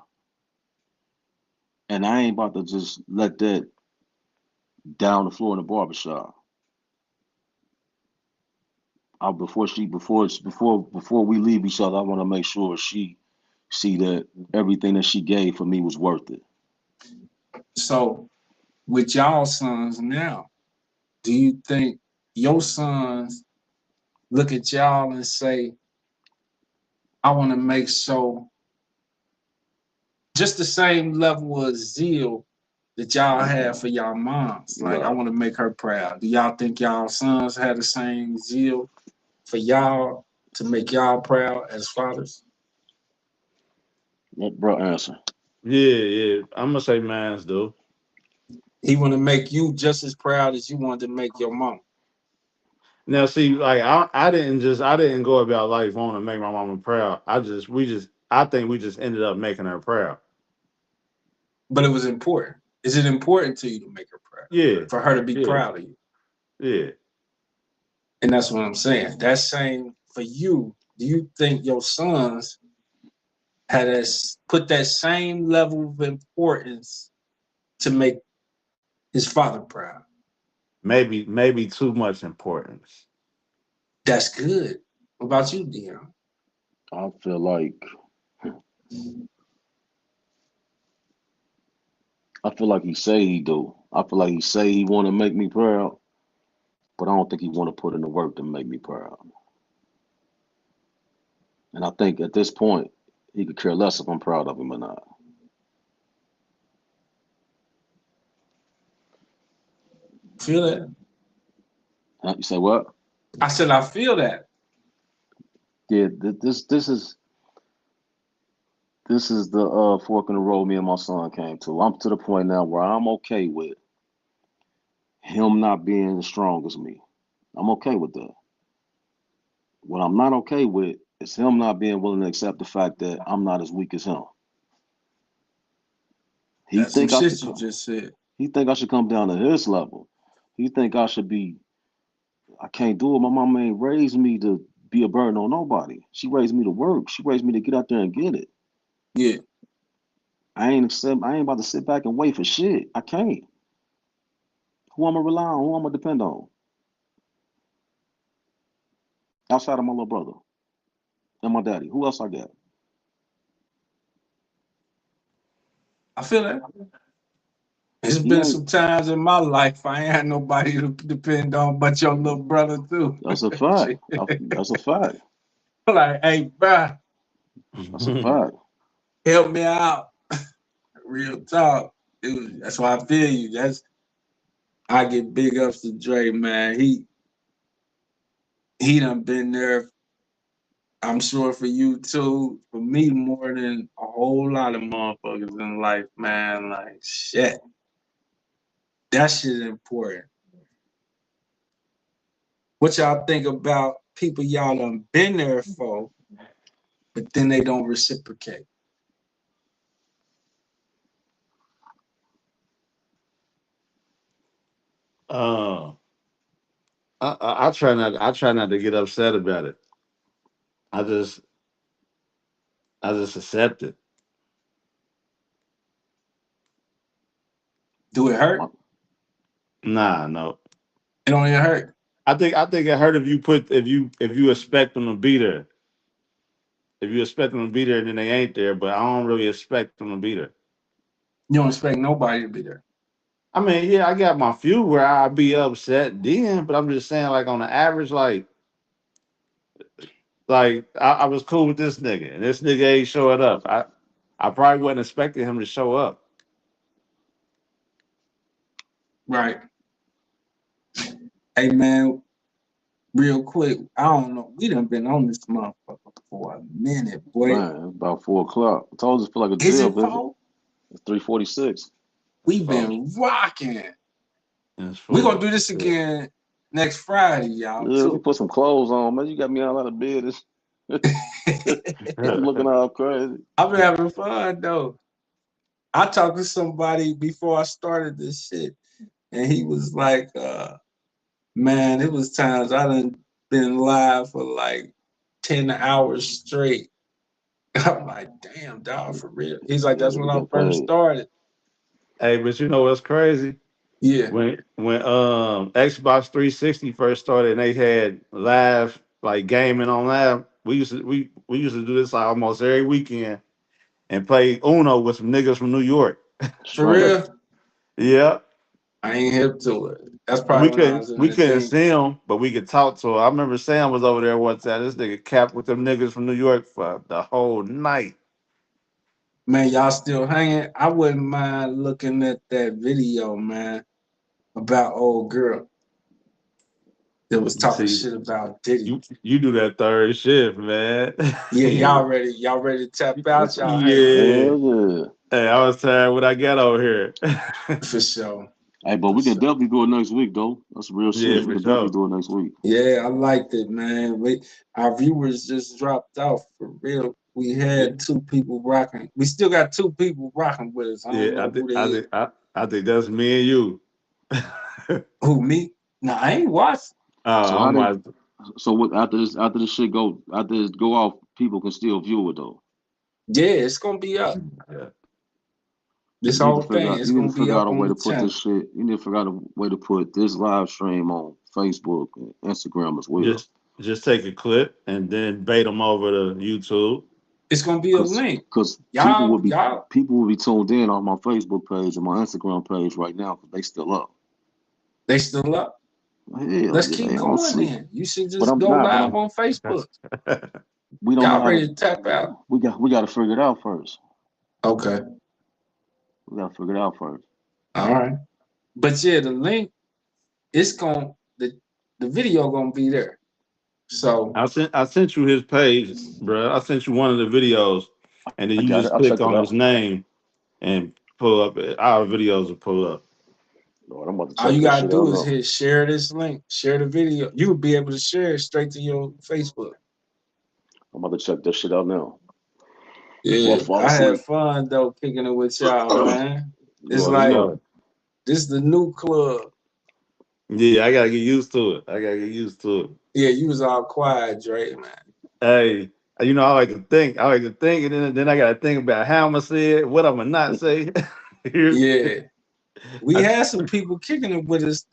Speaker 6: And I ain't about to just let that down the floor in the barbershop. Before we leave each other, I want to make sure she see that everything that she gave for me was worth it.
Speaker 1: So, with y'all sons now, do you think your sons look at y'all and say, I want to make sure just the same level of zeal that y'all have for y'all moms? Like, I want to make her proud. Do y'all think y'all sons had the same zeal for y'all to make y'all proud as fathers?
Speaker 6: Let bro answer.
Speaker 5: yeah. I'm gonna say man's though.
Speaker 1: He want to make you just as proud as you wanted to make your mom.
Speaker 5: Now, see, like I didn't go about life wanting to make my mama proud. I think we just ended up making her proud.
Speaker 1: But it was important. Is it important to you to make her proud?
Speaker 5: Yeah,
Speaker 1: For her to be
Speaker 5: yeah,
Speaker 1: proud of you?
Speaker 5: yeah.
Speaker 1: And that's what I'm saying. That same for you, do you think your sons had put that same level of importance to make his father proud?
Speaker 5: Maybe too much importance.
Speaker 1: That's good. What about you, Dion?
Speaker 6: I feel like he say he do. I feel like he say he want to make me proud, but I don't think he want to put in the work to make me proud. And I think at this point, he could care less if I'm proud of him or not.
Speaker 1: Feel that?
Speaker 6: Huh? You say what?
Speaker 1: I said I feel that.
Speaker 6: Yeah, this is the fork in the road me and my son came to. I'm to the point now where I'm okay with him not being as strong as me. I'm okay with that. What I'm not okay with is him not being willing to accept the fact that I'm not as weak as him. He
Speaker 1: That's some
Speaker 6: think I
Speaker 1: shit
Speaker 6: should
Speaker 1: you
Speaker 6: come.
Speaker 1: just said.
Speaker 6: He think I should come down to his level. He think I should be. I can't do it. My mama ain't raised me to be a burden on nobody. She raised me to work. She raised me to get out there and get it.
Speaker 1: Yeah.
Speaker 6: I ain't about to sit back and wait for shit. I can't. Who I'm gonna rely on? Who I'm gonna depend on? Outside of my little brother and my daddy. Who else I got?
Speaker 1: I feel that. It's
Speaker 6: He
Speaker 1: been
Speaker 6: ain't.
Speaker 1: some times in my life I ain't had nobody to depend on but your little brother too.
Speaker 6: That's a fact. That's a fact.
Speaker 1: Like, hey, bro,
Speaker 6: That's a fact.
Speaker 1: help me out. Real talk. That's why I feel you. I get big ups to Dre, man. He done been there, I'm sure for you too, for me more than a whole lot of motherfuckers in life, man. Like, shit. That shit important. What y'all think about people y'all done been there for, but then they don't reciprocate?
Speaker 5: I try not. I try not to get upset about it. I just accept it.
Speaker 1: Do it hurt?
Speaker 5: Nah, no.
Speaker 1: It don't even hurt.
Speaker 5: I think it hurt if you expect them to be there. If you expect them to be there, then they ain't there. But I don't really expect them to be there.
Speaker 1: You don't expect nobody to be there.
Speaker 5: I mean, yeah, I got my few where I'd be upset then, but I'm just saying, like on the average, like I was cool with this nigga, and this nigga ain't showing up. I probably wasn't expecting him to show up.
Speaker 1: Right. Hey, man, real quick, I don't know. We done been on this motherfucker for a minute, boy.
Speaker 6: Man, about 4 o'clock. I told you it feel like a
Speaker 1: Is
Speaker 6: jail
Speaker 1: it
Speaker 6: visit.
Speaker 1: 4?
Speaker 6: It's 3:46.
Speaker 1: We've been rocking.
Speaker 5: It's
Speaker 1: We're
Speaker 5: full.
Speaker 1: going to do this again next Friday, y'all,
Speaker 6: Yeah, we
Speaker 1: too.
Speaker 6: put some clothes on, man. You got me out of bed. I'm looking all crazy.
Speaker 1: I've been having fun, though. I talked to somebody before I started this shit, and he was like, man, it was times I done been live for like 10 hours straight. I'm like, damn, dog, for real. He's like,
Speaker 6: Yeah,
Speaker 1: that's
Speaker 6: we
Speaker 1: when I
Speaker 6: get
Speaker 1: first
Speaker 6: paid.
Speaker 1: started.
Speaker 5: Hey, but you know what's crazy?
Speaker 1: Yeah.
Speaker 5: When Xbox 360 first started and they had live like gaming on live, we used to do this like almost every weekend and play Uno with some niggas from New York.
Speaker 1: For
Speaker 6: Right.
Speaker 1: real?
Speaker 5: Yeah.
Speaker 1: I ain't hip to it. That's
Speaker 5: And
Speaker 1: probably when I was in
Speaker 5: we
Speaker 1: the
Speaker 5: couldn't
Speaker 1: thing.
Speaker 5: see him, but we could talk to him. I remember Sam was over there one time. This nigga capped with them niggas from New York for the whole night.
Speaker 1: Man, y'all still hanging? I wouldn't mind looking at that video, man, about old girl that was talking
Speaker 5: See,
Speaker 1: shit about Diddy.
Speaker 5: you do that third shift, man.
Speaker 1: Yeah, y'all ready to tap out? Y'all hang on.
Speaker 5: Yeah.
Speaker 6: Hell yeah.
Speaker 5: Hey, I was tired when I got over here.
Speaker 1: For sure.
Speaker 6: Hey, but we can definitely do it next week, though. That's real shit.
Speaker 5: Yeah,
Speaker 6: We
Speaker 5: for
Speaker 6: can
Speaker 5: sure.
Speaker 6: definitely do it next week.
Speaker 1: Yeah, I liked it, man. Our viewers just dropped off for real. We had 2 people rocking. We still got 2 people rocking with us. I don't
Speaker 5: Yeah,
Speaker 1: know who they is.
Speaker 5: I think that's me and you.
Speaker 1: Who, me? No, I ain't watched.
Speaker 6: So
Speaker 5: I'm
Speaker 6: how
Speaker 5: like,
Speaker 6: So what after this shit go off, people can still view it though.
Speaker 1: Yeah, it's gonna be up.
Speaker 5: yeah.
Speaker 1: This
Speaker 6: You need to
Speaker 1: whole
Speaker 6: figure
Speaker 1: thing
Speaker 6: out.
Speaker 1: is
Speaker 6: You need
Speaker 1: gonna
Speaker 6: to
Speaker 1: be
Speaker 6: figure out
Speaker 1: up
Speaker 6: a
Speaker 1: on
Speaker 6: way
Speaker 1: the
Speaker 6: to put
Speaker 1: channel.
Speaker 6: this shit. You need to figure out a way to put this live stream on Facebook and Instagram as well.
Speaker 5: just take a clip and then bait them over to YouTube.
Speaker 1: It's gonna be a link.
Speaker 6: Because
Speaker 1: Y'all,
Speaker 6: people will be tuned in on my Facebook page and my Instagram page right now because they still up.
Speaker 1: they still up.
Speaker 6: Hell,
Speaker 1: Let's
Speaker 6: yeah,
Speaker 1: keep
Speaker 6: they don't
Speaker 1: going
Speaker 6: sleep.
Speaker 1: then. You should
Speaker 6: But
Speaker 1: just
Speaker 6: I'm
Speaker 1: go
Speaker 6: not.
Speaker 1: live on Facebook.
Speaker 6: We don't know
Speaker 1: Y'all
Speaker 6: how
Speaker 1: ready
Speaker 6: to.
Speaker 1: to tap out?
Speaker 6: We got to figure it out first.
Speaker 1: Okay.
Speaker 6: We got to figure it out first.
Speaker 1: All right. But yeah, the link, it's gonna the video gonna be there. So
Speaker 5: I sent you his page, bro. I sent you one of the videos, and then
Speaker 6: I
Speaker 5: you
Speaker 6: got it.
Speaker 5: just
Speaker 6: I
Speaker 5: click
Speaker 6: checked it
Speaker 5: on
Speaker 6: out.
Speaker 5: his name and pull up. Our videos will pull up.
Speaker 6: Lord, I'm about to
Speaker 1: all
Speaker 6: check
Speaker 1: you
Speaker 6: that
Speaker 1: gotta
Speaker 6: shit
Speaker 1: do
Speaker 6: out
Speaker 1: is
Speaker 6: now.
Speaker 1: hit share this link, share the video. You would be able to share it straight to your Facebook.
Speaker 6: I'm about to check that shit out now.
Speaker 1: Yeah,
Speaker 6: Before I fall
Speaker 1: I had
Speaker 6: asleep.
Speaker 1: fun though kicking it with y'all, man. It's
Speaker 6: Well,
Speaker 1: like
Speaker 6: no.
Speaker 1: this is the new club.
Speaker 5: Yeah, I gotta get used to it. I gotta get used to it.
Speaker 1: Yeah, you was all quiet, Dre, man.
Speaker 5: Hey, you know, I like to think. I like to think, and then I gotta think about how I'm gonna say it, what I'm gonna not say.
Speaker 1: Yeah. We
Speaker 5: I-
Speaker 1: had some people kicking it with us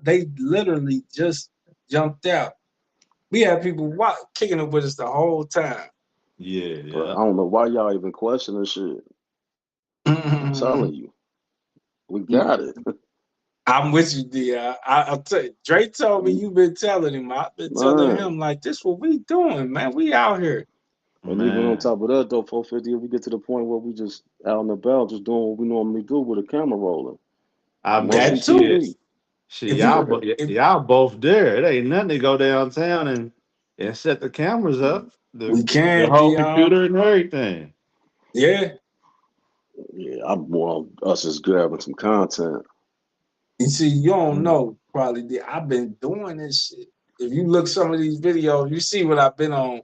Speaker 1: they literally just jumped out. We had people kicking it with us the whole time.
Speaker 5: yeah,
Speaker 6: But
Speaker 5: yeah.
Speaker 6: I don't know why y'all even questioning shit. I'm telling you, we got it.
Speaker 1: I'm with you, D. I'll tell you, Dre told me you've been telling him. I've been telling
Speaker 6: Man.
Speaker 1: him, like, this what we doing, man. We out here.
Speaker 6: And even on
Speaker 5: Man.
Speaker 6: top of that, though, 450, if we get to the point where we just out and about, just doing what we normally do with a camera rolling.
Speaker 5: I
Speaker 6: On
Speaker 5: bet
Speaker 1: That too.
Speaker 6: CTV.
Speaker 5: shit,
Speaker 1: If we,
Speaker 5: y'all both there. It ain't nothing to go downtown and set the cameras up,
Speaker 1: we
Speaker 5: the
Speaker 1: can,
Speaker 5: whole
Speaker 1: Dion.
Speaker 5: computer and everything.
Speaker 1: Yeah.
Speaker 6: Yeah, I'm more on us just grabbing some content.
Speaker 1: You see, you don't know, probably, D. I've been doing this shit. If you look some of these videos, you see what I've been on.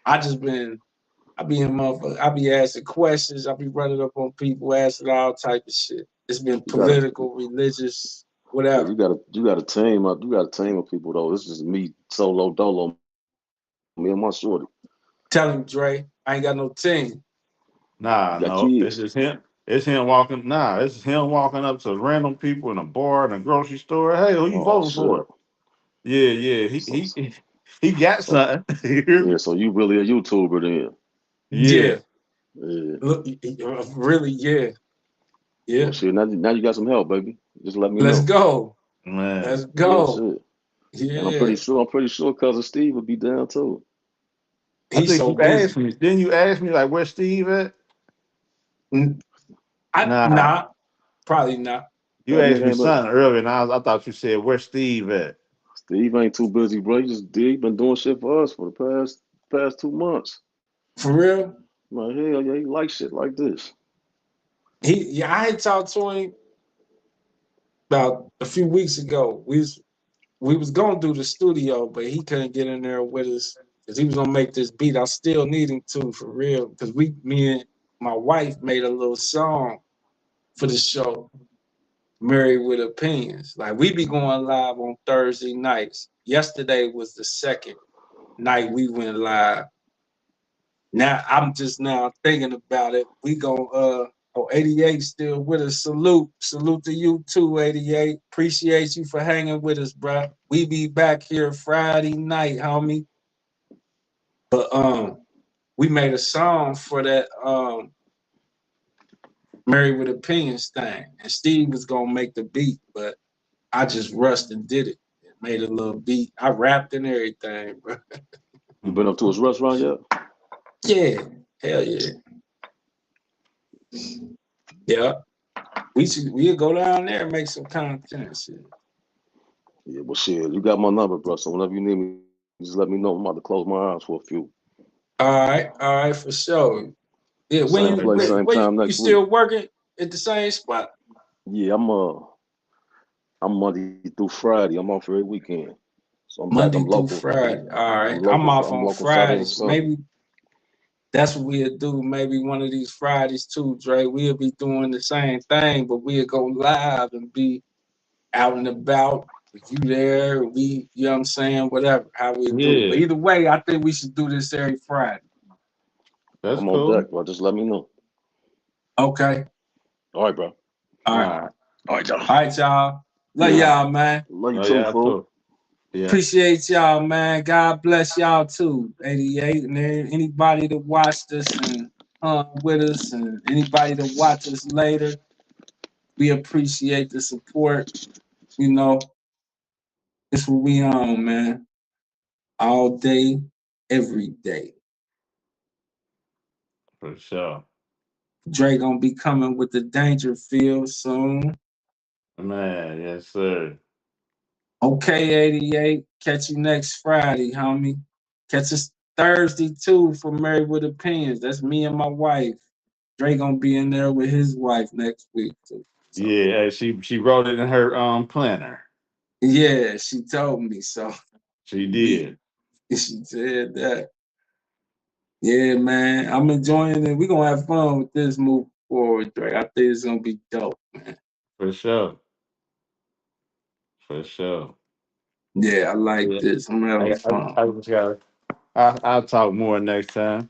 Speaker 1: I be in motherfucker. I be asking questions. I be running up on people, asking all type of shit. It's been political, religious,
Speaker 6: Yeah,
Speaker 1: whatever.
Speaker 6: you got a team up. You got a team of people though. This is me solo dolo. Me and my shorty.
Speaker 1: Tell him, Dre, I ain't got no team.
Speaker 5: Nah,
Speaker 6: You got
Speaker 5: no, it's
Speaker 6: kids.
Speaker 5: just him. It's him walking. Nah, it's him walking up to random people in a bar and a grocery store. Hey, who you
Speaker 6: Oh
Speaker 5: voting
Speaker 6: shit.
Speaker 5: for? Yeah, yeah.
Speaker 6: So,
Speaker 5: He got
Speaker 6: so
Speaker 5: something.
Speaker 6: yeah, so you really a YouTuber then?
Speaker 5: Yeah.
Speaker 1: Yeah.
Speaker 6: Yeah.
Speaker 1: Look, really, yeah. Yeah.
Speaker 6: Well, shit. Now you got some help, baby. Just let me
Speaker 1: Let's
Speaker 6: know.
Speaker 1: go.
Speaker 5: Man.
Speaker 1: Let's
Speaker 6: Real
Speaker 1: go.
Speaker 6: shit. And I'm
Speaker 1: Yeah.
Speaker 6: pretty sure cousin Steve would be down too.
Speaker 5: I
Speaker 1: He's
Speaker 5: think
Speaker 1: so
Speaker 5: you asked
Speaker 1: busy.
Speaker 5: me. Didn't you ask me like where Steve at? Nah,
Speaker 1: Nah, probably not.
Speaker 5: you
Speaker 6: That
Speaker 5: asked
Speaker 6: nigga
Speaker 5: me
Speaker 6: ain't but
Speaker 5: something earlier, and I thought you said where Steve at.
Speaker 6: Steve ain't too busy, bro. He been doing shit for us for the past 2 months.
Speaker 1: For real?
Speaker 6: Like hell yeah, he like shit like this.
Speaker 1: I had talked to him about a few weeks ago. We was gonna do the studio, but he couldn't get in there with us because he was gonna make this beat. I still need him to, for real, because me and my wife made a little song for the show, Married with Opinions. Like we be going live on Thursday nights. Yesterday was the second night we went live. Now I'm just now thinking about it. We go 88 still with us. Salute to you too, 88. Appreciate you for hanging with us, bro. We be back here Friday night, homie. But we made a song for that Married with Opinions thing. And Steve was gonna make the beat, but I just rushed and did it. Made a little beat. I rapped and everything, bro.
Speaker 6: You been up to his restaurant yet?
Speaker 1: Yeah, hell yeah. Yeah. We'll go down there and make some content. Shit.
Speaker 6: Yeah, well shit, you got my number, bro. So whenever you need me, just let me know. I'm about to close my eyes for a few.
Speaker 1: All right, for sure. Yeah,
Speaker 6: Same place, same time
Speaker 1: you
Speaker 6: next week.
Speaker 1: still working at the same spot?
Speaker 6: Yeah, I'm Monday through Friday. I'm off every weekend. So I'm
Speaker 1: Monday through
Speaker 6: local.
Speaker 1: Friday. All right. I'm off
Speaker 6: I'm
Speaker 1: on
Speaker 6: local Saturday and
Speaker 1: Fridays.
Speaker 6: Sunday.
Speaker 1: Maybe that's what we'll do. Maybe one of these Fridays too, Dre. We'll be doing the same thing, but we'll go live and be out and about. If you there, you know what I'm saying? Whatever, how we do it. But
Speaker 5: Yeah,
Speaker 1: either way, I think we should do this every Friday.
Speaker 5: that's
Speaker 6: I'm on
Speaker 5: cool.
Speaker 6: deck, bro. Just let me know.
Speaker 1: Okay.
Speaker 6: All right, bro.
Speaker 1: All
Speaker 5: All
Speaker 1: right.
Speaker 5: right.
Speaker 6: All right, y'all.
Speaker 1: All right, y'all. Love y'all, man.
Speaker 6: Love you
Speaker 5: Oh
Speaker 6: too,
Speaker 5: yeah,
Speaker 6: fool.
Speaker 5: too. Yeah.
Speaker 1: Appreciate y'all, man. God bless y'all too. 88 and anybody that watched us and hung with us and anybody that watch us later. We appreciate the support. You know, it's what we on, man. All day, every day.
Speaker 5: For sure.
Speaker 1: Dre gonna be coming with the Dangerfield soon.
Speaker 5: Man, yes, sir.
Speaker 1: Okay, 88. Catch you next Friday, homie. Catch us Thursday too for Married with Opinions. That's me and my wife. Dre gonna be in there with his wife next week too. So,
Speaker 5: Yeah, she wrote it in her planner.
Speaker 1: yeah, she told me so.
Speaker 5: She did.
Speaker 1: She said that. Yeah, man. I'm enjoying it. We're gonna have fun with this movie. forward, Dre. I think it's gonna be dope, man.
Speaker 5: For sure. For sure.
Speaker 1: Yeah, I like
Speaker 5: Yeah.
Speaker 1: this. I'm having fun.
Speaker 5: I just gotta. I'll talk more next time.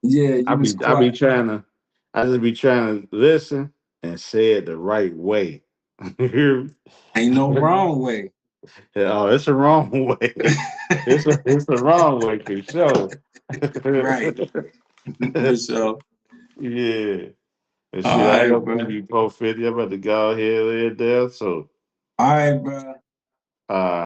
Speaker 1: Yeah, you was
Speaker 5: I be
Speaker 1: quiet.
Speaker 5: trying to. I just be trying to listen and say it the right way. You hear me?
Speaker 1: Ain't no wrong way.
Speaker 5: Oh, it's the wrong way. It's the wrong way for sure.
Speaker 1: Right. For sure.
Speaker 5: Yeah. And
Speaker 1: All
Speaker 5: shit, I ain't
Speaker 1: right,
Speaker 5: gonna
Speaker 1: bro.
Speaker 5: give you 450. I'm about to go ahead there. So
Speaker 1: All right, bro.